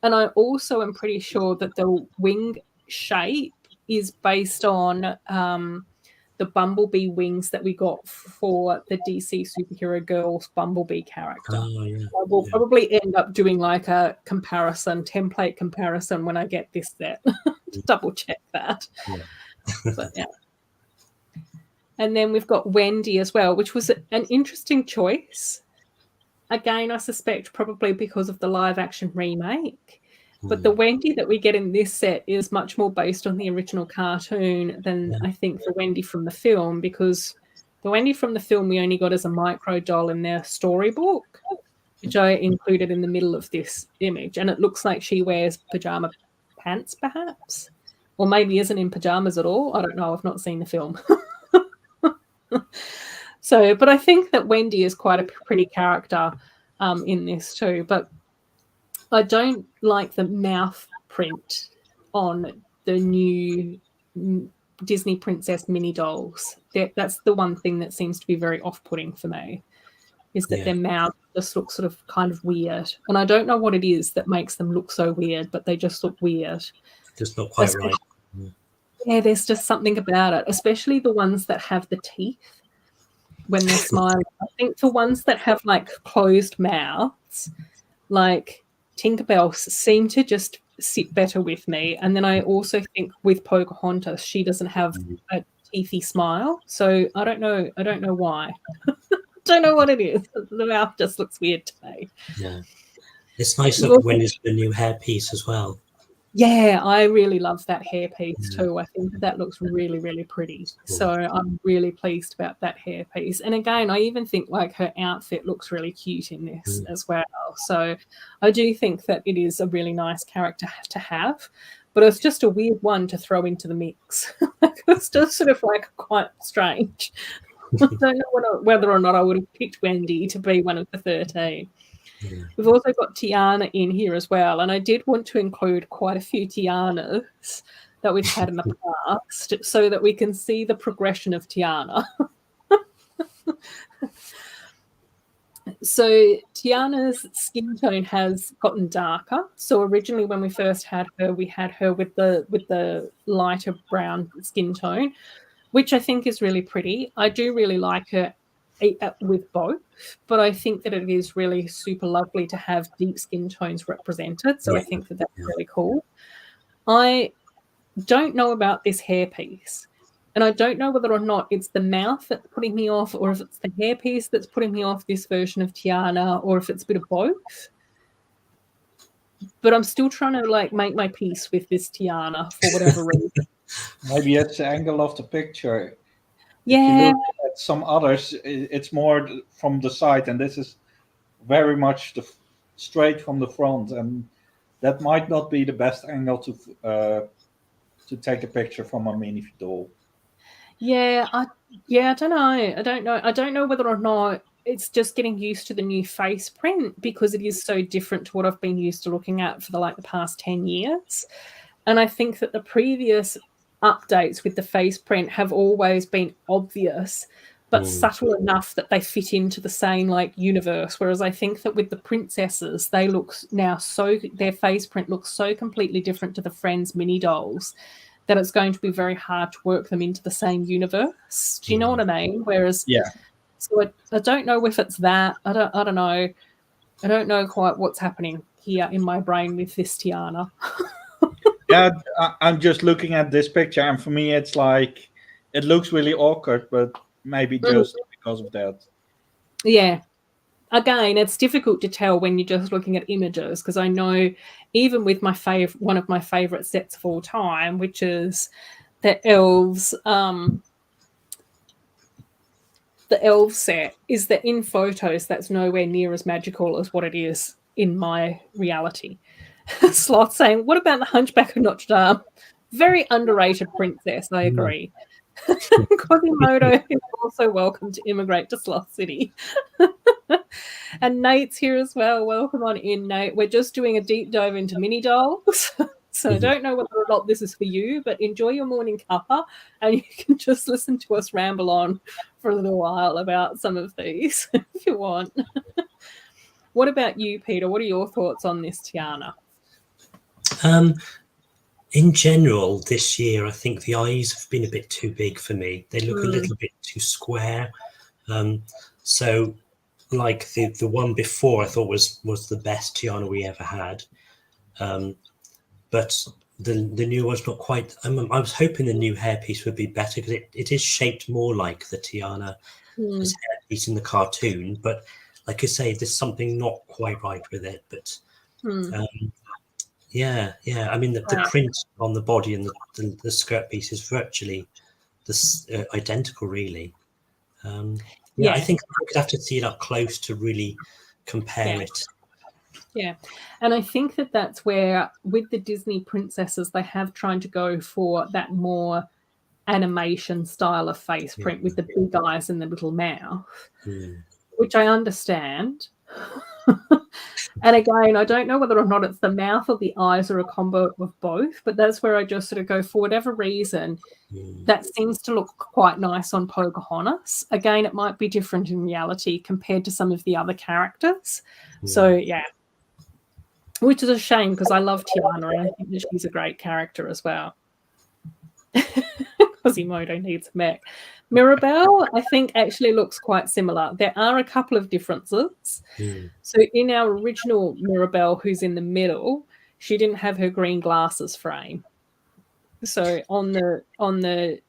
And I also am pretty sure that the wing shape is based on the Bumblebee wings that we got for the DC Superhero Girls Bumblebee character. I will probably end up doing like a template comparison when I get this set to double check that. But yeah. And then we've got Wendy as well, which was an interesting choice. Again, I suspect probably because of the live action remake. But the Wendy that we get in this set is much more based on the original cartoon than I think the Wendy from the film, because the Wendy from the film we only got as a micro doll in their storybook, which I included in the middle of this image. And it looks like she wears pajama pants, perhaps, or maybe isn't in pajamas at all. I don't know. I've not seen the film. So, but I think that Wendy is quite a pretty character in this too. But I don't like the mouth print on the new Disney Princess mini dolls. That's the one thing that seems to be very off-putting for me, is that their mouth just looks sort of kind of weird. And I don't know what it is that makes them look so weird, but they just look weird. Just not quite right. Yeah, there's just something about it, especially the ones that have the teeth when they're smiling. I think the ones that have like closed mouths, like Tinkerbell, seem to just sit better with me. And then I also think with Pocahontas, she doesn't have a teethy smile. So I don't know why. Don't know what it is. The mouth just looks weird to me. Yeah. It's nice that Wendy's got a new hairpiece as well. Yeah, I really love that hairpiece too. I think that looks really, really pretty. So I'm really pleased about that hairpiece. And again, I even think like her outfit looks really cute in this as well. So I do think that it is a really nice character to have, but it's just a weird one to throw into the mix. It's just sort of like quite strange. I don't know whether or not I would have picked Wendy to be one of the 13. We've also got Tiana in here as well, and I did want to include quite a few Tianas that we've had in the past so that we can see the progression of Tiana. So Tiana's skin tone has gotten darker. So originally when we first had her, we had her with the lighter brown skin tone, which I think is really pretty. I do really like her with both, but I think that it is really super lovely to have deep skin tones represented. So I think that that's really cool. I don't know about this hairpiece, and I don't know whether or not it's the mouth that's putting me off, or if it's the hairpiece that's putting me off this version of Tiana, or if it's a bit of both. But I'm still trying to like make my peace with this Tiana for whatever reason. Maybe it's the angle of the picture. Yeah. If you look at some others, it's more from the side, and this is very much straight from the front, and that might not be the best angle to take a picture from a mini doll. Yeah, I don't know. I don't know whether or not it's just getting used to the new face print, because it is so different to what I've been used to looking at for the past 10 years. And I think that the previous updates with the face print have always been obvious, but subtle enough that they fit into the same universe. Whereas I think that with the princesses, they look now their face print looks so completely different to the Friends mini dolls that it's going to be very hard to work them into the same universe. Do you know what I mean? Whereas, so I don't know if it's that. I don't know. I don't know quite what's happening here in my brain with this Tiana. Yeah, I'm just looking at this picture, and for me, it's like it looks really awkward, but maybe just because of that. Yeah. Again, it's difficult to tell when you're just looking at images, because I know even with one of my favorite sets of all time, which is the elves set is that in photos that's nowhere near as magical as what it is in my reality. Sloth saying, what about the Hunchback of Notre Dame? Very underrated princess, I agree. Quasimodo is also welcome to immigrate to Sloth City. And Nate's here as well. Welcome on in, Nate. We're just doing a deep dive into mini dolls. So I don't know whether or not this is for you, but enjoy your morning cuppa and you can just listen to us ramble on for a little while about some of these if you want. What about you, Peter? What are your thoughts on this Tiana? In general, this year, I think the eyes have been a bit too big for me. They look a little bit too square. So like the one before I thought was the best Tiana we ever had. But the new one's not quite. I was hoping the new hairpiece would be better because it is shaped more like the Tiana hairpiece in the cartoon. But like you say, there's something not quite right with it. But yeah. I mean, the print on the body and the skirt piece is virtually identical, really. I think I could have to see it up close to really compare it. Yeah, and I think that's where, with the Disney princesses, they have tried to go for that more animation style of face print with the big eyes and the little mouth, which I understand. And again, I don't know whether or not it's the mouth or the eyes or a combo of both, but that's where I just sort of go, for whatever reason, that seems to look quite nice on Pocahontas. Again, it might be different in reality compared to some of the other characters. So, yeah. Which is a shame because I love Tiana and I think that she's a great character as well. Quasimodo needs a mech. Mirabelle, I think, actually looks quite similar. There are a couple of differences. So in our original Mirabelle, who's in the middle, she didn't have her green glasses frame. So on the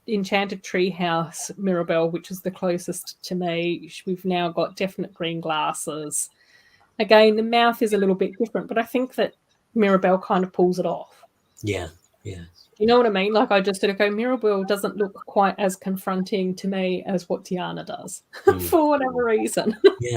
Enchanted Treehouse Mirabelle, which is the closest to me, we've now got definite green glasses. Again, the mouth is a little bit different, but I think that Mirabelle kind of pulls it off. Yeah. You know what I mean? Like, I just sort of go, Mirabelle doesn't look quite as confronting to me as what Tiana does, for whatever reason. Yeah,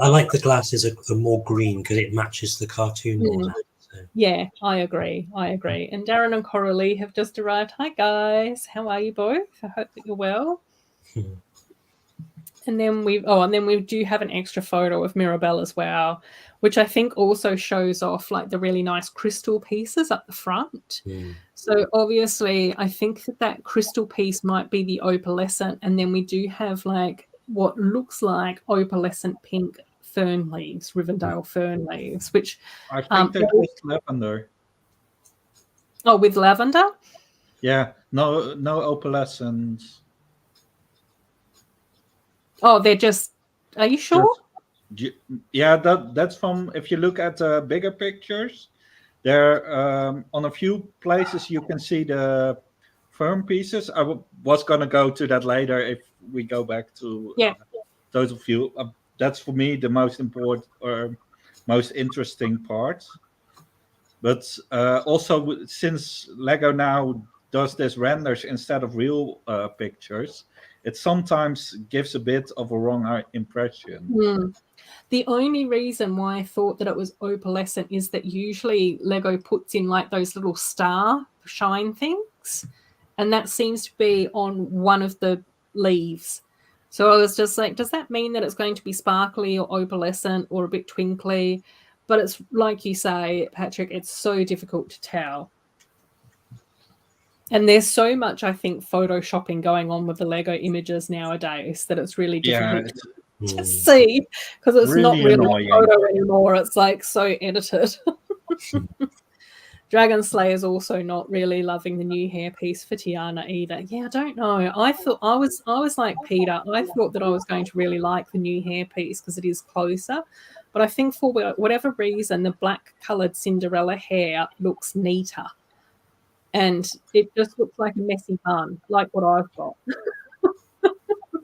I like the glasses are more green because it matches the cartoon more. So. Yeah, I agree. And Darren and Coralie have just arrived. Hi, guys. How are you both? I hope that you're well. And then we do have an extra photo of Mirabelle as well, which I think also shows off like the really nice crystal pieces up the front. So obviously I think that crystal piece might be the opalescent, and then we do have like what looks like opalescent pink fern leaves, Rivendell fern leaves, which I think that was lavender. Oh, with lavender? Yeah, no opalescence. Oh, they're just. Are you sure? Yeah, that's from. If you look at the bigger pictures, there on a few places you can see the firm pieces. I was gonna go to that later if we go back to those of you. That's for me the most important or most interesting part. But also, since Lego now does this renders instead of real pictures, it sometimes gives a bit of a wrong impression. The only reason why I thought that it was opalescent is that usually Lego puts in like those little star shine things, and that seems to be on one of the leaves. So I was just like, does that mean that it's going to be sparkly or opalescent or a bit twinkly? But it's like you say, Patrick, it's so difficult to tell. And there's so much, I think, photoshopping going on with the Lego images nowadays that it's really difficult to see, because it's really not really a photo anymore. It's like so edited. Dragon Slayer's also not really loving the new hairpiece for Tiana either. Yeah, I don't know. I thought I was like Peter. I thought that I was going to really like the new hairpiece because it is closer. But I think for whatever reason, the black-coloured Cinderella hair looks neater. And it just looks like a messy bun, like what I've got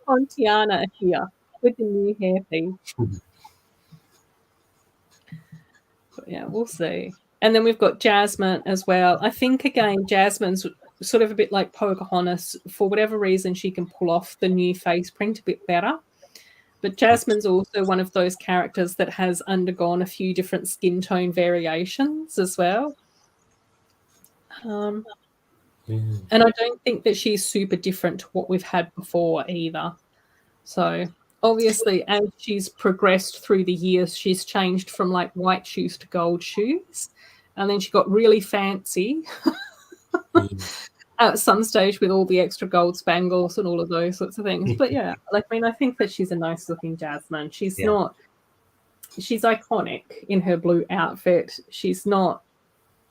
on Tiana here with the new hairpiece. But yeah, we'll see. And then we've got Jasmine as well. I think, again, Jasmine's sort of a bit like Pocahontas. For whatever reason, she can pull off the new face print a bit better. But Jasmine's also one of those characters that has undergone a few different skin tone variations as well. And I don't think that she's super different to what we've had before either. So obviously, as she's progressed through the years, she's changed from like white shoes to gold shoes. And then she got really fancy at some stage with all the extra gold spangles and all of those sorts of things. But yeah, like, I mean, I think that she's a nice looking Jasmine. She's not, she's iconic in her blue outfit. She's not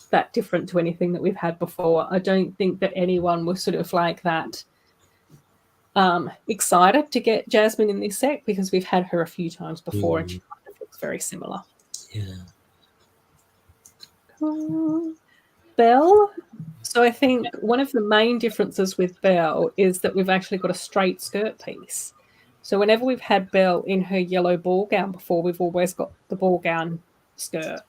that different to anything that we've had before. I don't think that anyone was sort of like that excited to get Jasmine in this set, because we've had her a few times before and she kind of looks very similar. Belle. So I think one of the main differences with Belle is that we've actually got a straight skirt piece. So whenever we've had Belle in her yellow ball gown before, we've always got the ball gown skirt.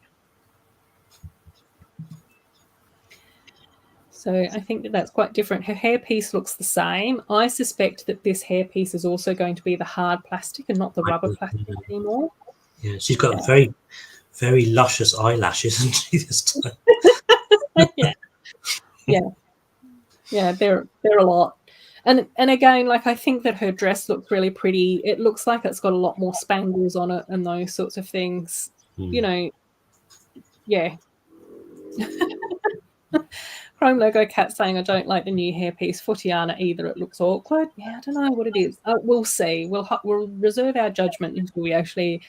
So I think that that's quite different. Her hairpiece looks the same. I suspect that this hairpiece is also going to be the hard plastic and not the rubber plastic anymore. Yeah, she's got very, very luscious eyelashes, isn't she, this time? Yeah, they're a lot. And again, like, I think that her dress looks really pretty. It looks like it's got a lot more spangles on it and those sorts of things. You know, yeah. Chrome Lego Cat saying, I don't like the new hairpiece for Tiana either. It looks awkward. Yeah, I don't know what it is. We'll see. We'll reserve our judgment until we actually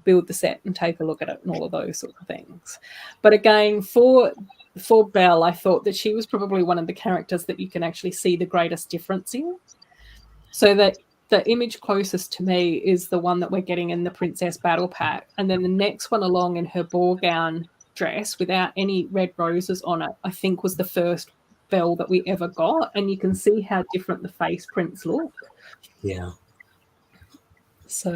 build the set and take a look at it and all of those sorts of things. But again, for Belle, I thought that she was probably one of the characters that you can actually see the greatest difference in. So that the image closest to me is the one that we're getting in the Princess Battle Pack. And then the next one along in her ball gown dress without any red roses on it, I think was the first Belle that we ever got. And you can see how different the face prints look. Yeah. So,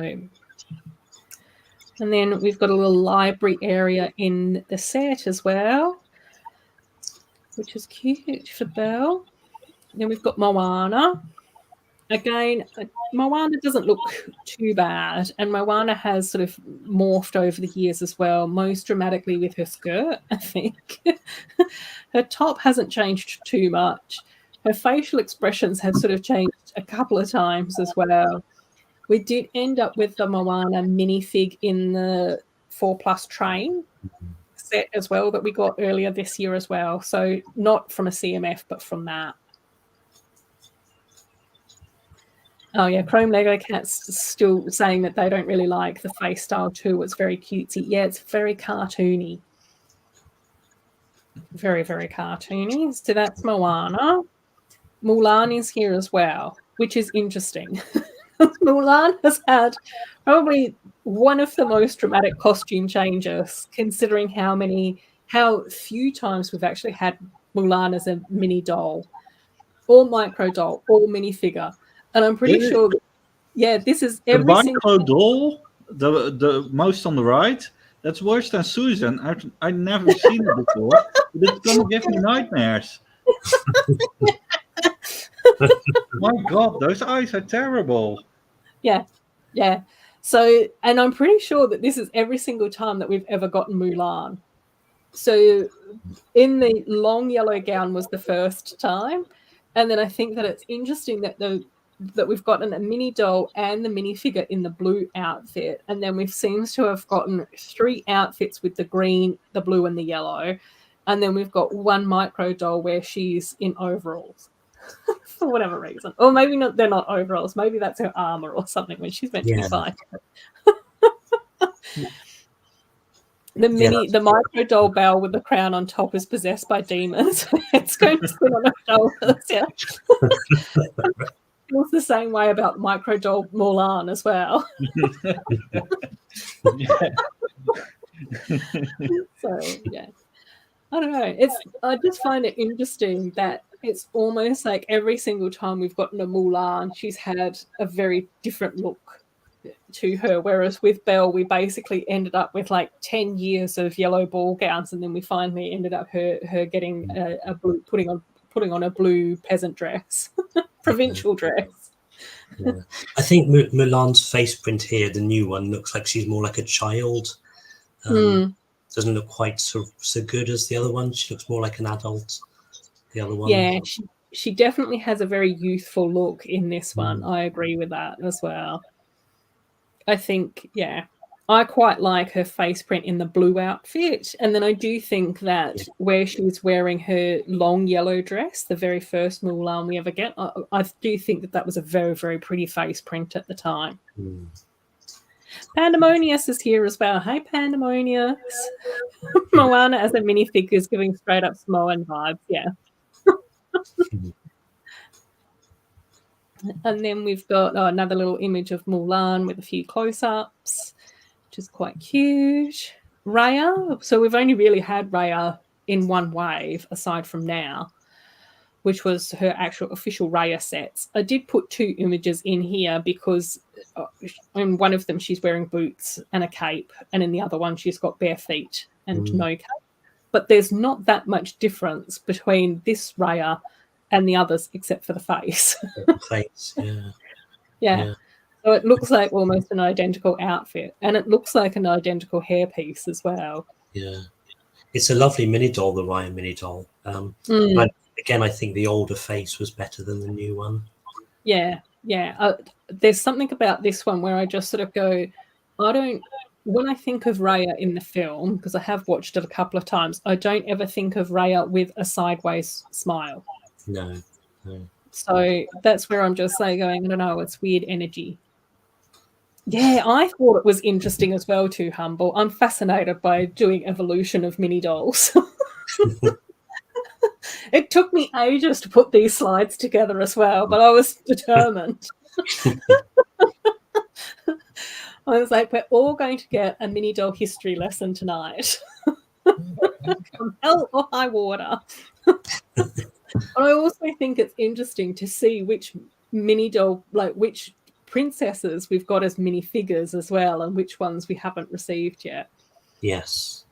and then we've got a little library area in the set as well, which is cute for Belle. Then we've got Moana. Again, Moana doesn't look too bad, and Moana has sort of morphed over the years as well, most dramatically with her skirt, I think. Her top hasn't changed too much. Her facial expressions have sort of changed a couple of times as well. We did end up with the Moana minifig in the 4+ train set as well that we got earlier this year as well. So not from a CMF, but from that. Oh, yeah, Chrome Lego Cat's still saying that they don't really like the face style too. It's very cutesy. Yeah, it's very cartoony. Very, very cartoony. So that's Moana. Mulan is here as well, which is interesting. Mulan has had probably one of the most dramatic costume changes, considering how few times we've actually had Mulan as a mini doll or micro doll or minifigure. And I'm pretty sure that, this is every single... The micro doll, the most on the right, that's worse than Susan. I've never seen it before, but it's going to give me nightmares. My God, those eyes are terrible. Yeah. So, and I'm pretty sure that this is every single time that we've ever gotten Mulan. So in the long yellow gown was the first time. And then I think that it's interesting that we've gotten a mini doll and the minifigure in the blue outfit. And then we've seems to have gotten 3 outfits with the green, the blue, and the yellow. And then we've got one micro doll where she's in overalls for whatever reason. Or maybe not, they're not overalls. Maybe that's her armor or something when she's meant to be fighting. The micro doll Belle with the crown on top is possessed by demons. It's going to spin on her shoulders, yeah. Feels the same way about micro doll Mulan as well. So yeah, I don't know. I just find it interesting that it's almost like every single time we've gotten a Mulan, she's had a very different look to her. Whereas with Belle, we basically ended up with like 10 years of yellow ball gowns, and then we finally ended up her getting a blue, putting on putting on a blue peasant dress, provincial dress. Yeah. I think Mulan's face print here, the new one, looks like she's more like a child. Doesn't look quite so good as the other one. She looks more like an adult. The other one. Yeah, she definitely has a very youthful look in this one. I agree with that as well. I think, yeah, I quite like her face print in the blue outfit. And then I do think that where she's wearing her long yellow dress, the very first Mulan we ever get, I do think that was a very, very pretty face print at the time. Pandemonious is here as well. Hey, Pandemonious. Moana as a minifigure is giving straight up Samoan vibes. Yeah. And then we've got another little image of Mulan with a few close-ups, which is quite cute. Raya. So we've only really had Raya in one wave, aside from now, which was her actual official Raya sets. I did put 2 images in here because in one of them she's wearing boots and a cape, and in the other one she's got bare feet and no cape. But there's not that much difference between this Raya and the others except for the face. Yeah. So it looks like almost an identical outfit, and it looks like an identical hairpiece as well. Yeah. It's a lovely mini doll, the Raya mini doll. But again, I think the older face was better than the new one. Yeah. There's something about this one where I just sort of go, when I think of Raya in the film, because I have watched it a couple of times, I don't ever think of Raya with a sideways smile. No. So that's where I'm just like going, I don't know, it's weird energy. Yeah, I thought it was interesting as well too, Humble. I'm fascinated by doing evolution of mini dolls. It took me ages to put these slides together as well, but I was determined. I was like, we're all going to get a mini doll history lesson tonight. From hell or high water. But I also think it's interesting to see which mini doll, like which princesses we've got as mini figures as well, and which ones we haven't received yet. Yes.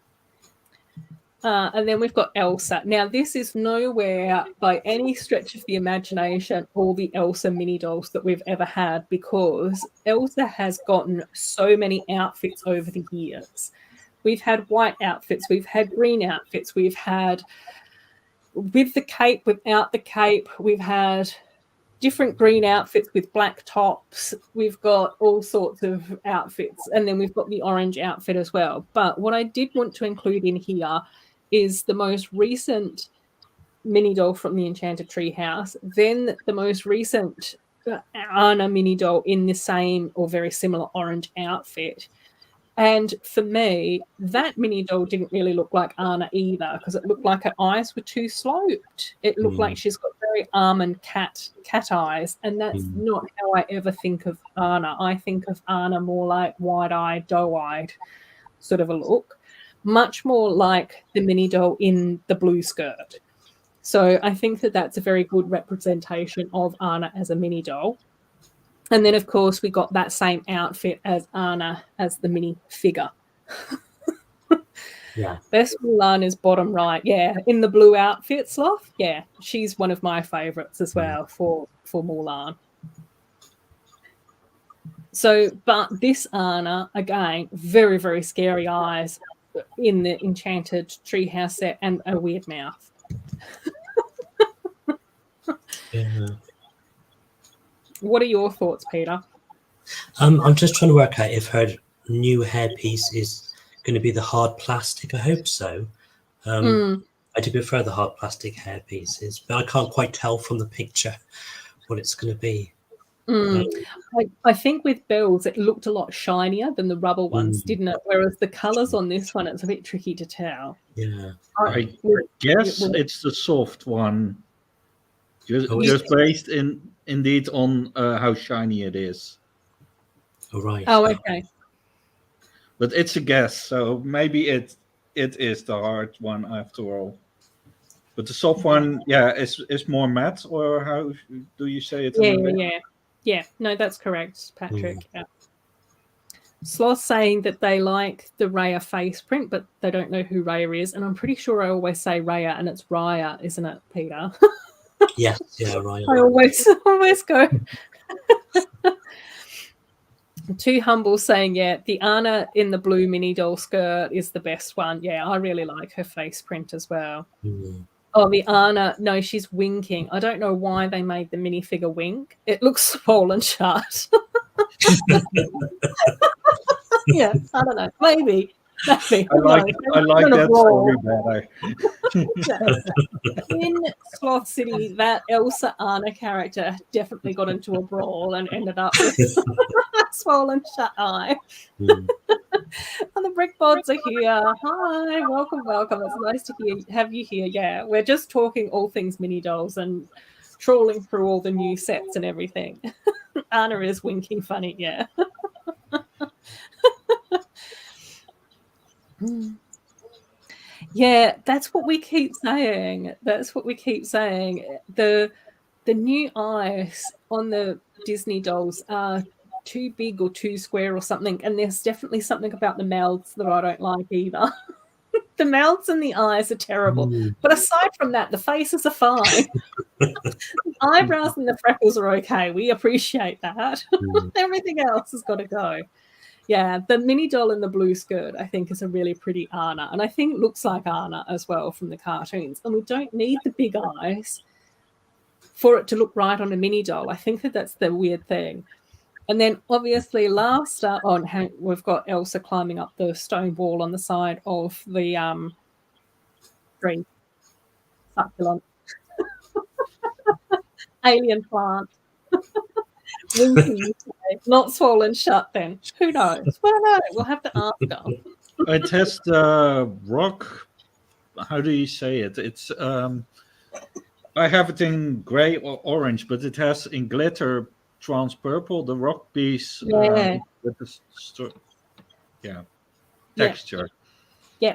And then we've got Elsa. Now, this is nowhere by any stretch of the imagination all the Elsa mini dolls that we've ever had, because Elsa has gotten so many outfits over the years. We've had white outfits, we've had green outfits, we've had with the cape, without the cape, we've had different green outfits with black tops. We've got all sorts of outfits, and then we've got the orange outfit as well. But what I did want to include in here is the most recent mini doll from the Enchanted Treehouse, then the most recent Anna mini doll in the same or very similar orange outfit. And for me, that mini doll didn't really look like Anna either, because it looked like her eyes were too sloped. It looked like she's got very almond cat eyes, and that's not how I ever think of Anna. I think of Anna more like wide-eyed, doe-eyed sort of a look, much more like the mini doll in the blue skirt. So I think that that's a very good representation of Anna as a mini doll. And then, of course, we got that same outfit as Anna as the mini figure. Yeah. Best Mulan is bottom right. Yeah, in the blue outfit, Sloth. Yeah, she's one of my favourites as well for Mulan. So, but this Anna, again, very, very scary eyes in the Enchanted Treehouse set and a weird mouth. Yeah. What are your thoughts, Peter? I'm just trying to work out if her new hairpiece is going to be the hard plastic. I hope so. I do prefer the hard plastic hairpieces, but I can't quite tell from the picture what it's going to be. I think with Belle's, it looked a lot shinier than the rubber ones, didn't it? Whereas the colours on this one, it's a bit tricky to tell. Yeah. I guess it's the soft one. Just based indeed on how shiny it is. Oh, right. Oh, okay. But it's a guess, so maybe it is the hard one after all. But the soft one, is more matte, or how do you say it? Yeah. No, that's correct, Patrick. Yeah. Sloth saying that they like the Raya face print, but they don't know who Raya is. And I'm pretty sure I always say Raya, and it's Raya, isn't it, Peter? Yes, yeah, right. I always go. Too Humble saying, yeah, the Anna in the blue mini doll skirt is the best one. Yeah, I really like her face print as well. Mm. Oh, the Anna, no, she's winking. I don't know why they made the minifigure wink. It looks swollen shut. Yeah, I don't know. Maybe. I like that story better. In Sloth City, that Elsa Anna character definitely got into a brawl and ended up with swollen shut eye. Mm. And the Brick Bods are here. Hi, welcome. It's nice to have you here. Yeah, we're just talking all things mini dolls and trawling through all the new sets and everything. Anna is winking funny, yeah. Yeah, that's what we keep saying. The new eyes on the Disney dolls are too big or too square or something, and there's definitely something about the mouths that I don't like either. The mouths and the eyes are terrible. Mm. But aside from that, the faces are fine. The eyebrows and the freckles are okay. We appreciate that. Mm. Everything else has got to go. Yeah, the mini doll in the blue skirt, I think, is a really pretty Anna. And I think it looks like Anna as well from the cartoons. And we don't need the big eyes for it to look right on a mini doll. I think that's the weird thing. And then obviously last on, we've got Elsa climbing up the stone wall on the side of the tree. Succulent. Alien plant. Winking, not swollen shut then. Who knows? Well, no, we'll have to ask her. It has the rock. How do you say it? It's I have it in gray or orange, but it has in glitter trans purple the rock piece with the texture. Yeah.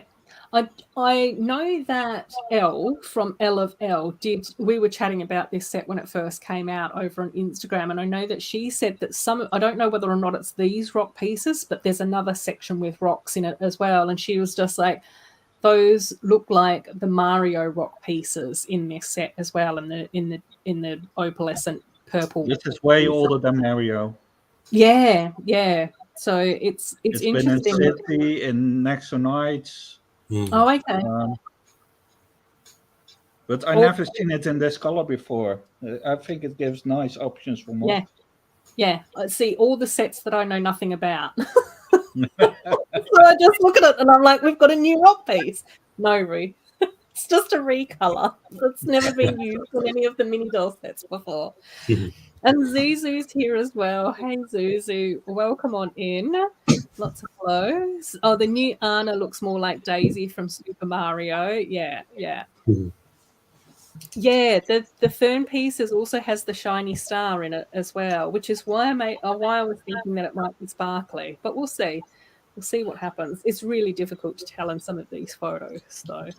I know that Elle from Elle of Elle we were chatting about this set when it first came out over on Instagram, and I know that she said that I don't know whether or not it's these rock pieces, but there's another section with rocks in it as well, and she was just like, those look like the Mario rock pieces in this set as well, in the opalescent purple. This is way older than Mario. Yeah. So it's interesting. Been in City, in Nexo Nights. Mm. Oh, okay. But I never seen it in this color before. I think it gives nice options for more. Yeah. I see all the sets that I know nothing about. So I just look at it and I'm like, we've got a new rock piece. No, Ruth. It's just a recolor. It's never been used in any of the mini doll sets before. And Zuzu's here as well. Hey, Zuzu. Welcome on in. Lots of hellos. Oh, the new Anna looks more like Daisy from Super Mario. Yeah. Mm. Yeah, the fern pieces also has the shiny star in it as well, which is why I was thinking that it might be sparkly. But we'll see. We'll see what happens. It's really difficult to tell in some of these photos, though.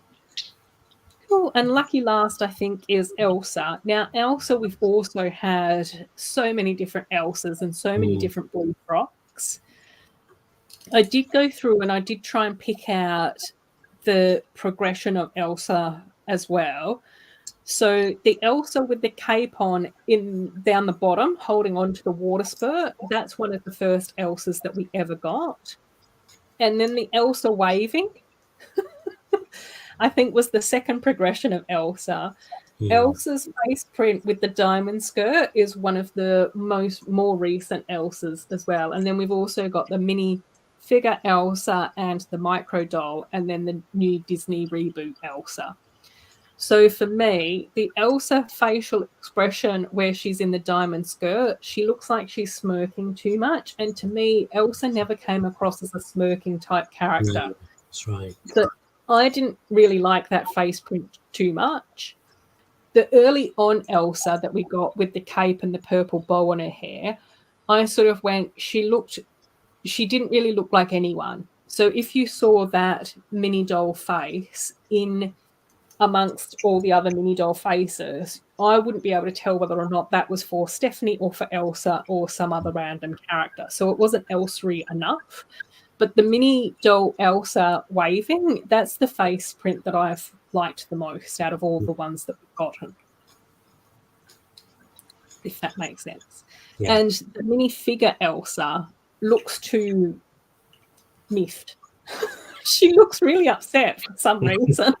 Cool. And lucky last, I think, is Elsa. Now, Elsa, we've also had so many different Elsas and so many different blue frocks. I did go through and I did try and pick out the progression of Elsa as well. So the Elsa with the cape on down the bottom, holding on to the water spurt, that's one of the first Elsas that we ever got. And then the Elsa waving, I think, was the second progression of Elsa. Elsa's face print with the diamond skirt is one of the more recent Elsas as well. And then we've also got the mini figure Elsa and the micro doll, and then the new Disney reboot Elsa. So for me, the Elsa facial expression where she's in the diamond skirt, she looks like she's smirking too much. And to me, Elsa never came across as a smirking type character. No, that's right. So I didn't really like that face print too much. The early on Elsa that we got with the cape and the purple bow on her hair, I sort of went, she didn't really look like anyone. So if you saw that mini doll face in amongst all the other mini doll faces, I wouldn't be able to tell whether or not that was for Stephanie or for Elsa or some other random character. So it wasn't Elsa-y enough. But the mini doll Elsa waving, that's the face print that I've liked the most out of all the ones that we've gotten. if that makes sense. Yeah. And the minifigure Elsa looks too miffed. She looks really upset for some reason.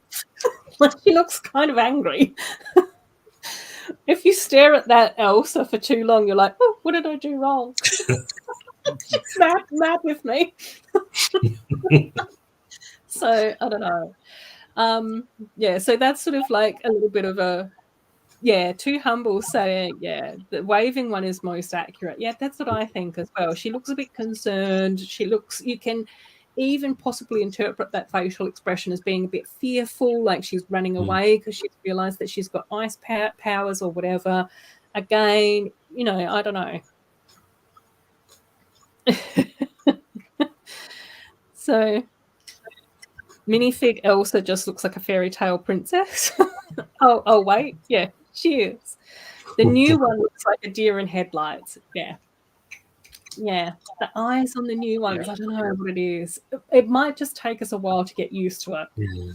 She looks kind of angry. If you stare at that Elsa for too long, you're like, oh, what did I do wrong? She's mad with me. So I don't know. Yeah, so that's sort of like a little bit of a, yeah, too humble saying, yeah, the waving one is most accurate. Yeah, that's what I think as well. She looks a bit concerned. You can even possibly interpret that facial expression as being a bit fearful, like she's running away because she's realized that she's got ice powers or whatever. Again, I don't know. So minifig Elsa just looks like a fairy tale princess. Oh, wait. Yeah, she is. The new one looks like a deer in headlights. Yeah. Yeah. The eyes on the new ones, I don't know what it is. It might just take us a while to get used to it.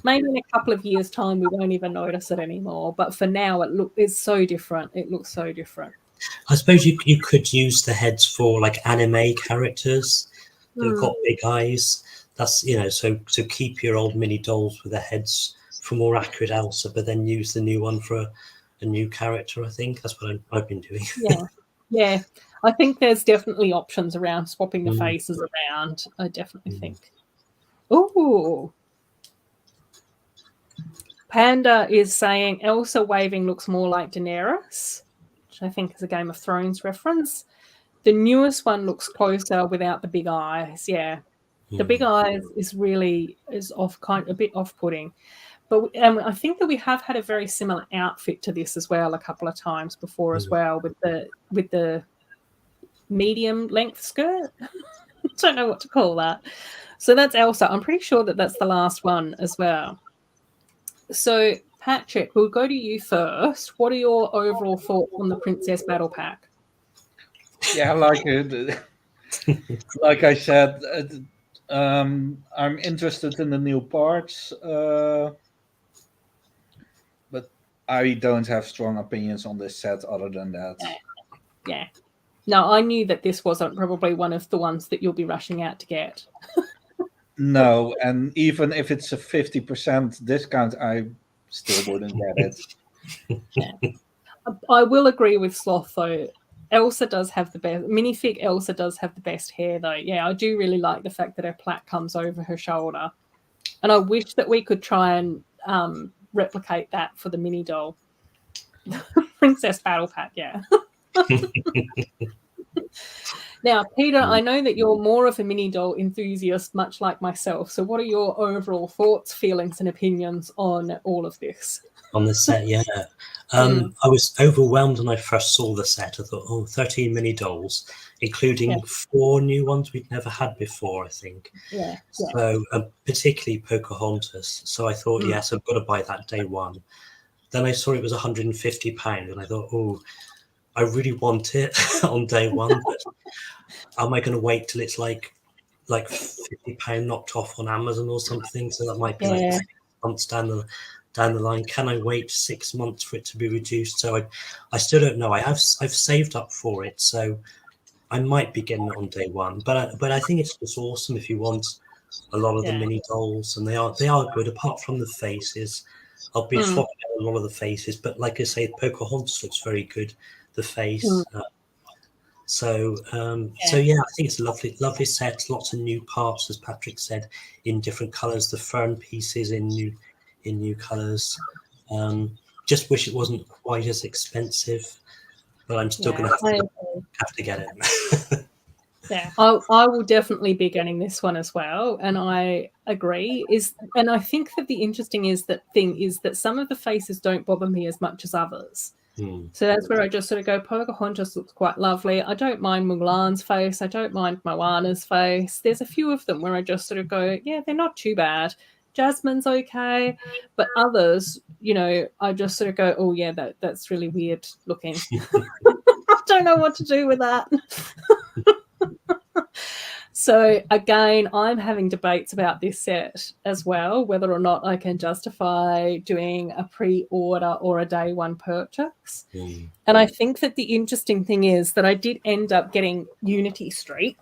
Maybe in a couple of years' time we won't even notice it anymore. But for now, it's so different. It looks so different. I suppose you could use the heads for like anime characters that've got big eyes. That's so keep your old mini dolls with their heads for more accurate Elsa, but then use the new one for a new character. I think that's what I've been doing. Yeah. I think there's definitely options around swapping the faces around. I definitely think. Ooh. Panda is saying Elsa waving looks more like Daenerys, which I think is a Game of Thrones reference. The newest one looks closer without the big eyes. Yeah. The big eyes is a bit off-putting. But I think that we have had a very similar outfit to this as well a couple of times before as well with the medium length skirt. Don't know what to call that. So that's Elsa. I'm pretty sure that that's the last one as well. So Patrick, we'll go to you first. What are your overall thoughts on the Princess Battle Pack? Yeah, like I said, I'm interested in the new parts, but I don't have strong opinions on this set other than that. Yeah. No, I knew that this wasn't probably one of the ones that you'll be rushing out to get. No, and even if it's a 50% discount, I still wouldn't get it. Yeah. I will agree with Sloth, though. Elsa does have the best. Minifig Elsa does have the best hair, though. Yeah, I do really like the fact that her plait comes over her shoulder. And I wish that we could try and replicate that for the mini doll. Princess Battle Pack, yeah. Now, Peter, I know that you're more of a mini doll enthusiast, much like myself. So what are your overall thoughts, feelings, and opinions on all of this? On the set, yeah. I was overwhelmed when I first saw the set. I thought, 13 mini dolls, including 4 new ones we'd never had before, I think. Yeah. So particularly Pocahontas. So I thought, yes, I've got to buy that day one. Then I saw it was £150, and I thought, I really want it on day one, but am I going to wait till it's like £50 knocked off on Amazon or something? So that might be like 6 months down the line. Can I wait 6 months for it to be reduced? So I still don't know. I've saved up for it, so I might be getting it on day one. But I think it's just awesome if you want a lot of the mini dolls, and they are good apart from the faces. I'll be swapping out a lot of the faces, but like I say, Pocahontas looks very good. The face. So yeah, I think it's a lovely set. Lots of new parts, as Patrick said, in different colours. The fern pieces in new colours. Just wish it wasn't quite as expensive, but I'm still going to have to get it. Yeah, I will definitely be getting this one as well, and I agree. And I think that the interesting thing is that some of the faces don't bother me as much as others. So that's where I just sort of go, Pocahontas looks quite lovely. I don't mind Mulan's face. I don't mind Moana's face. There's a few of them where I just sort of go, yeah, they're not too bad. Jasmine's okay. But others, I just sort of go, oh, yeah, that's really weird looking. I don't know what to do with that. So again, I'm having debates about this set as well, whether or not I can justify doing a pre-order or a day one purchase. And I think that the interesting thing is that I did end up getting Unity Street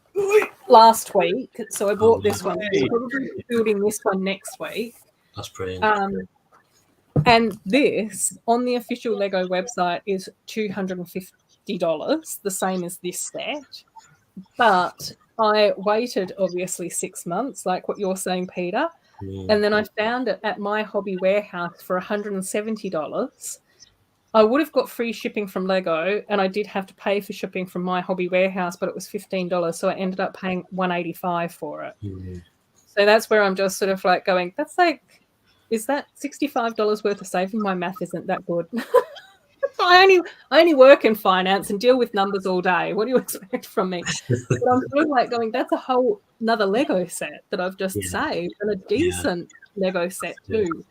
last week. So I bought this one. I'm probably building this one next week. That's brilliant. And this on the official Lego website is $250, the same as this set. But I waited obviously 6 months, like what you're saying, Peter. And then I found it at My Hobby Warehouse for $170. I would have got free shipping from Lego, and I did have to pay for shipping from My Hobby Warehouse, but it was $15. So I ended up paying $185 for it. So that's where I'm just sort of like going, that's like, is that $65 worth of saving? My math isn't that good. I only work in finance and deal with numbers all day. What do you expect from me? But I'm sort of like going, that's a whole another Lego set that I've just saved, and a decent Lego set too.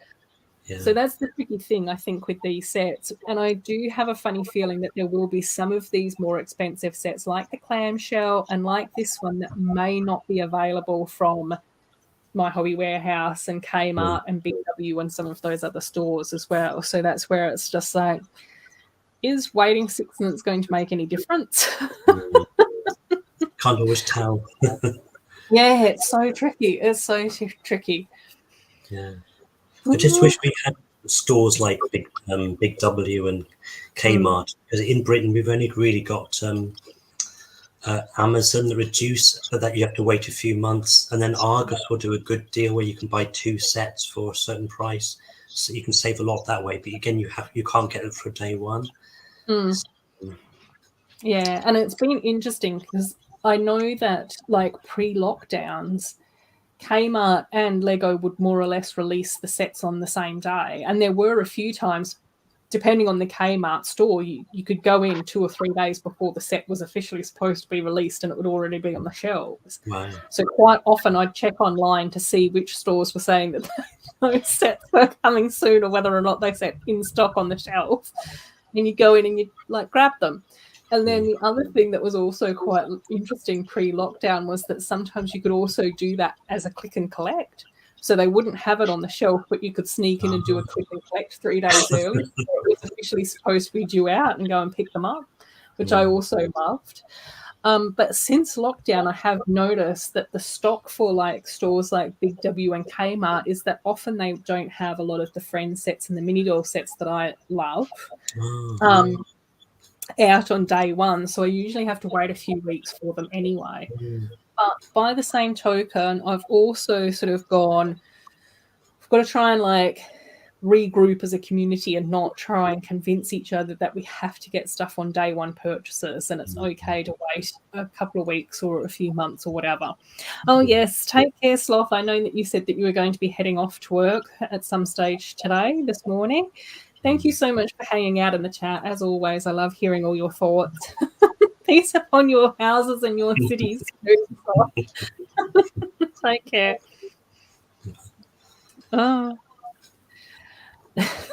So that's the tricky thing, I think, with these sets. And I do have a funny feeling that there will be some of these more expensive sets like the clamshell and like this one that may not be available from My Hobby Warehouse and Kmart and Big W and some of those other stores as well. So that's where it's just like, is waiting 6 months going to make any difference? Can't always tell. Yeah, it's so tricky. It's so tricky. Yeah. I just wish we had stores like Big W and Kmart, because in Britain we've only really got Amazon that reduce, but that you have to wait a few months, and then Argos will do a good deal where you can buy 2 sets for a certain price, so you can save a lot that way. But again, you can't get it for day one. Yeah, and it's been interesting because I know that like pre-lockdowns, Kmart and Lego would more or less release the sets on the same day, and there were a few times, depending on the Kmart store, you could go in 2 or 3 days before the set was officially supposed to be released and it would already be on the shelves. Wow. So quite often I'd check online to see which stores were saying that those sets were coming soon or whether or not they set in stock on the shelf. And you go in and you like grab them. And then the other thing that was also quite interesting pre-lockdown was that sometimes you could also do that as a click and collect. So they wouldn't have it on the shelf, but you could sneak in and do a click and collect 3 days early. So it was officially supposed to be due out and go and pick them up, which I also loved. But since lockdown, I have noticed that the stock for like stores like Big W and Kmart is that often they don't have a lot of the Friends sets and the mini doll sets that I love out on day one. So I usually have to wait a few weeks for them anyway. But by the same token, I've also sort of gone, I've got to try and like regroup as a community and not try and convince each other that we have to get stuff on day one purchases and it's okay to wait a couple of weeks or a few months or whatever. Oh, yes. Take care, Sloth. I know that you said that you were going to be heading off to work at some stage this morning. Thank you so much for hanging out in the chat. As always, I love hearing all your thoughts. Peace upon your houses and your cities. Take care. Oh.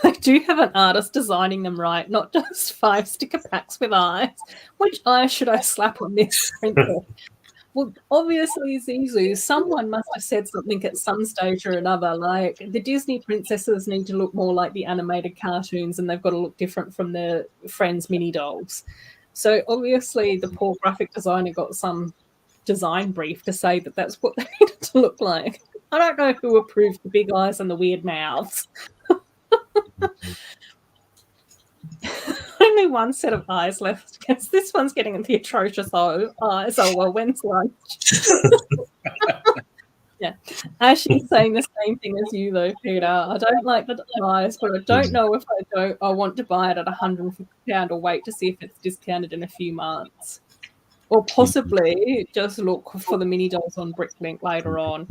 I do have an artist designing them right, not just 5 sticker packs with eyes. Which eye should I slap on this princess? Well, obviously, Zizu, someone must have said something at some stage or another, like the Disney princesses need to look more like the animated cartoons and they've got to look different from the Friends mini dolls. So obviously the poor graphic designer got some design brief to say that that's what they needed to look like. I don't know who approved the big eyes and the weird mouths. Only one set of eyes left because this one's getting the atrocious eyes. Oh, well, when's lunch? Yeah. Ashley's saying the same thing as you, though, Peter. I don't like the eyes, but I don't know if I want to buy it at £150 or wait to see if it's discounted in a few months. Or possibly just look for the mini dolls on Bricklink later on.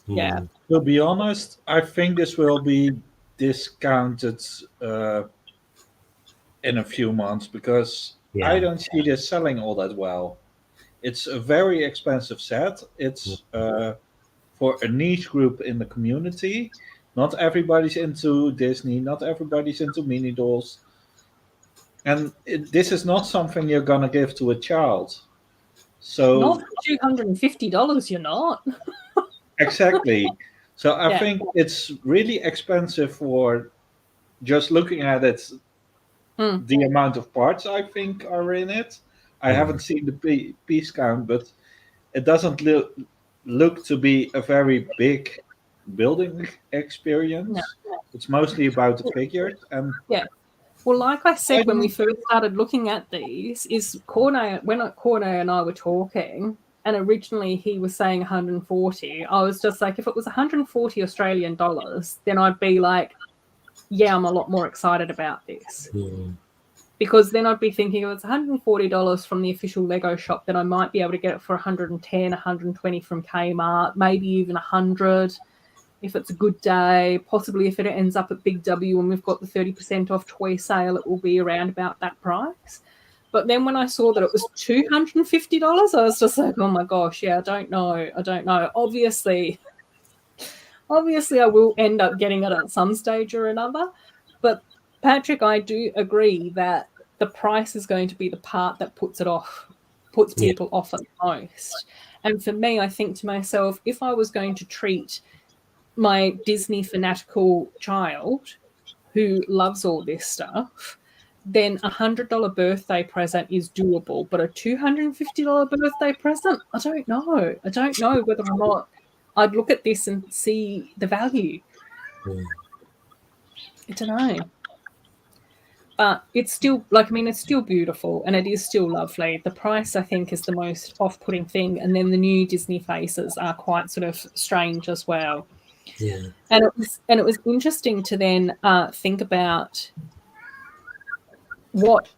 Yeah. To be honest, I think this will be discounted in a few months because I don't see this selling all that well. It's a very expensive set. It's for a niche group in the community. Not everybody's into Disney. Not everybody's into mini dolls. And this is not something you're going to give to a child. So not $250, you're not. exactly. So I think it's really expensive for just looking at it. The amount of parts I think are in it. I haven't seen the piece count, but it doesn't look to be a very big building experience. No. It's mostly about the figures and Well, like I said, when we first started looking at these, is Cornet and I were talking, and originally he was saying 140. I was just like, if it was 140 Australian dollars, then I'd be like, yeah, I'm a lot more excited about this. Because then I'd be thinking if it's $140 from the official Lego shop, then I might be able to get it for 110, 120 from Kmart, maybe even 100 if it's a good day. Possibly if it ends up at Big W and we've got the 30% off toy sale, it will be around about that price. But then when I saw that it was $250, I was just like, oh my gosh, I don't know. Obviously I will end up getting it at some stage or another. But Patrick, I do agree that the price is going to be the part that puts people off at most. And for me, I think to myself, if I was going to treat my Disney fanatical child who loves all this stuff, then $100 birthday present is doable. But a $250 birthday present, I don't know. I don't know whether or not I'd look at this and see the value. I don't know. But it's still, it's still beautiful and it is still lovely. The price, I think, is the most off-putting thing. And then the new Disney faces are quite sort of strange as well. Yeah. And it was interesting to then think about what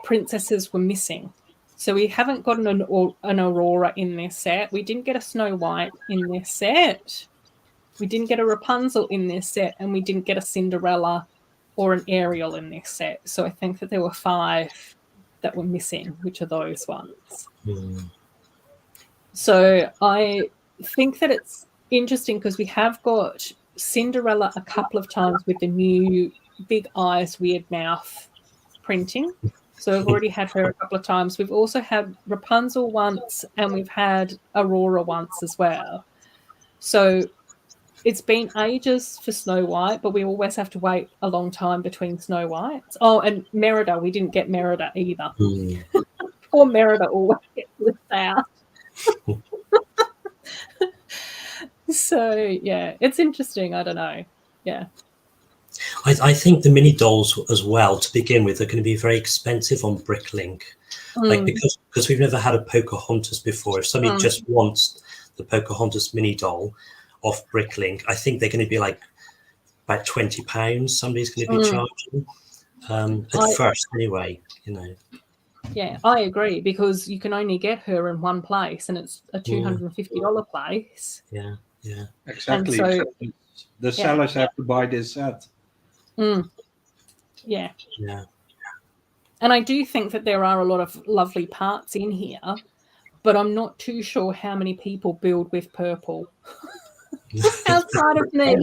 princesses were missing. So we haven't got an Aurora in this set. We didn't get a Snow White in this set. We didn't get a Rapunzel in this set, and we didn't get a Cinderella or an Ariel in this set. So I think that there were 5 that were missing, which are those ones. So I think that it's interesting because we have got Cinderella a couple of times with the new big eyes, weird mouth printing. So we've already had her a couple of times. We've also had Rapunzel once and we've had Aurora once as well. So it's been ages for Snow White, but we always have to wait a long time between Snow Whites. Oh, and Merida, we didn't get Merida either. Poor Merida always gets left out. So, yeah, it's interesting. I don't know. Yeah. I think the mini dolls as well, to begin with, are going to be very expensive on Bricklink. Like because we've never had a Pocahontas before. If somebody just wants the Pocahontas mini doll off Bricklink, I think they're going to be like about £20. Somebody's going to be charging at first, anyway. Yeah, I agree because you can only get her in one place, and it's a $250 place. Yeah. Exactly. So, the sellers have to buy this set. Yeah. And I do think that there are a lot of lovely parts in here, but I'm not too sure how many people build with purple. Outside of me.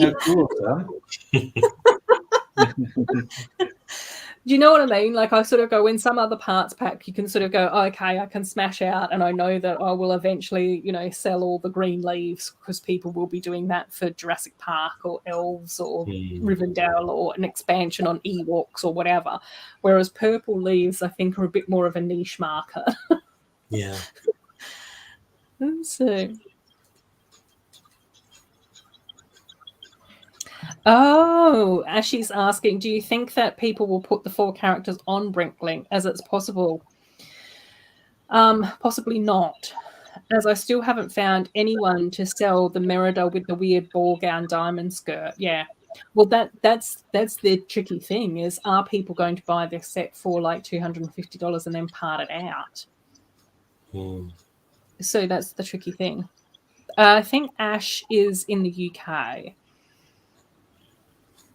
Do you know what I mean? Like I sort of go, in some other parts pack, you can sort of go, oh, okay, I can smash out and I know that I will eventually, sell all the green leaves because people will be doing that for Jurassic Park or Elves or Rivendell or an expansion on Ewoks or whatever. Whereas purple leaves, I think, are a bit more of a niche marker. Yeah. So... Oh, Ashley's asking, do you think that people will put the 4 characters on Bricklink as it's possible? Possibly not, as I still haven't found anyone to sell the Merida with the weird ball gown diamond skirt. Yeah. Well, that's the tricky thing is, are people going to buy this set for like $250 and then part it out? So that's the tricky thing. I think Ash is in the UK.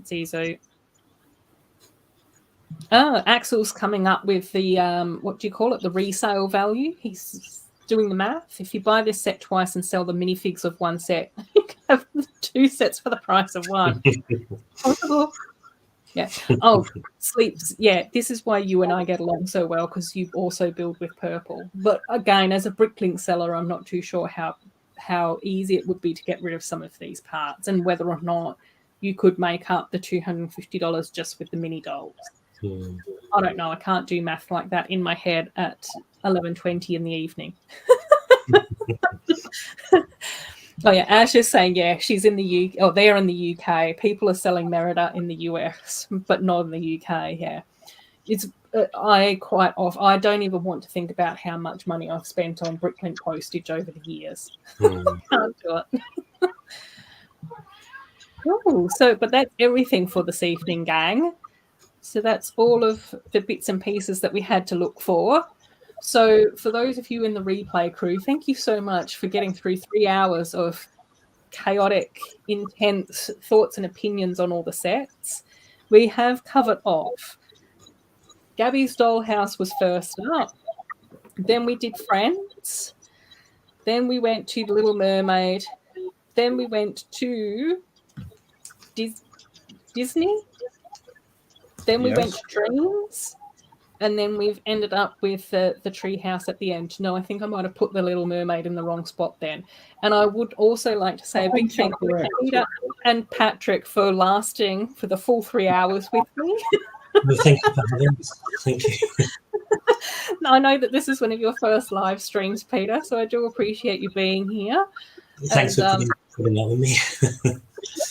Zizu. Oh, Axel's coming up with the what do you call it? The resale value. He's doing the math. If you buy this set twice and sell the minifigs of one set, you can have 2 sets for the price of one. Possible. Yeah. Oh, sleeps. Yeah, this is why you and I get along so well, because you also build with purple. But again, as a bricklink seller, I'm not too sure how easy it would be to get rid of some of these parts, and whether or not you could make up the $250 just with the mini dolls. I don't know. I can't do math like that in my head at 11:20 in the evening. Oh yeah, Ash is saying, yeah, she's in the UK. Oh, they're in the UK. People are selling Merida in the US, but not in the UK. Yeah, it's I don't even want to think about how much money I've spent on bricklink postage over the years. Can't do it. Oh, but that's everything for this evening, gang. So that's all of the bits and pieces that we had to look for. So for those of you in the replay crew, thank you so much for getting through 3 hours of chaotic, intense thoughts and opinions on all the sets. We have covered off. Gabby's Dollhouse was first up. Then we did Friends. Then we went to The Little Mermaid. Then we went to Disney. Then we went to Dreams. And then we've ended up with the treehouse at the end. No, I think I might have put The Little Mermaid in the wrong spot then. And I would also like to say a big thank you to Peter and Patrick for lasting for the full 3 hours with me. Well, thank you for having us. Thank you. I know that this is one of your first live streams, Peter, so I do appreciate you being here. Thanks for putting up with me.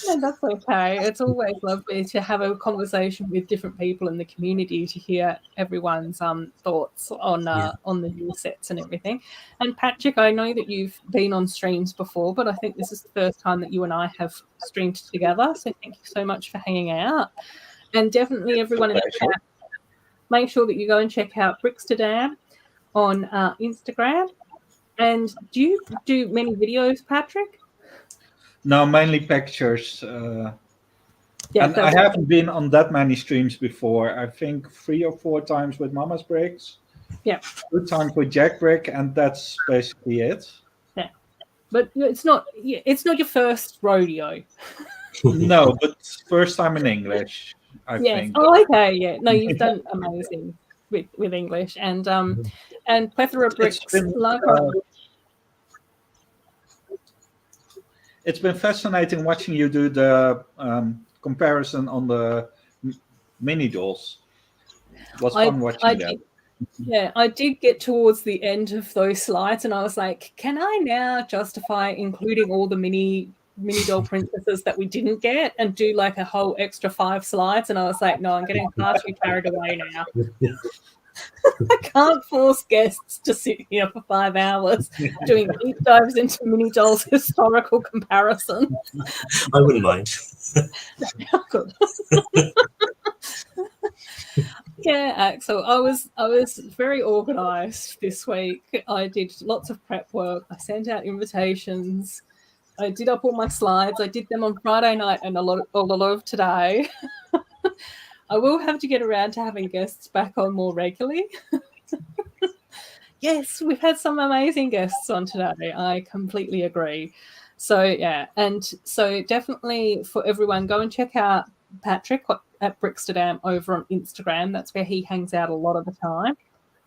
No, that's okay. It's always lovely to have a conversation with different people in the community to hear everyone's thoughts on the new sets and everything. And Patrick, I know that you've been on streams before, but I think this is the first time that you and I have streamed together. So thank you so much for hanging out. And definitely everyone in the chat, make sure that you go and check out Bricksterdam on Instagram. And do you do many videos, Patrick? No, mainly pictures. And I haven't been on that many streams before. I think 3 or 4 times with Mama's Bricks. Yeah. 2 times with Jack Brick, and that's basically it. Yeah. But it's not your first rodeo. No, but first time in English, I think. Oh, okay, yeah. No, you've done amazing with English. And Plethora Bricks. It's been fascinating watching you do the comparison on the mini dolls. It was fun watching that. Yeah, I did get towards the end of those slides and I was like, can I now justify including all the mini doll princesses that we didn't get and do like a whole extra 5 slides? And I was like, no, I'm getting far too carried away now. I can't force guests to sit here for 5 hours doing deep dives into mini dolls historical comparisons. I wouldn't mind. Good. Yeah, Axel, I was very organised this week. I did lots of prep work. I sent out invitations. I did up all my slides. I did them on Friday night and a lot of today. I will have to get around to having guests back on more regularly. Yes, we've had some amazing guests on today. I completely agree. So, yeah. And so definitely for everyone, go and check out Patrick at Bricksterdam over on Instagram. That's where he hangs out a lot of the time.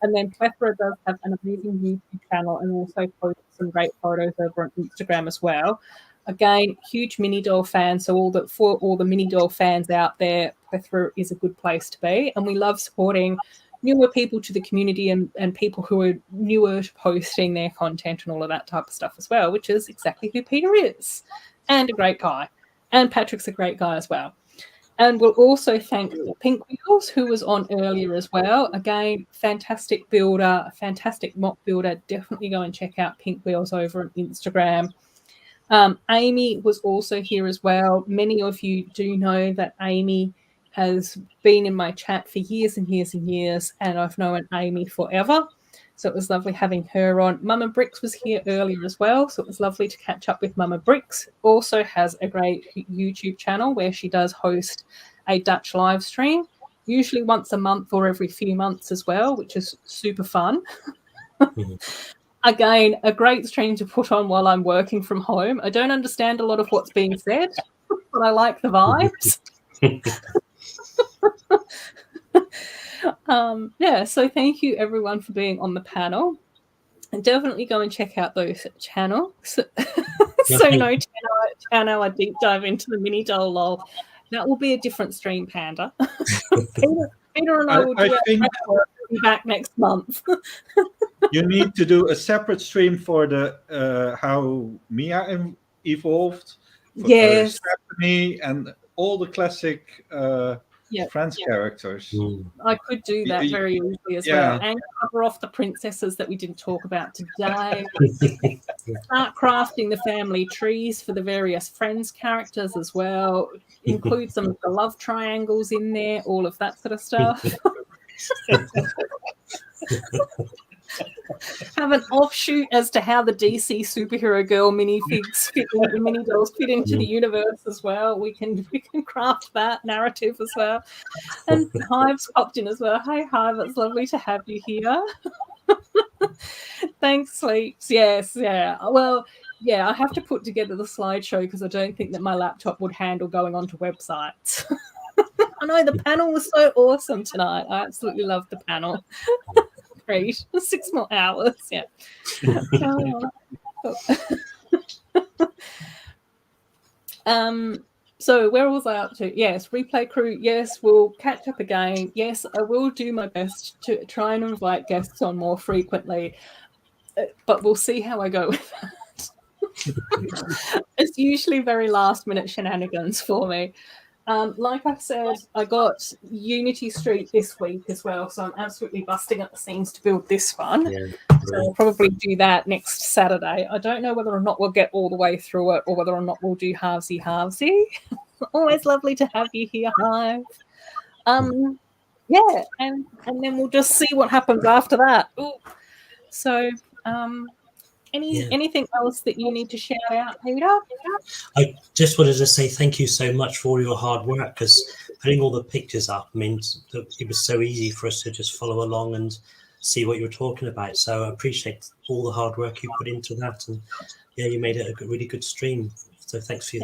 And then Plethora does have an amazing YouTube channel and also posts some great photos over on Instagram as well. Again, huge mini doll fan. So for all the mini doll fans out there, Plethora is a good place to be. And we love supporting newer people to the community and people who are newer to posting their content and all of that type of stuff as well, which is exactly who Peter is. And a great guy. And Patrick's a great guy as well. And we'll also thank Pink Wheels, who was on earlier as well. Again, fantastic builder, fantastic mock builder. Definitely go and check out Pink Wheels over on Instagram. Amy was also here as well. Many of you do know that Amy has been in my chat for years and years and years, and I've known Amy forever. So it was lovely having her on. Mama Bricks was here earlier as well, so it was lovely to catch up with Mama Bricks. Also has a great YouTube channel where she does host a Dutch live stream, usually once a month or every few months as well, which is super fun. Again, a great stream to put on while I'm working from home. I don't understand a lot of what's being said, but I like the vibes. Yeah, so thank you everyone for being on the panel. And definitely go and check out those channels. So no 10-hour deep dive into the mini doll lol. That will be a different stream, Panda. Peter and I will do it. We'll be back next month. You need to do a separate stream for the how Mia evolved, for, yes, Stephanie, and all the classic Friends characters. I could do that very easily as well, and cover off the princesses that we didn't talk about today. Start crafting the family trees for the various Friends characters as well. Include some of the love triangles in there, all of that sort of stuff. Have an offshoot as to how the DC superhero girl minifigs fit in, the mini dolls fit into the universe as well. We can craft that narrative as well. And Hive's popped in as well. Hey Hive, it's lovely to have you here. Thanks, Sleeps. Yes, yeah. Well, yeah, I have to put together the slideshow because I don't think that my laptop would handle going onto websites. I know the panel was so awesome tonight. I absolutely loved the panel. Great. 6 more hours. Yeah. So where was I up to? Yes, replay crew. Yes, we'll catch up again. Yes, I will do my best to try and invite guests on more frequently, but we'll see how I go with that. It's usually very last minute shenanigans for me. Like I said, I got Unity Street this week as well, so I'm absolutely busting at the seams to build this one. So I'll probably do that next Saturday. I don't know whether or not we'll get all the way through it or whether or not we'll do halvesy. Always lovely to have you here, Hive. Yeah, and then we'll just see what happens after that. Ooh. So anything else that you need to shout out, Peter? I just wanted to say thank you so much for all your hard work, because putting all the pictures up means that it was so easy for us to just follow along and see what you were talking about. So I appreciate all the hard work you put into that, and you made it a really good stream. So thanks for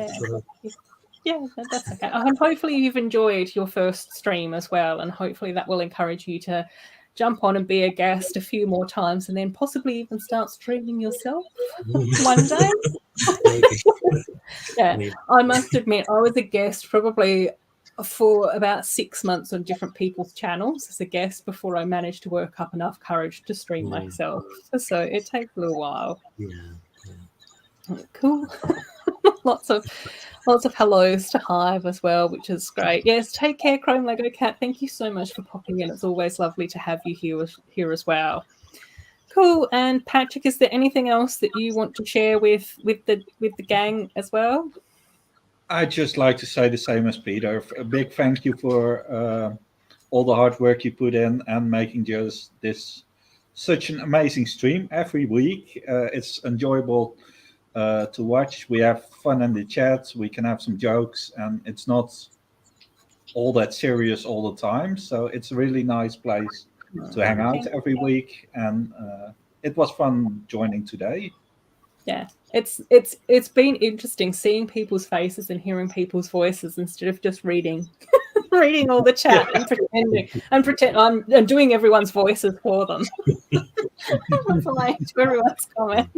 Yeah, that's okay. And hopefully you've enjoyed your first stream as well, and hopefully that will encourage you to jump on and be a guest a few more times, and then possibly even start streaming yourself one day. Yeah, I must admit, I was a guest probably for about 6 months on different people's channels as a guest before I managed to work up enough courage to stream myself. So it takes a little while. Cool. Lots of hellos to Hive as well, which is great. Yes, take care, Chrome Lego Cat. Thank you so much for popping in. It's always lovely to have you here as well. Cool. And Patrick, is there anything else that you want to share with the gang as well? I'd just like to say the same as Peter. A big thank you for all the hard work you put in and making just this such an amazing stream every week. It's enjoyable to watch. We have fun in the chat. We can have some jokes, and it's not all that serious all the time. So it's a really nice place to hang out every week, and it was fun joining today. Yeah, it's been interesting seeing people's faces and hearing people's voices instead of just reading all the chat and pretending I'm doing everyone's voices for them. Replying to everyone's comments.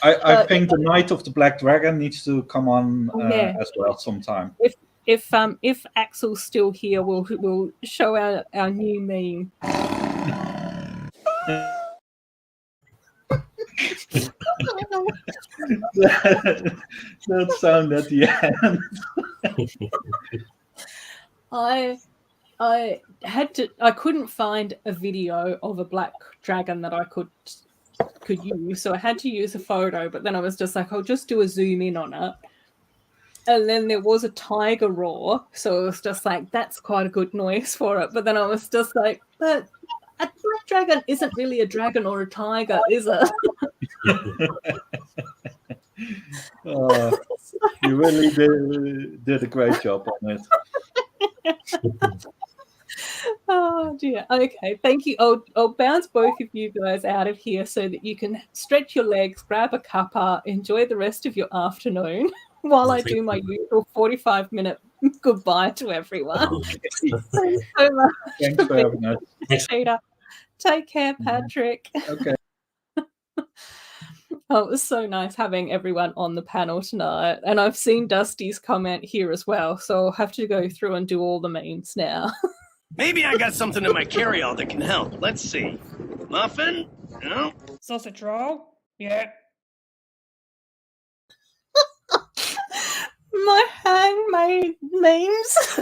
I think the Knight of the Black Dragon needs to come on as well sometime. If Axel's still here, we'll show our new meme. That sound at the end. I couldn't find a video of a black dragon that I could use, so I had to use a photo, but then I was just like, I'll just do a zoom in on it. And then there was a tiger roar, so it was just like, that's quite a good noise for it. But then I was just like, but a black dragon isn't really a dragon or a tiger, is it? You really did a great job on it. Oh dear. Okay, thank you. I'll bounce both of you guys out of here so that you can stretch your legs, grab a cuppa, enjoy the rest of your afternoon while I do my usual 45-minute Goodbye to everyone. Oh, Thanks so much. Thanks for having us. Peter. Take care, Patrick. Okay. Oh, it was so nice having everyone on the panel tonight. And I've seen Dusty's comment here as well, so I'll have to go through and do all the memes now. Maybe I got something in my carry-all that can help. Let's see. Muffin? No. Sausage roll? Yeah. My handmade memes.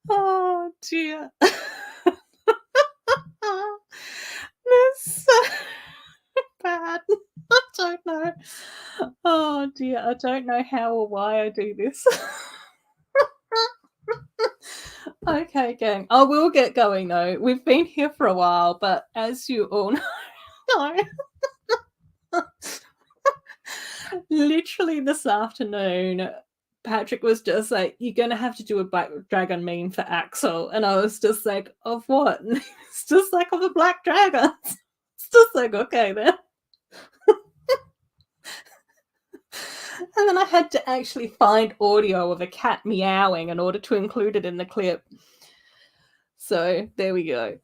Oh dear. This so bad. I don't know. Oh dear. I don't know how or why I do this. Okay, gang. I will get going though. We've been here for a while, but as you all know, literally this afternoon, Patrick was just like, "You're gonna have to do a Black Dragon meme for Axel," and I was just like, "Of what?" And it's just like, "Of the Black Dragon." It's just like, okay then. And then I had to actually find audio of a cat meowing in order to include it in the clip. So there we go.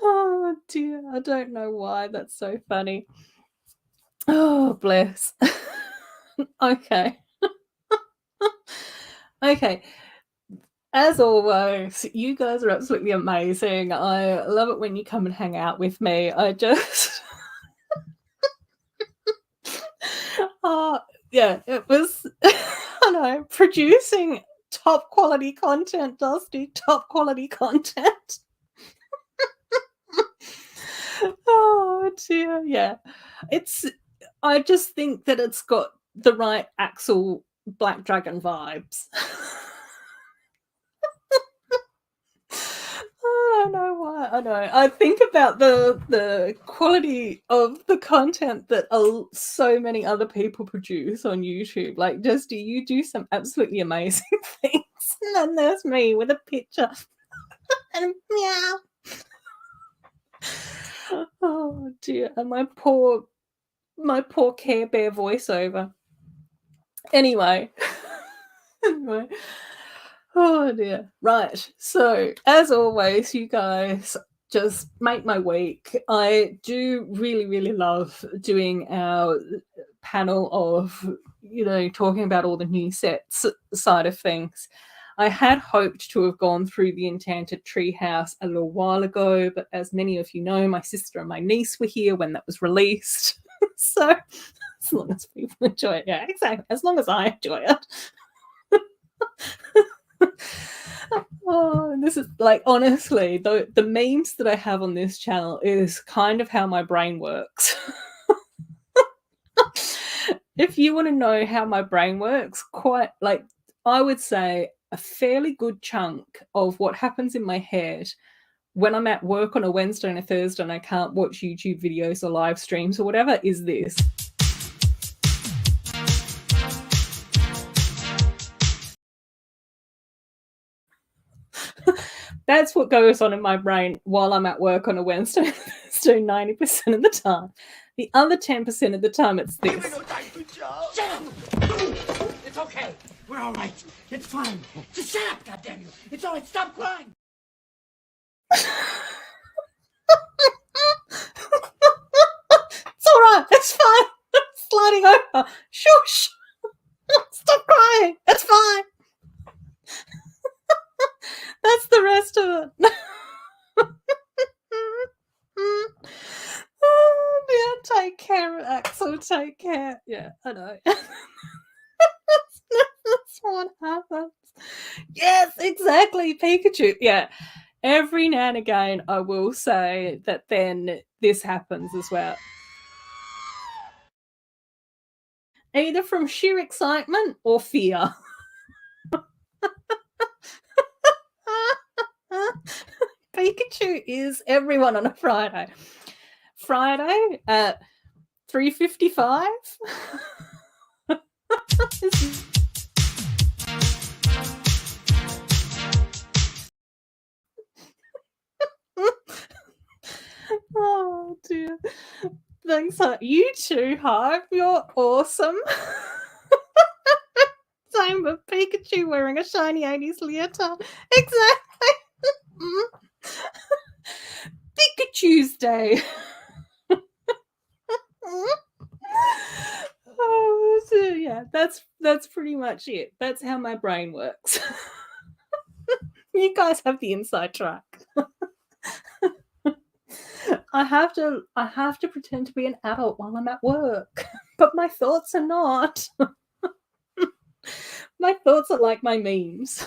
Oh dear, I don't know why that's so funny. Oh, bless. Okay. Okay. As always, you guys are absolutely amazing. I love it when you come and hang out with me. I just... yeah, it was, I don't know, producing top quality content, Dusty, top quality content. Oh dear, yeah. I just think that it's got the right Axel Black Dragon vibes. I don't know why. I know. I think about the quality of the content that so many other people produce on YouTube. Like, Dusty, you do some absolutely amazing things. And then there's me with a picture. And meow. Oh dear. And my poor Care Bear voiceover. Anyway. Anyway. Oh dear. Right. So, as always, you guys just make my week. I do really, really love doing our panel of, talking about all the new sets side of things. I had hoped to have gone through the Enchanted Treehouse a little while ago, but as many of you know, my sister and my niece were here when that was released. So, as long as people enjoy it. Yeah, exactly. As long as I enjoy it. Oh, and this is like, honestly, the memes that I have on this channel is kind of how my brain works. If you want to know how my brain works, I would say a fairly good chunk of what happens in my head when I'm at work on a Wednesday and a Thursday and I can't watch YouTube videos or live streams or whatever is this. That's what goes on in my brain while I'm at work on a Wednesday, 90% of the time. The other 10% of the time, it's this. Shut up! It's okay. We're all right. It's fine. Just shut up, goddammit. It's all right. Stop crying. It's all right. It's fine. It's sliding over. Shush. Stop crying. It's fine. That's the rest of it. Oh, yeah, take care, Axel. Take care. Yeah, I know. That's what happens. Yes, exactly. Pikachu. Yeah. Every now and again, I will say that then this happens as well. Either from sheer excitement or fear. Pikachu is everyone on a Friday. Friday at 3:55. Oh dear. Thanks, you too, Hive. You're awesome. Same with Pikachu wearing a shiny 80s leotard. Exactly. Pikachu's Day. Oh, so yeah, that's pretty much it. That's how my brain works. You guys have the inside track. I have to pretend to be an adult while I'm at work, but my thoughts are not. My thoughts are like my memes.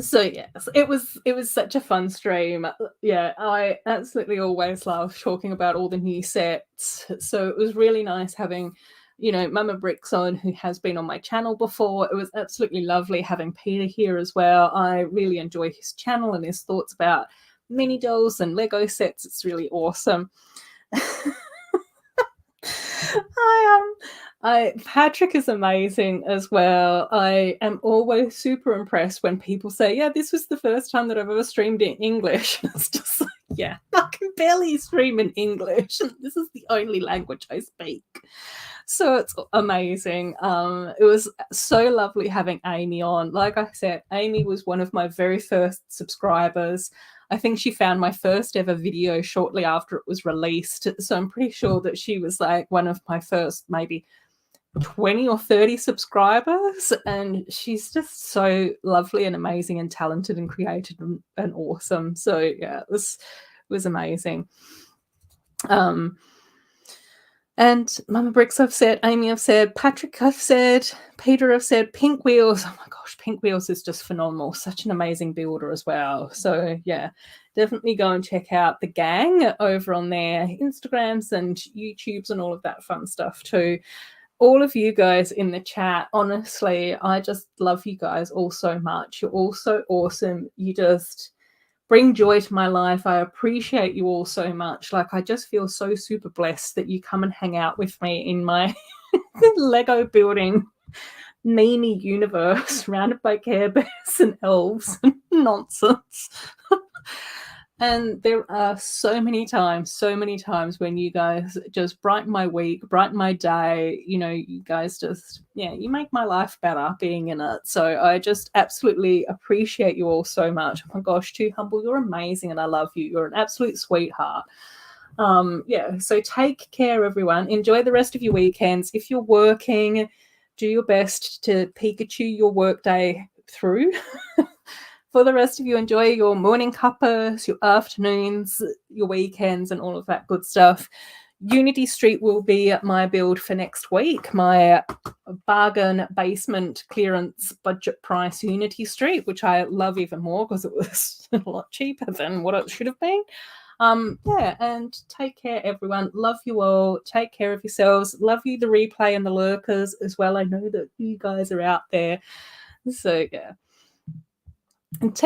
So yes, it was such a fun stream. Yeah, I absolutely always love talking about all the new sets. So it was really nice having, Mama Bricks on, who has been on my channel before. It was absolutely lovely having Peter here as well. I really enjoy his channel and his thoughts about mini dolls and Lego sets. It's really awesome. Patrick is amazing as well. I am always super impressed when people say, yeah, this was the first time that I've ever streamed in English. It's just like, yeah, I can barely stream in English. This is the only language I speak. So it's amazing. It was so lovely having Amy on. Like I said, Amy was one of my very first subscribers. I think she found my first ever video shortly after it was released. So I'm pretty sure that she was like one of my first maybe 20 or 30 subscribers. And she's just so lovely and amazing and talented and creative and awesome. So yeah, it was amazing. And Mama Bricks I've said, Amy I've said, Patrick I've said, Peter I've said, Pink Wheels. Oh my gosh, Pink Wheels is just phenomenal. Such an amazing builder as well. So yeah, definitely go and check out the gang over on their Instagrams and YouTubes and all of that fun stuff too. All of you guys in the chat, honestly, I just love you guys all so much. You're all so awesome. You just bring joy to my life. I appreciate you all so much. Like, I just feel so super blessed that you come and hang out with me in my Lego building meme universe surrounded by Care Bears and elves and nonsense. And there are so many times when you guys just brighten my week, brighten my day. You guys just, you make my life better being in it. So I just absolutely appreciate you all so much. Oh my gosh, Too Humble, you're amazing and I love you. You're an absolute sweetheart. So take care, everyone. Enjoy the rest of your weekends. If you're working, do your best to Pikachu your workday through. For the rest of you, enjoy your morning cuppas, your afternoons, your weekends, and all of that good stuff. Unity Street will be my build for next week, my bargain basement clearance budget price Unity Street, which I love even more because it was a lot cheaper than what it should have been. And take care, everyone. Love you all. Take care of yourselves. Love you, the replay and the lurkers as well. I know that you guys are out there. So, yeah. And take